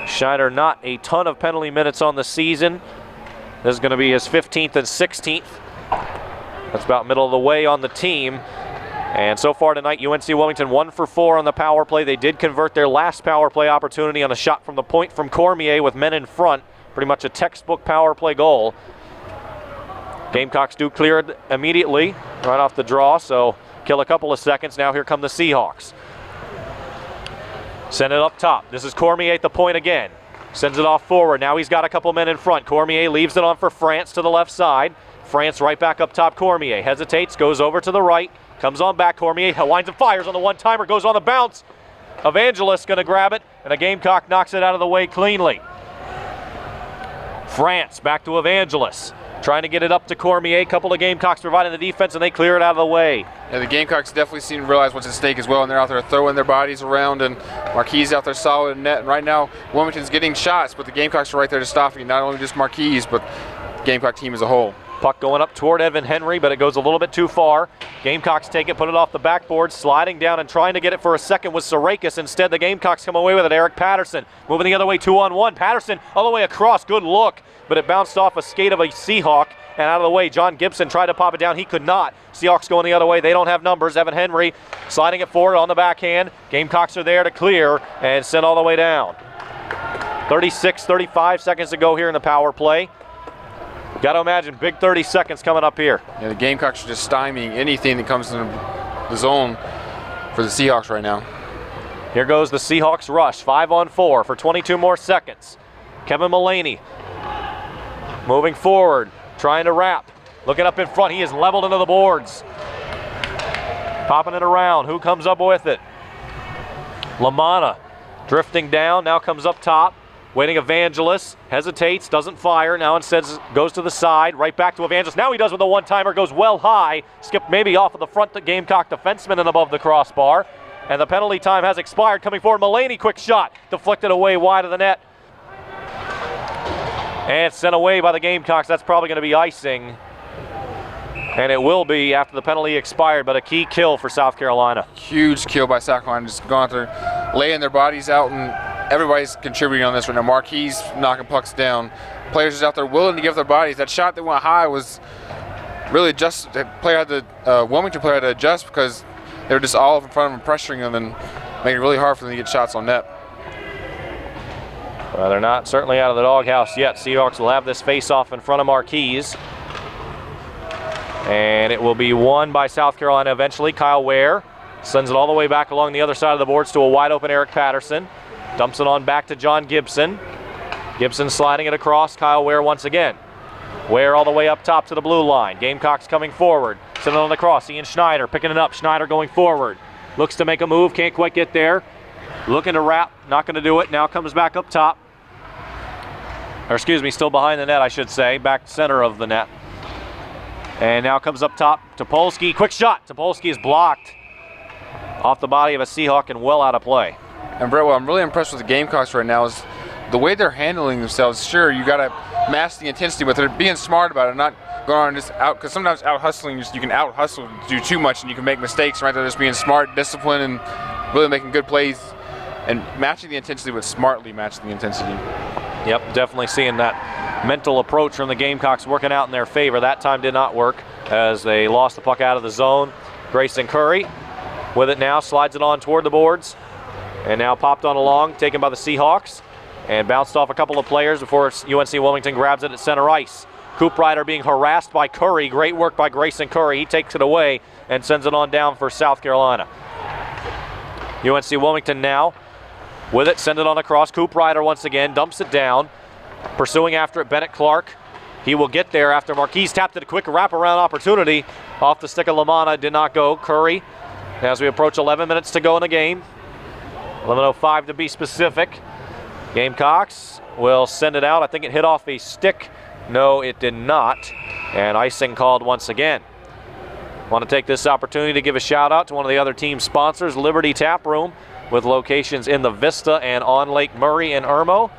Schneider not a ton of penalty minutes on the season. This is going to be his 15th and 16th. That's about middle of the way on the team. And so far tonight, UNC-Wilmington 1 for 4 on the power play. They did convert their last power play opportunity on a shot from the point from Cormier with men in front. Pretty much a textbook power play goal. Gamecocks do clear it immediately, right off the draw, so kill a couple of seconds. Now here come the Seahawks. Send it up top. This is Cormier at the point again. Sends it off forward. Now he's got a couple men in front. Cormier leaves it on for France to the left side. France right back up top. Cormier hesitates, goes over to the right, comes on back. Cormier winds and fires on the one-timer, goes on the bounce. Evangelist going to grab it, and a Gamecock knocks it out of the way cleanly. France back to Evangelist, trying to get it up to Cormier. A couple of Gamecocks providing the defense, and they clear it out of the way.
Yeah, the Gamecocks definitely seem to realize what's at stake as well, and they're out there throwing their bodies around, and Marquise out there solid in net. And right now, Wilmington's getting shots, but the Gamecocks are right there to stop it. Not only just Marquise, but the Gamecock team as a whole.
Puck going up toward Evan Henry, but it goes a little bit too far. Gamecocks take it, put it off the backboard, sliding down and trying to get it for a second with Sarakas. Instead, the Gamecocks come away with it. Eric Patterson moving the other way, 2-on-1. Patterson all the way across, good look, but it bounced off a skate of a Seahawk and out of the way. John Gibson tried to pop it down, he could not. Seahawks going the other way, they don't have numbers. Evan Henry sliding it forward on the backhand. Gamecocks are there to clear and send all the way down. 35 seconds to go here in the power play. Got to imagine big 30 seconds coming up here.
Yeah, the Gamecocks are just stymieing anything that comes in the zone for the Seahawks right now.
Here goes the Seahawks rush, 5-on-4 for 22 more seconds. Kevin Mullaney moving forward, trying to wrap. Looking up in front, he is leveled into the boards. Popping it around, who comes up with it? Lamanna drifting down, now comes up top. Waiting Evangelist, hesitates, doesn't fire, now instead goes to the side, right back to Evangelist. Now he does with a one-timer, goes well high, skipped maybe off of the front Gamecock defenseman and above the crossbar. And the penalty time has expired. Coming forward, Mullaney, quick shot, deflected away wide of the net. And sent away by the Gamecocks. That's probably going to be icing. And it will be after the penalty expired, but a key kill for South Carolina.
Huge kill by South Carolina, just going out there, laying their bodies out, and everybody's contributing on this right now. Marquise knocking pucks down. Players are out there willing to give their bodies. That shot that went high was really just, Wilmington player had to adjust because they were just all up in front of him, pressuring them and making it really hard for them to get shots on net.
Well, they're not certainly out of the doghouse yet. Seahawks will have this face-off in front of Marquise. And it will be won by South Carolina eventually. Kyle Ware sends it all the way back along the other side of the boards to a wide-open Eric Patterson. Dumps it on back to John Gibson. Gibson sliding it across. Kyle Ware once again. Ware all the way up top to the blue line. Gamecocks coming forward. Sending on the cross. Ian Schneider picking it up. Schneider going forward. Looks to make a move. Can't quite get there. Looking to wrap. Not going to do it. Now comes back up top. Or excuse me, still behind the net, I should say. Back center of the net. And now comes up top. Topolsky. Quick shot. Topolsky is blocked off the body of a Seahawk and well out of play.
And Brett, what I'm really impressed with the Gamecocks right now is the way they're handling themselves. Sure, you got to mask the intensity, but they're being smart about it, not going on just out, because sometimes out hustling, you can out hustle, do too much, and you can make mistakes. Right, they're just being smart, disciplined, and really making good plays and matching the intensity, but smartly matching the intensity.
Yep, definitely seeing that mental approach from the Gamecocks working out in their favor. That time did not work as they lost the puck out of the zone. Grayson Curry with it now, slides it on toward the boards, and now popped on along, taken by the Seahawks, and bounced off a couple of players before UNC-Wilmington grabs it at center ice. Coop Ryder being harassed by Curry. Great work by Grayson Curry. He takes it away and sends it on down for South Carolina. UNC-Wilmington now with it, send it on across. Coop Ryder once again dumps it down. Pursuing after it, Bennett Clark. He will get there after Marquise tapped it. A quick wraparound opportunity off the stick of Lamanna. Did not go. Curry, as we approach 11 minutes to go in the game. 11:05 to be specific. Gamecocks will send it out. I think it hit off a stick. No, it did not. And icing called once again. Want to take this opportunity to give a shout out to one of the other team sponsors, Liberty Tap Room, with locations in the Vista and on Lake Murray and Irmo.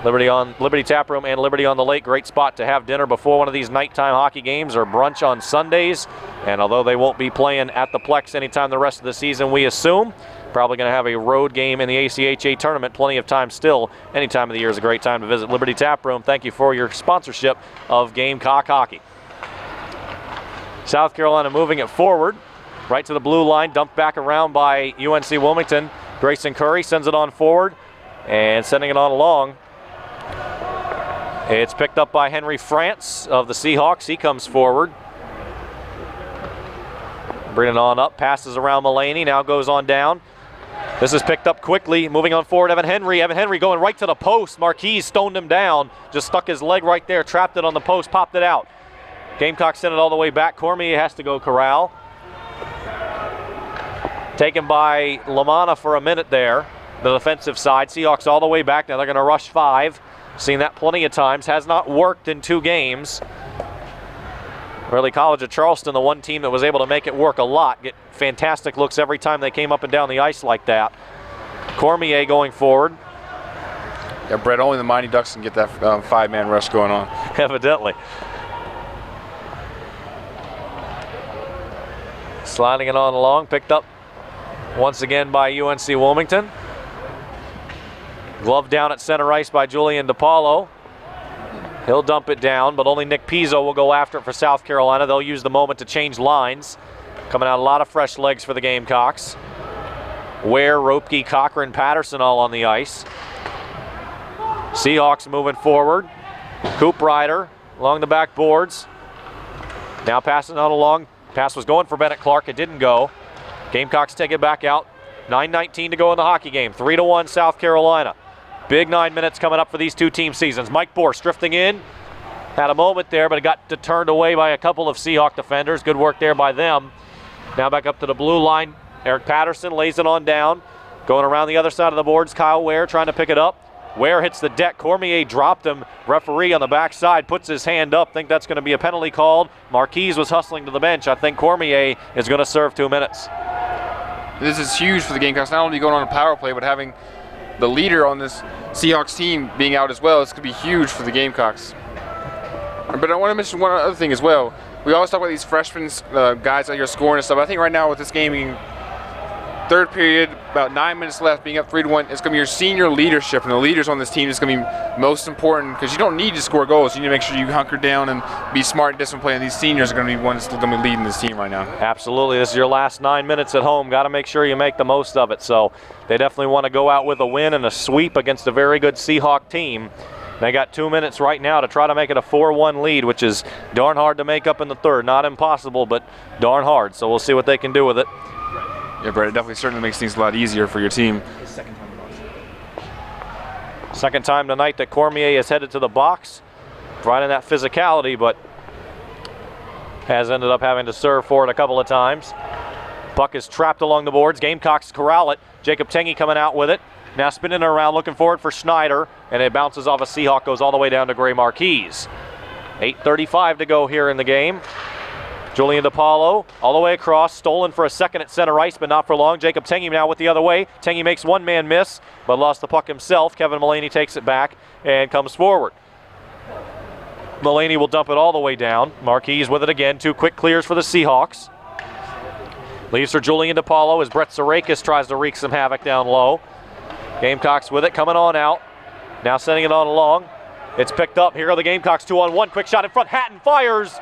Liberty Tap Room and Liberty on the Lake, great spot to have dinner before one of these nighttime hockey games or brunch on Sundays. And although they won't be playing at the Plex anytime the rest of the season, we assume, probably going to have a road game in the ACHA tournament. Plenty of time still. Any time of the year is a great time to visit Liberty Tap Room. Thank you for your sponsorship of Gamecock hockey. South Carolina moving it forward, right to the blue line, dumped back around by UNC-Wilmington. Grayson Curry sends it on forward and sending it on along. It's picked up by Henry France of the Seahawks. He comes forward. Bringing it on up, passes around Mulaney, now goes on down. This is picked up quickly, moving on forward, Evan Henry. Evan Henry going right to the post. Marquise stoned him down, just stuck his leg right there, trapped it on the post, popped it out. Gamecock sent it all the way back. Cormier has to go corral. Taken by Lamanna for a minute there, the defensive side. Seahawks all the way back, now they're going to rush 5. Seen that plenty of times, has not worked in 2 games. Really, College of Charleston, the one team that was able to make it work a lot, get fantastic looks every time they came up and down the ice like that. Cormier going forward.
Yeah, Brett, only the Mighty Ducks can get that 5-man rush going on.
Evidently. Sliding it on along, picked up once again by UNC-Wilmington. Glove down at center ice by Julian DePaulo. He'll dump it down, but only Nick Pizzo will go after it for South Carolina. They'll use the moment to change lines. Coming out a lot of fresh legs for the Gamecocks. Ware, Ropke, Cochran, Patterson all on the ice. Seahawks moving forward. Coop Ryder along the back boards. Now passing on along. Pass was going for Bennett Clark. It didn't go. Gamecocks take it back out. 9:19 to go in the hockey game. 3-1 South Carolina. Big 9 minutes coming up for these 2 team seasons. Mike Borst drifting in. Had a moment there, but it got turned away by a couple of Seahawk defenders. Good work there by them. Now back up to the blue line. Eric Patterson lays it on down. Going around the other side of the boards, Kyle Ware trying to pick it up. Ware hits the deck. Cormier dropped him. Referee on the backside puts his hand up. Think that's going to be a penalty called. Marquise was hustling to the bench. I think Cormier is going to serve 2 minutes.
This is huge for the Gamecocks, not only going on a power play, but having the leader on this Seahawks team being out as well. It's going to be huge for the Gamecocks. But I want to mention one other thing as well. We always talk about these freshmen, guys out here scoring and stuff. I think right now with this game being 3rd period, about 9 minutes left, being up 3-1, it's going to be your senior leadership, and the leaders on this team is going to be most important because you don't need to score goals. You need to make sure you hunker down and be smart and disciplined play, and these seniors are going to be ones that's going to be leading this team right now.
Absolutely. This is your last 9 minutes at home. Got to make sure you make the most of it. So they definitely want to go out with a win and a sweep against a very good Seahawk team. They got 2 minutes right now to try to make it a 4-1 lead, which is darn hard to make up in the 3rd. Not impossible, but darn hard. So we'll see what they can do with it.
Yeah, Brett, it definitely certainly makes things a lot easier for your team.
Second time tonight that Cormier has headed to the box, providing that physicality, but has ended up having to serve for it a couple of times. Puck is trapped along the boards. Gamecocks corral it. Jacob Tengy coming out with it. Now spinning around, looking forward for Schneider, and it bounces off a Seahawk, goes all the way down to Gray Marquise. 8:35 to go here in the game. Julian DePaulo all the way across, stolen for a second at center ice, but not for long. Jacob Tengy now with the other way. Tengy makes one man miss, but lost the puck himself. Kevin Mullaney takes it back and comes forward. Mullaney will dump it all the way down. Marquise with it again. 2 quick clears for the Seahawks. Leaves for Julian DePaulo as Brett Sarakis tries to wreak some havoc down low. Gamecocks with it, coming on out. Now sending it on along. It's picked up. Here are the Gamecocks 2-on-1. Quick shot in front. Hatton fires,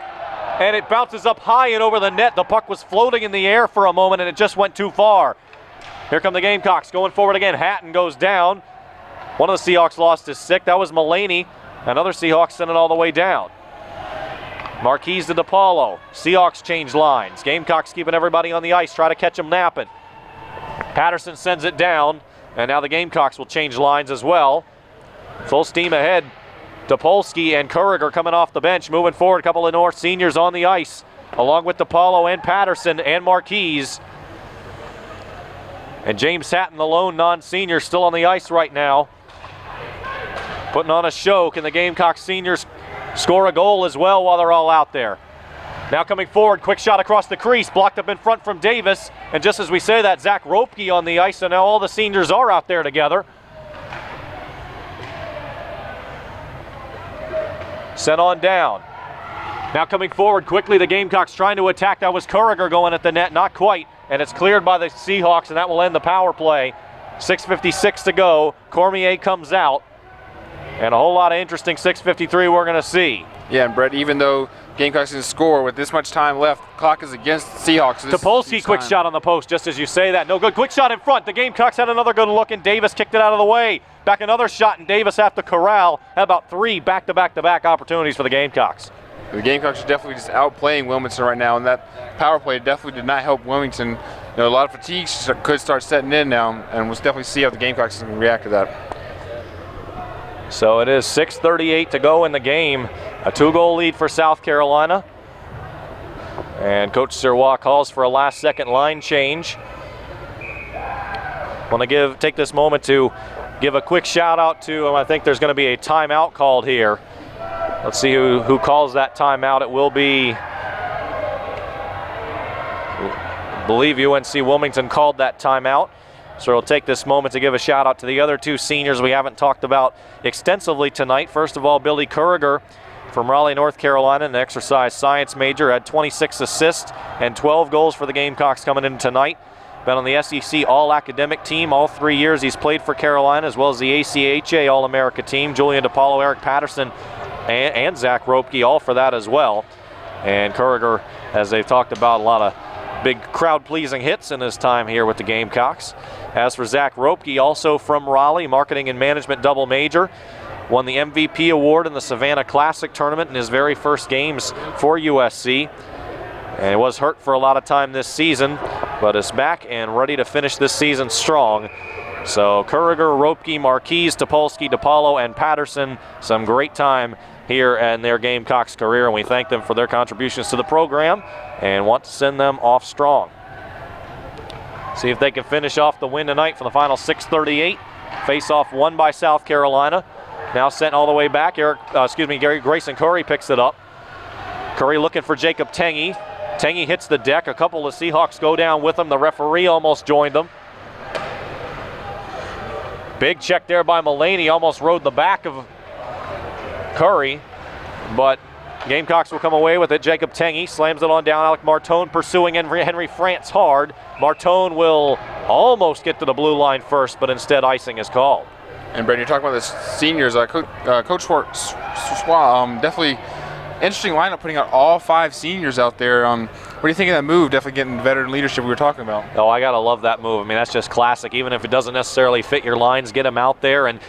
and it bounces up high and over the net. The puck was floating in the air for a moment, and it just went too far. Here come the Gamecocks going forward again. Hatton goes down. One of the Seahawks lost his stick. That was Mullaney. Another Seahawks sent it all the way down. Marquise to DePaulo. Seahawks change lines. Gamecocks keeping everybody on the ice, try to catch them napping. Patterson sends it down, and now the Gamecocks will change lines as well. Full steam ahead. Topolsky and Kuriger coming off the bench, moving forward. A couple of North seniors on the ice, along with DePaulo and Patterson and Marquise. And James Hatton, the lone non-senior, still on the ice right now, putting on a show. Can the Gamecock seniors score a goal as well while they're all out there? Now coming forward, quick shot across the crease, blocked up in front from Davis. And just as we say that, Zach Ropke on the ice, and now all the seniors are out there together. Sent on down. Now coming forward quickly, the Gamecocks trying to attack. That was Kuriger going at the net, not quite. And it's cleared by the Seahawks, and that will end the power play. 6:56 to go. Cormier comes out. And a whole lot of interesting 6:53 we're going to see.
Yeah, and Brett, even though Gamecocks didn't score with this much time left, clock is against the Seahawks.
Topolsky, quick shot on the post, just as you say that. No good. Quick shot in front. The Gamecocks had another good look, and Davis kicked it out of the way. Back another shot, and Davis after corral. Had about 3 back-to-back-to-back opportunities for the Gamecocks.
The Gamecocks are definitely just outplaying Wilmington right now, and that power play definitely did not help Wilmington. You know, a lot of fatigue could start setting in now, and we'll definitely see how the Gamecocks can react to that.
So it is 6:38 to go in the game. A 2-goal lead for South Carolina. And Coach Sirois calls for a last-second line change. Want to take this moment to give a quick shout-out to, I think there's going to be a timeout called here. Let's see who calls that timeout. It will be, I believe UNC-Wilmington called that timeout. So we'll take this moment to give a shout out to the other 2 seniors we haven't talked about extensively tonight. First of all, Billy Kuriger from Raleigh, North Carolina, an exercise science major, had 26 assists and 12 goals for the Gamecocks coming in tonight. Been on the SEC All-Academic team all 3 years he's played for Carolina, as well as the ACHA All-America team. Julian DePaulo, Eric Patterson, and Zach Ropke, all for that as well. And Kuriger, as they've talked about, a lot of big crowd-pleasing hits in his time here with the Gamecocks. As for Zach Ropke, also from Raleigh, marketing and management double major, won the MVP award in the Savannah Classic tournament in his very first games for USC. And he was hurt for a lot of time this season, but is back and ready to finish this season strong. So Kuriger, Ropke, Marquise, Topolsky, DePaulo, and Patterson, some great time here in their Gamecocks career, and we thank them for their contributions to the program and want to send them off strong. See if they can finish off the win tonight for the final 6:38. Face-off won by South Carolina. Now sent all the way back. Gary Grayson Curry picks it up. Curry looking for Jacob Tengy. Tengy hits the deck. A couple of Seahawks go down with him. The referee almost joined them. Big check there by Mullaney. Almost rode the back of Curry, but Gamecocks will come away with it. Jacob Tengy slams it on down. Alec Martone pursuing Henry France hard. Martone will almost get to the blue line first, but instead icing is called.
And Brady, you're talking about the seniors. Coach Schwartz, definitely interesting lineup, putting out all 5 seniors out there. What do you think of that move? Definitely getting veteran leadership we were talking about.
Oh, I gotta love that move. I mean, that's just classic. Even if it doesn't necessarily fit your lines, get them out there, and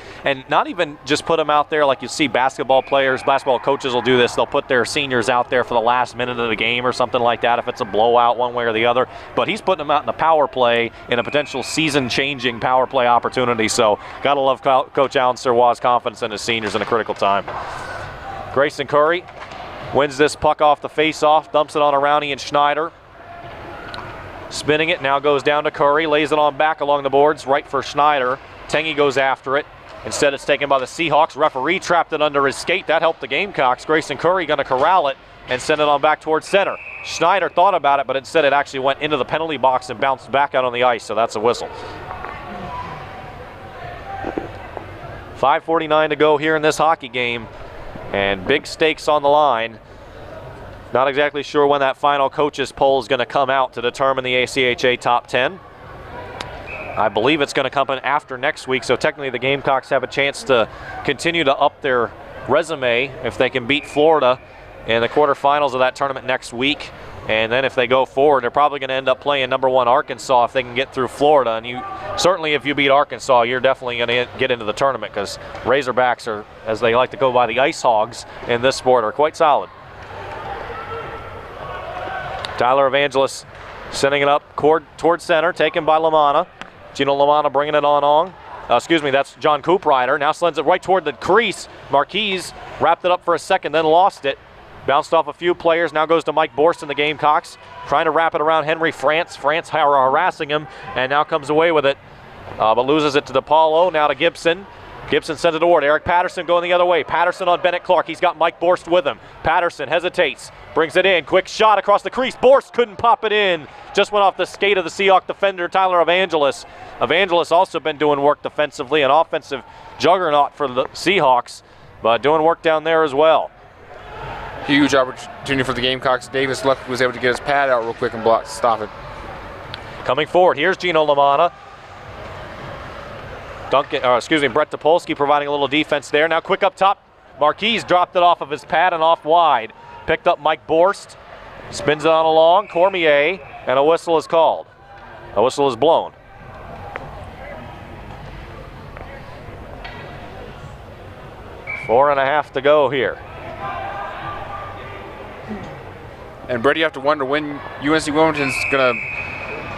not even just put them out there like you see basketball players, basketball coaches will do this. They'll put their seniors out there for the last minute of the game or something like that if it's a blowout one way or the other. But he's putting them out in a power play, in a potential season-changing power play opportunity. So gotta love Coach Alan Sirwah's confidence in his seniors in a critical time. Grayson Curry wins this puck off the face-off, dumps it on Arowney and Schneider. Spinning it, now goes down to Curry, lays it on back along the boards, right for Schneider. Tengy goes after it. Instead, it's taken by the Seahawks. Referee trapped it under his skate. That helped the Gamecocks. Grayson Curry going to corral it and send it on back towards center. Schneider thought about it, but instead it actually went into the penalty box and bounced back out on the ice, so that's a whistle. 5:49 to go here in this hockey game. And big stakes on the line. Not exactly sure when that final coaches poll is going to come out to determine the ACHA top 10. I believe it's going to come in after next week, so technically the Gamecocks have a chance to continue to up their resume if they can beat Florida in the quarterfinals of that tournament next week. And then if they go forward, they're probably going to end up playing number 1 Arkansas if they can get through Florida. And you certainly, if you beat Arkansas, you're definitely going to get into the tournament, because Razorbacks are, as they like to go by, the Ice Hogs in this sport, are quite solid. Tyler Evangelos sending it up towards center, taken by Lamanna. Gino Lamanna bringing it on. That's John Cooprider. Now sends it right toward the crease. Marquise wrapped it up for a second, then lost it. Bounced off a few players, now goes to Mike Borst in the Gamecocks. Trying to wrap it around Henry France. France harassing him, and now comes away with it. But loses it to DePaulo, now to Gibson. Gibson sends it toward Eric Patterson going the other way. Patterson on Bennett Clark. He's got Mike Borst with him. Patterson hesitates, brings it in. Quick shot across the crease. Borst couldn't pop it in. Just went off the skate of the Seahawk defender, Tyler Evangelos. Evangelos also been doing work defensively, an offensive juggernaut for the Seahawks, but doing work down there as well.
Huge opportunity for the Gamecocks. Davis Luck was able to get his pad out real quick and stop it.
Coming forward, here's Gino Lamanna. Brett Topolsky providing a little defense there. Now quick up top. Marquise dropped it off of his pad and off wide. Picked up Mike Borst. Spins it on along. Cormier. And a whistle is called. A whistle is blown. Four and a half to go here.
And Brett, you have to wonder when UNC-Wilmington's going to,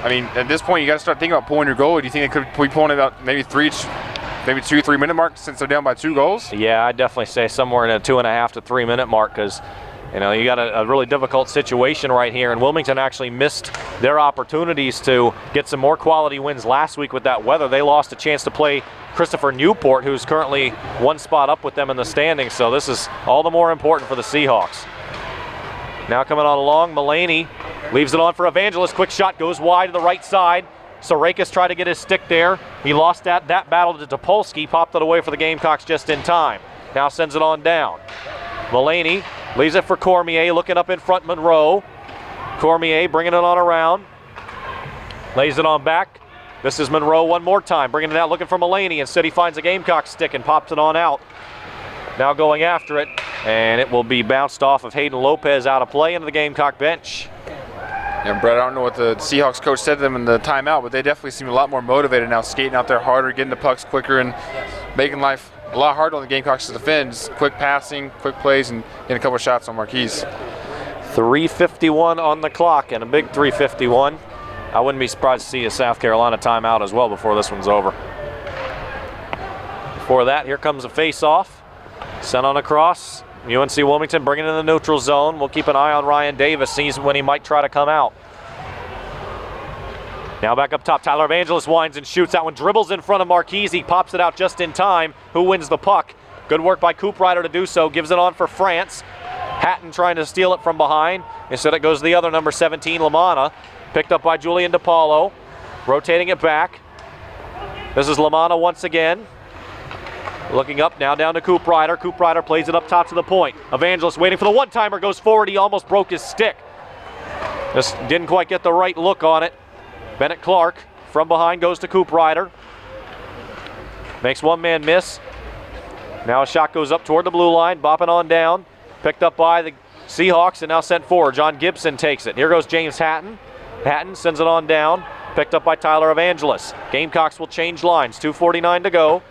I mean, at this point, you got to start thinking about pulling your goal. Do you think they could be pulling it out maybe 2-3 minute mark since they're down by 2 goals?
Yeah, I'd definitely say somewhere in a 2.5 to 3 minute mark, because you got a really difficult situation right here, and Wilmington actually missed their opportunities to get some more quality wins last week with that weather. They lost a chance to play Christopher Newport, who's currently 1 spot up with them in the standings, so this is all the more important for the Seahawks. Now coming on along, Mulaney leaves it on for Evangelos. Quick shot goes wide to the right side. Sorakis tried to get his stick there. He lost that battle to Topolsky, popped it away for the Gamecocks just in time. Now sends it on down. Mulaney leaves it for Cormier, looking up in front, Monroe. Cormier bringing it on around. Lays it on back. This is Monroe one more time, bringing it out, looking for Mulaney. Instead he finds a Gamecock stick and pops it on out. Now going after it, and it will be bounced off of Hayden Lopez out of play into the Gamecock bench.
And Brett, I don't know what the Seahawks coach said to them in the timeout, but they definitely seem a lot more motivated now, skating out there harder, getting the pucks quicker, and making life a lot harder on the Gamecocks to defend. Just quick passing, quick plays, and getting a couple of shots on Marquise.
3:51 on the clock, and a big 3:51. I wouldn't be surprised to see a South Carolina timeout as well before this one's over. Before that, here comes a face-off. Sent on across. UNC-Wilmington bringing it in the neutral zone. We'll keep an eye on Ryan Davis, sees when he might try to come out. Now back up top, Tyler Evangelos winds and shoots. That one dribbles in front of Marquise. He pops it out just in time. Who wins the puck? Good work by Cooprider to do so. Gives it on for France. Hatton trying to steal it from behind. Instead it goes to the other number 17, Lamanna. Picked up by Julian DePaulo. Rotating it back. This is Lamanna once again. Looking up now, down to Cooprider. Cooprider plays it up top to the point. Evangelos waiting for the one-timer, goes forward. He almost broke his stick. Just didn't quite get the right look on it. Bennett Clark from behind goes to Cooprider. Makes one man miss. Now a shot goes up toward the blue line, bopping on down. Picked up by the Seahawks, and now sent forward. John Gibson takes it. Here goes James Hatton. Hatton sends it on down. Picked up by Tyler Evangelos. Gamecocks will change lines. 2:49 to go.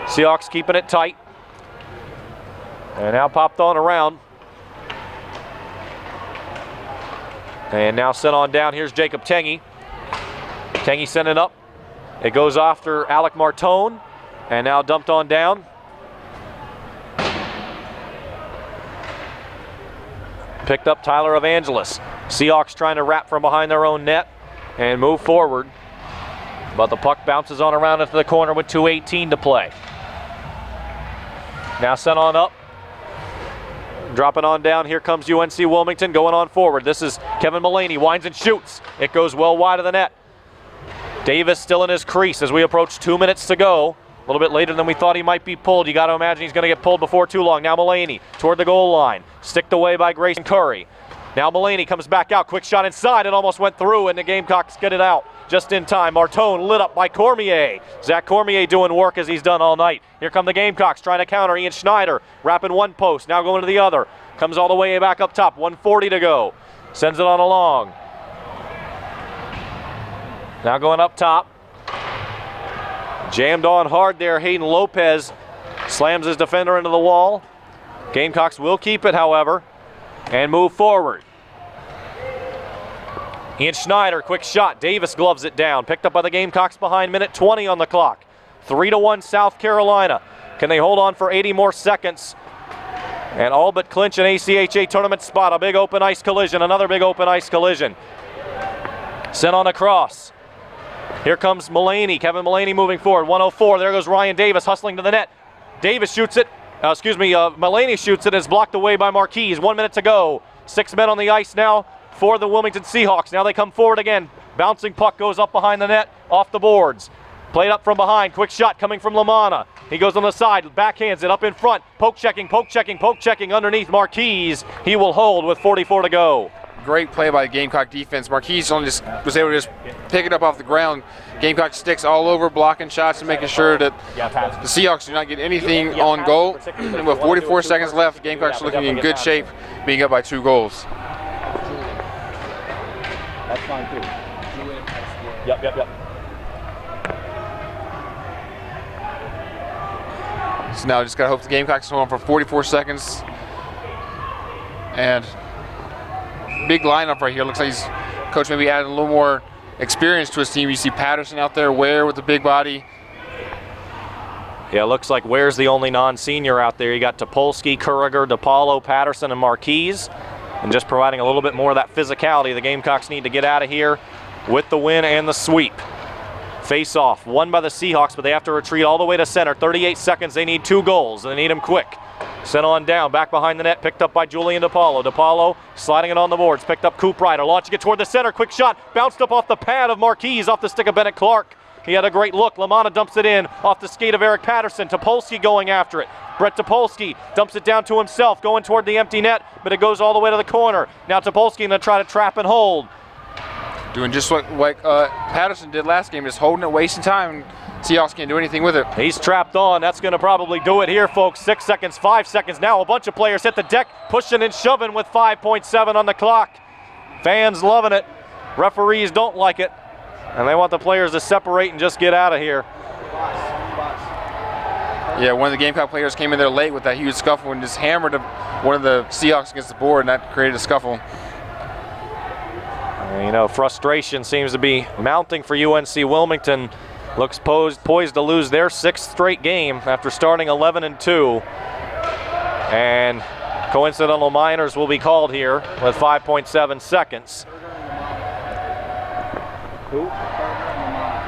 Seahawks keeping it tight. And now popped on around. And now sent on down. Here's Jacob Tengy. Tengy sent it up. It goes after Alec Martone. And now dumped on down. Picked up Tyler Evangelos. Seahawks trying to wrap from behind their own net and move forward. But the puck bounces on around into the corner with 2:18 to play. Now sent on up. Dropping on down, here comes UNC-Wilmington going on forward. This is Kevin Mullaney, winds and shoots. It goes well wide of the net. Davis still in his crease as we approach 2 minutes to go. A little bit later than we thought he might be pulled. You got to imagine he's going to get pulled before too long. Now Mullaney toward the goal line. Sticked away by Grayson Curry. Now Mullaney comes back out. Quick shot inside. It almost went through, and the Gamecocks get it out just in time. Martone lit up by Cormier. Zach Cormier doing work as he's done all night. Here come the Gamecocks trying to counter. Ian Schneider wrapping one post. Now going to the other. Comes all the way back up top. 1:40 to go. Sends it on along. Now going up top. Jammed on hard there. Hayden Lopez slams his defender into the wall. Gamecocks will keep it, however, and move forward. Ian Schneider, quick shot. Davis gloves it down. Picked up by the Gamecocks behind, minute 20 on the clock. 3-1 South Carolina. Can they hold on for 80 more seconds and all but clinch an ACHA tournament spot? A big open ice collision, another big open ice collision. Sent on across. Here comes Mullaney, Kevin Mullaney moving forward. 1:04, there goes Ryan Davis hustling to the net. Davis shoots it, Mullaney shoots it, it's blocked away by Marquise. 1 minute to go. 6 men on the ice now for the Wilmington Seahawks. Now they come forward again. Bouncing puck goes up behind the net, off the boards. Played up from behind, quick shot coming from Lamanna. He goes on the side, backhands it up in front. Poke checking underneath Marquise. He will hold with 44 to go.
Great play by the Gamecock defense. Marquise only just was able to just pick it up off the ground. Gamecock sticks all over, blocking shots and making sure that the Seahawks do not get anything on goal. And with 44 seconds left, Gamecocks looking in good shape, being up by 2 goals.
That's fine too. Yep.
So now just got to hope the Gamecocks hold on for 44 seconds. And big lineup right here. Looks like he's coach maybe adding a little more experience to his team. You see Patterson out there, Ware with the big body.
Yeah, looks like Ware's the only non-senior out there. You got Topolsky, Kuriger, DePaulo, Patterson, and Marquise. And just providing a little bit more of that physicality. The Gamecocks need to get out of here with the win and the sweep. Face off, won by the Seahawks, but they have to retreat all the way to center. 38 seconds, they need 2 goals, and they need them quick. Sent on down, back behind the net, picked up by Julian DePaulo. DePaulo sliding it on the boards, picked up Coop Ryder, launching it toward the center, quick shot, bounced up off the pad of Marquise, off the stick of Bennett Clark. He had a great look. Lamanna dumps it in off the skate of Eric Patterson. Topolsky going after it. Brett Topolsky dumps it down to himself, going toward the empty net, but it goes all the way to the corner. Now Topolsky going to try to trap and hold.
Doing just what Patterson did last game, just holding it, wasting time. Seahawks can't do anything with it.
He's trapped on. That's going to probably do it here, folks. 6 seconds, 5 seconds. Now a bunch of players hit the deck, pushing and shoving with 5.7 on the clock. Fans loving it. Referees don't like it. And they want the players to separate and just get out of here.
Yeah, one of the Gamecock players came in there late with that huge scuffle and just hammered one of the Seahawks against the board, and that created a scuffle.
You know, frustration seems to be mounting for UNC-Wilmington. Looks poised to lose their 6th straight game after starting 11-2. And coincidental minors will be called here with 5.7 seconds. Who?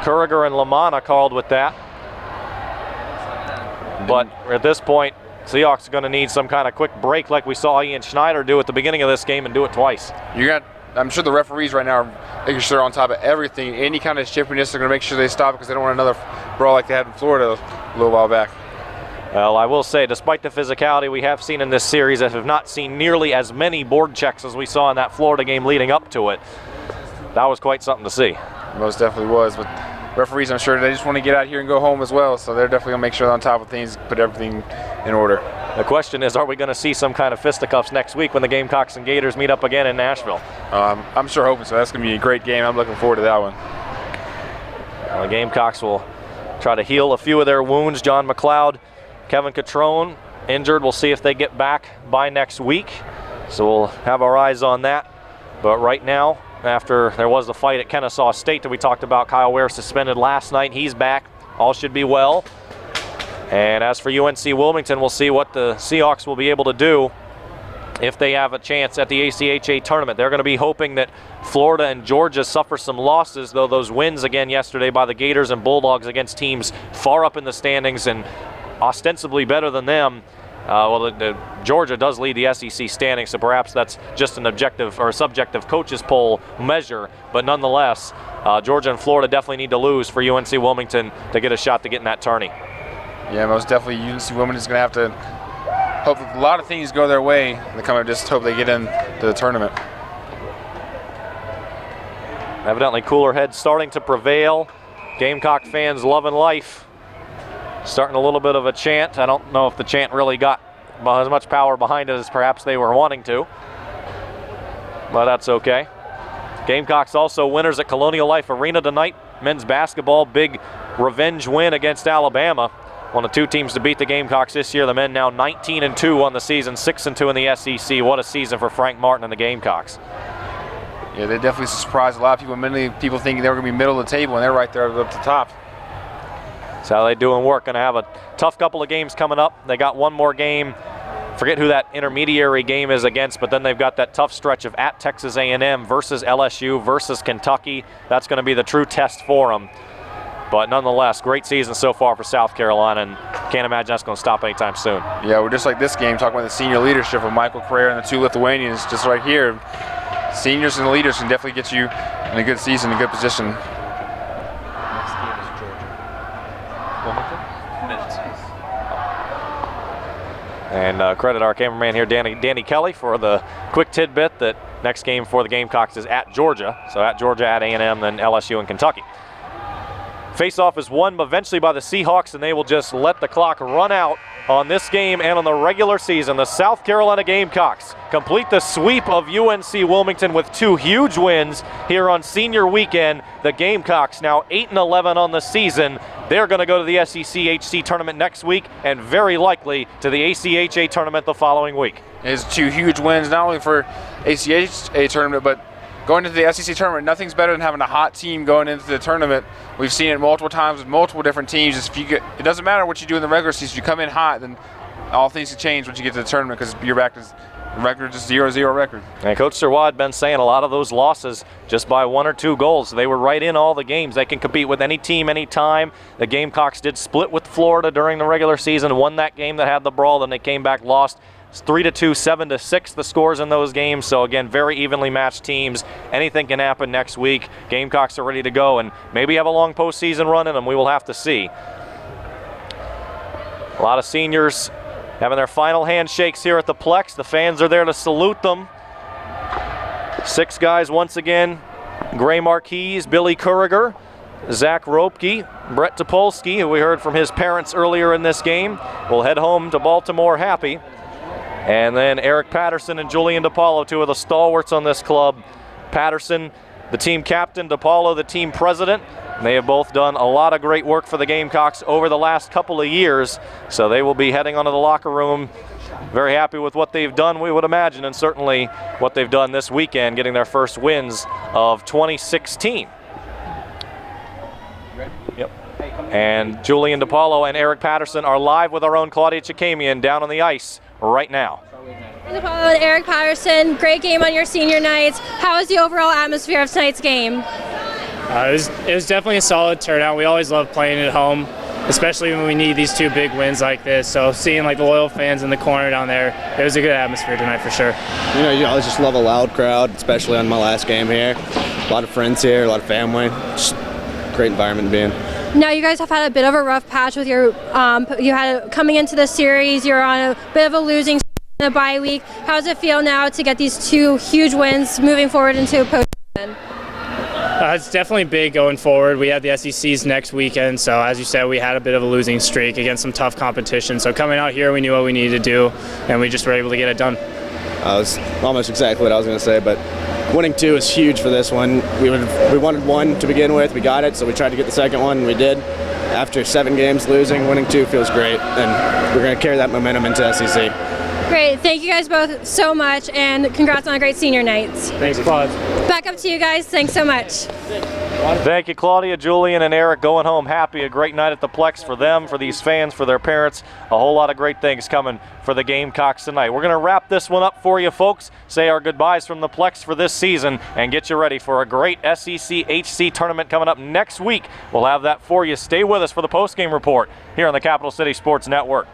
Kuriger and Lamanna called with that. But at this point, Seahawks are going to need some kind of quick break like we saw Ian Schneider do at the beginning of this game and do it twice.
I'm sure the referees right now are making sure they're on top of everything. Any kind of chippiness, they're going to make sure they stop it because they don't want another brawl like they had in Florida a little while back.
Well, I will say, despite the physicality we have seen in this series, I have not seen nearly as many board checks as we saw in that Florida game leading up to it. That was quite something to see.
Most definitely was. But referees, I'm sure they just want to get out here and go home as well, so they're definitely going to make sure they're on top of things, put everything in order.
The question is, are we going to see some kind of fisticuffs next week when the Gamecocks and Gators meet up again in Nashville?
I'm sure hoping so. That's going to be a great game. I'm looking forward to that one.
The Gamecocks will try to heal a few of their wounds. John McLeod, Kevin Catrone injured. We'll see if they get back by next week. So we'll have our eyes on that. But right now, after there was the fight at Kennesaw State that we talked about, Kyle Ware suspended last night. He's back. All should be well. And as for UNC-Wilmington, we'll see what the Seahawks will be able to do if they have a chance at the ACHA tournament. They're going to be hoping that Florida and Georgia suffer some losses, though those wins again yesterday by the Gators and Bulldogs against teams far up in the standings and ostensibly better than them. Georgia does lead the SEC standings, so perhaps that's just an objective or a subjective coaches poll measure. But nonetheless, Georgia and Florida definitely need to lose for UNC-Wilmington to get a shot to get in that tourney.
Yeah, most definitely UNC-Wilmington's going to have to hope a lot of things go their way. They come and just hope they get into the tournament.
Evidently cooler heads starting to prevail. Gamecock fans loving life. Starting a little bit of a chant. I don't know if the chant really got as much power behind it as perhaps they were wanting to, but that's okay. Gamecocks also winners at Colonial Life Arena tonight. Men's basketball, big revenge win against Alabama. One of two teams to beat the Gamecocks this year. The men now 19-2 on the season, 6-2 in the SEC. What a season for Frank Martin and the Gamecocks.
Yeah, they definitely surprised a lot of people. Many people thinking they were going to be middle of the table, and they're right there up the top.
That's how they doing work. Going to have a tough couple of games coming up. They got one more game. Forget who that intermediary game is against, but then they've got that tough stretch of at Texas A&M versus LSU versus Kentucky. That's going to be the true test for them. But nonetheless, great season so far for South Carolina, and can't imagine that's going to stop anytime soon.
Yeah, we're just like this game, talking about the senior leadership of Michael Carrera and the two Lithuanians, just right here. Seniors and leaders can definitely get you in a good season, a good position.
Next game is Georgia. Wilmington? Minutes.
And credit our cameraman here, Danny Kelly, for the quick tidbit that next game for the Gamecocks is at Georgia. So at Georgia, at A&M, then LSU and Kentucky. Face-off is won eventually by the Seahawks, and they will just let the clock run out on this game and on the regular season. The South Carolina Gamecocks complete the sweep of UNC-Wilmington with two huge wins here on senior weekend. The Gamecocks now 8-11 on the season. They're going to go to the SEC-HC tournament next week and very likely to the ACHA tournament the following week.
It's two huge wins, not only for ACHA tournament, but going into the SEC tournament. Nothing's better than having a hot team going into the tournament. We've seen it multiple times with multiple different teams. It doesn't matter what you do in the regular season. If you come in hot, then all things can change once you get to the tournament because you're back to record, just 0-0 record.
And Coach Serwad been saying a lot of those losses just by 1 or 2 goals. They were right in all the games. They can compete with any team, anytime. The Gamecocks did split with Florida during the regular season, won that game that had the brawl, then they came back, lost. It's 3-2, 7-6 the scores in those games. So again, very evenly matched teams. Anything can happen next week. Gamecocks are ready to go and maybe have a long postseason run in them. We will have to see. A lot of seniors having their final handshakes here at the Plex. The fans are there to salute them. 6 guys once again. Gray Marquise, Billy Kuriger, Zach Ropke, Brett Topolsky, who we heard from his parents earlier in this game, will head home to Baltimore happy. And then Eric Patterson and Julian DePaulo, 2 of the stalwarts on this club. Patterson, the team captain, DePaulo, the team president. They have both done a lot of great work for the Gamecocks over the last couple of years. So they will be heading onto the locker room very happy with what they've done, we would imagine, and certainly what they've done this weekend, getting their first wins of 2016. Yep. And Julian DePaulo and Eric Patterson are live with our own Claudia Chikamian down on the ice right now.
DePaulo and Eric Patterson, great game on your senior nights. How was the overall atmosphere of tonight's game?
It was definitely a solid turnout. We always love playing at home, especially when we need these 2 big wins like this. So seeing like the loyal fans in the corner down there, it was a good atmosphere tonight for sure.
You know, I just love a loud crowd, especially on my last game here. A lot of friends here, a lot of family. Just great environment to be in.
Now you guys have had a bit of a rough patch with your, coming into the series, you're on a bit of a losing streak in a bye week. How does it feel now to get these 2 huge wins moving forward into postseason?
It's definitely big going forward. We have the SECs next weekend, so as you said, we had a bit of a losing streak against some tough competition. So coming out here, we knew what we needed to do, and we just were able to get it done.
That was almost exactly what I was going to say, but winning 2 is huge for this one. We wanted 1 to begin with. We got it, so we tried to get the second one, and we did. After 7 games losing, winning 2 feels great, and we're going to carry that momentum into SEC.
Great. Thank you guys both so much, and congrats on a great senior night.
Thanks, Claude.
Back up to you guys. Thanks so much.
Thank you, Claudia, Julian, and Eric, going home happy. A great night at the Plex for them, for these fans, for their parents. A whole lot of great things coming for the Gamecocks tonight. We're going to wrap this one up for you, folks. Say our goodbyes from the Plex for this season and get you ready for a great SEC HC tournament coming up next week. We'll have that for you. Stay with us for the postgame report here on the Capital City Sports Network.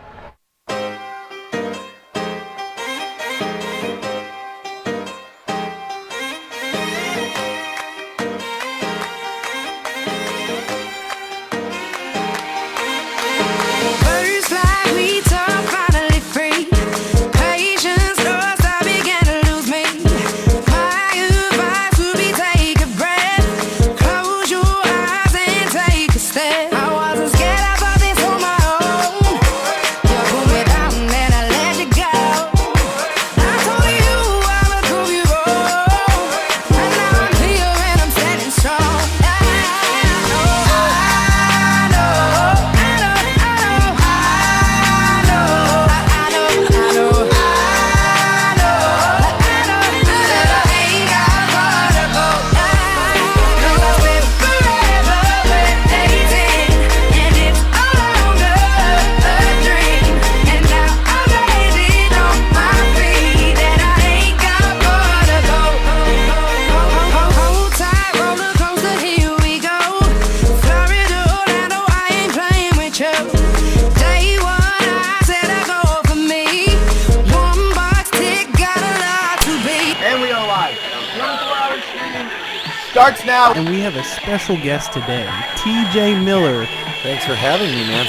Starts now.
And we have a special guest today, TJ Miller.
Thanks for having me, man.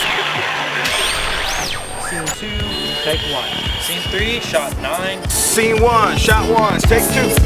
Scene 2, take 1. Scene 3, shot 9.
Scene 1, shot 1, take 6.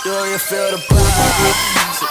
Do you feel the vibes?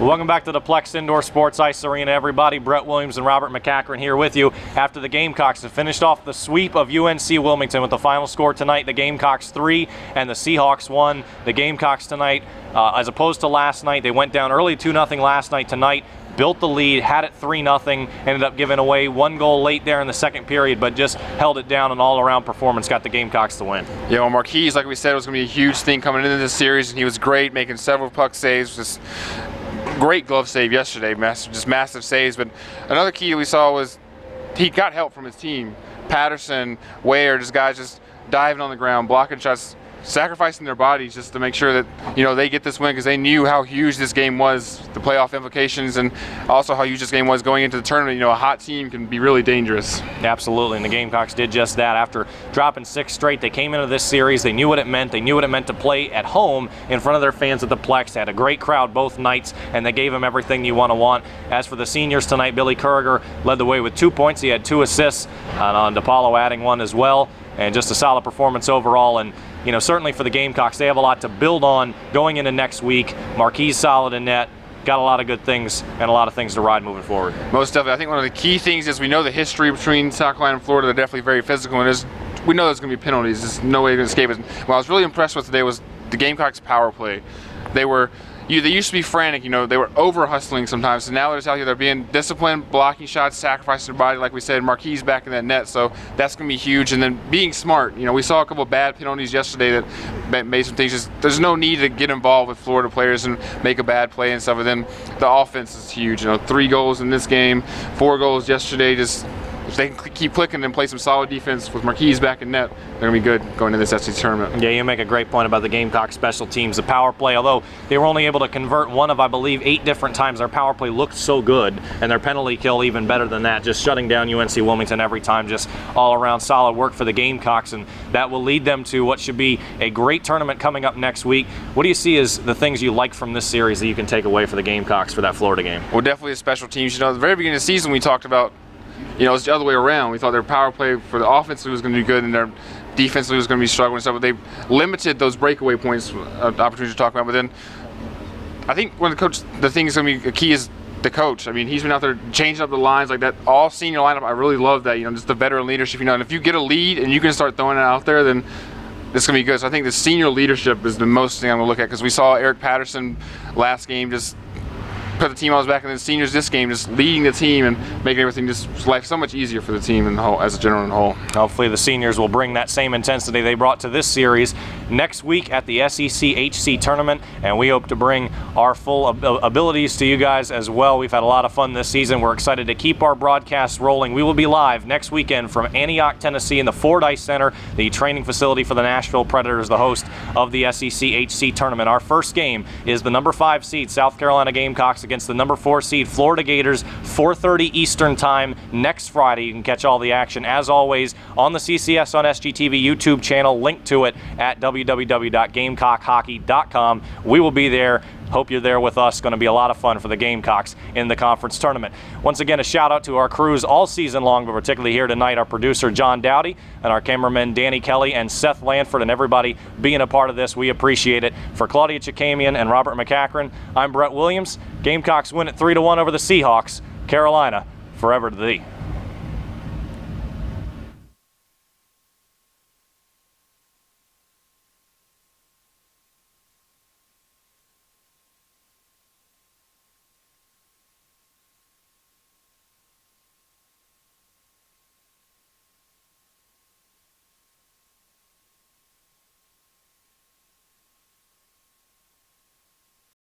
Welcome back to the Plex Indoor Sports Ice Arena, everybody. Brett Williams and Robert McCachran here with you after the Gamecocks have finished off the sweep of UNC-Wilmington with the final score tonight. The Gamecocks 3 and the Seahawks 1. The Gamecocks tonight, as opposed to last night, they went down early 2-0 last night. Tonight, built the lead, had it 3-0, ended up giving away 1 goal late there in the second period, but just held it down. An all-around performance got the Gamecocks to win.
Yeah, well, Marquise, like we said, was going to be a huge thing coming into this series, and he was great, making several puck saves. Just great glove save yesterday, just massive saves. But another key we saw was he got help from his team. Patterson, Ware, just guys just diving on the ground, blocking shots, sacrificing their bodies just to make sure that, you know, they get this win, because they knew how huge this game was, the playoff implications, and also how huge this game was going into the tournament. You know, a hot team can be really dangerous.
Absolutely, and the Gamecocks did just that. After dropping 6 straight, they came into this series, they knew what it meant. They knew what it meant to play at home in front of their fans at the Plex. They had a great crowd both nights, and they gave them everything you want. As for the seniors tonight, Billy Kurger led the way with 2 points. He had 2 assists, and DePaulo adding 1 as well, and just a solid performance overall. And you know, certainly for the Gamecocks, they have a lot to build on going into next week. Marquise solid in net, got a lot of good things and a lot of things to ride moving forward.
Most definitely. I think one of the key things is we know the history between South Carolina and Florida. They're definitely very physical, and we know there's going to be penalties. There's no way to escape it. What I was really impressed with today was the Gamecocks' power play. They used to be frantic, you know, they were over-hustling sometimes, and now they're just out here, they're being disciplined, blocking shots, sacrificing their body, like we said, Marquise back in that net, so that's going to be huge. And then being smart, you know, we saw a couple of bad penalties yesterday that made some things, there's no need to get involved with Florida players and make a bad play and stuff, and then the offense is huge, you know, 3 goals in this game, 4 goals yesterday, just if they can keep clicking and play some solid defense with Marquise back in net, they're going to be good going into this SEC tournament.
Yeah, you make a great point about the Gamecock special teams. The power play, although they were only able to convert 1 of, I believe, 8 different times, their power play looked so good, and their penalty kill even better than that, just shutting down UNC-Wilmington every time. Just all-around solid work for the Gamecocks, and that will lead them to what should be a great tournament coming up next week. What do you see as the things you like from this series that you can take away for the Gamecocks for that Florida game?
Well, definitely the special teams. You know, at the very beginning of the season, we talked about, you know, it's the other way around. We thought their power play for the offense was going to be good and their defensively was going to be struggling and stuff, but they limited those breakaway points, opportunities to talk about. But then I think when the thing is going to be key is the coach. I mean, he's been out there changing up the lines like that. All senior lineup, I really love that, you know, just the veteran leadership, you know, and if you get a lead and you can start throwing it out there, then it's going to be good. So I think the senior leadership is the most thing I'm going to look at, because we saw Eric Patterson last game just put the team on his back, and the seniors this game just leading the team and making everything just life so much easier for the team in the whole, as a general and whole.
Hopefully the seniors will bring that same intensity they brought to this series next week at the SEC HC tournament, and we hope to bring our full abilities to you guys as well. We've had a lot of fun this season. We're excited to keep our broadcasts rolling. We will be live next weekend from Antioch, Tennessee in the Ford Ice Center, the training facility for the Nashville Predators, the host of the SEC HC tournament. Our first game is the number 5 seed South Carolina Gamecocks against the number 4 seed Florida Gators, 4:30 Eastern time next Friday. You can catch all the action, as always, on the CCSN on SGTV YouTube channel. Link to it at www.gamecockhockey.com. We will be there. Hope you're there with us. Going to be a lot of fun for the Gamecocks in the conference tournament. Once again, a shout out to our crews all season long, but particularly here tonight, our producer John Dowdy and our cameramen Danny Kelly and Seth Lanford, and everybody being a part of this. We appreciate it. For Claudia Chikamian and Robert McCachran, I'm Brett Williams. Gamecocks win at 3-1 over the Seahawks. Carolina, forever to thee.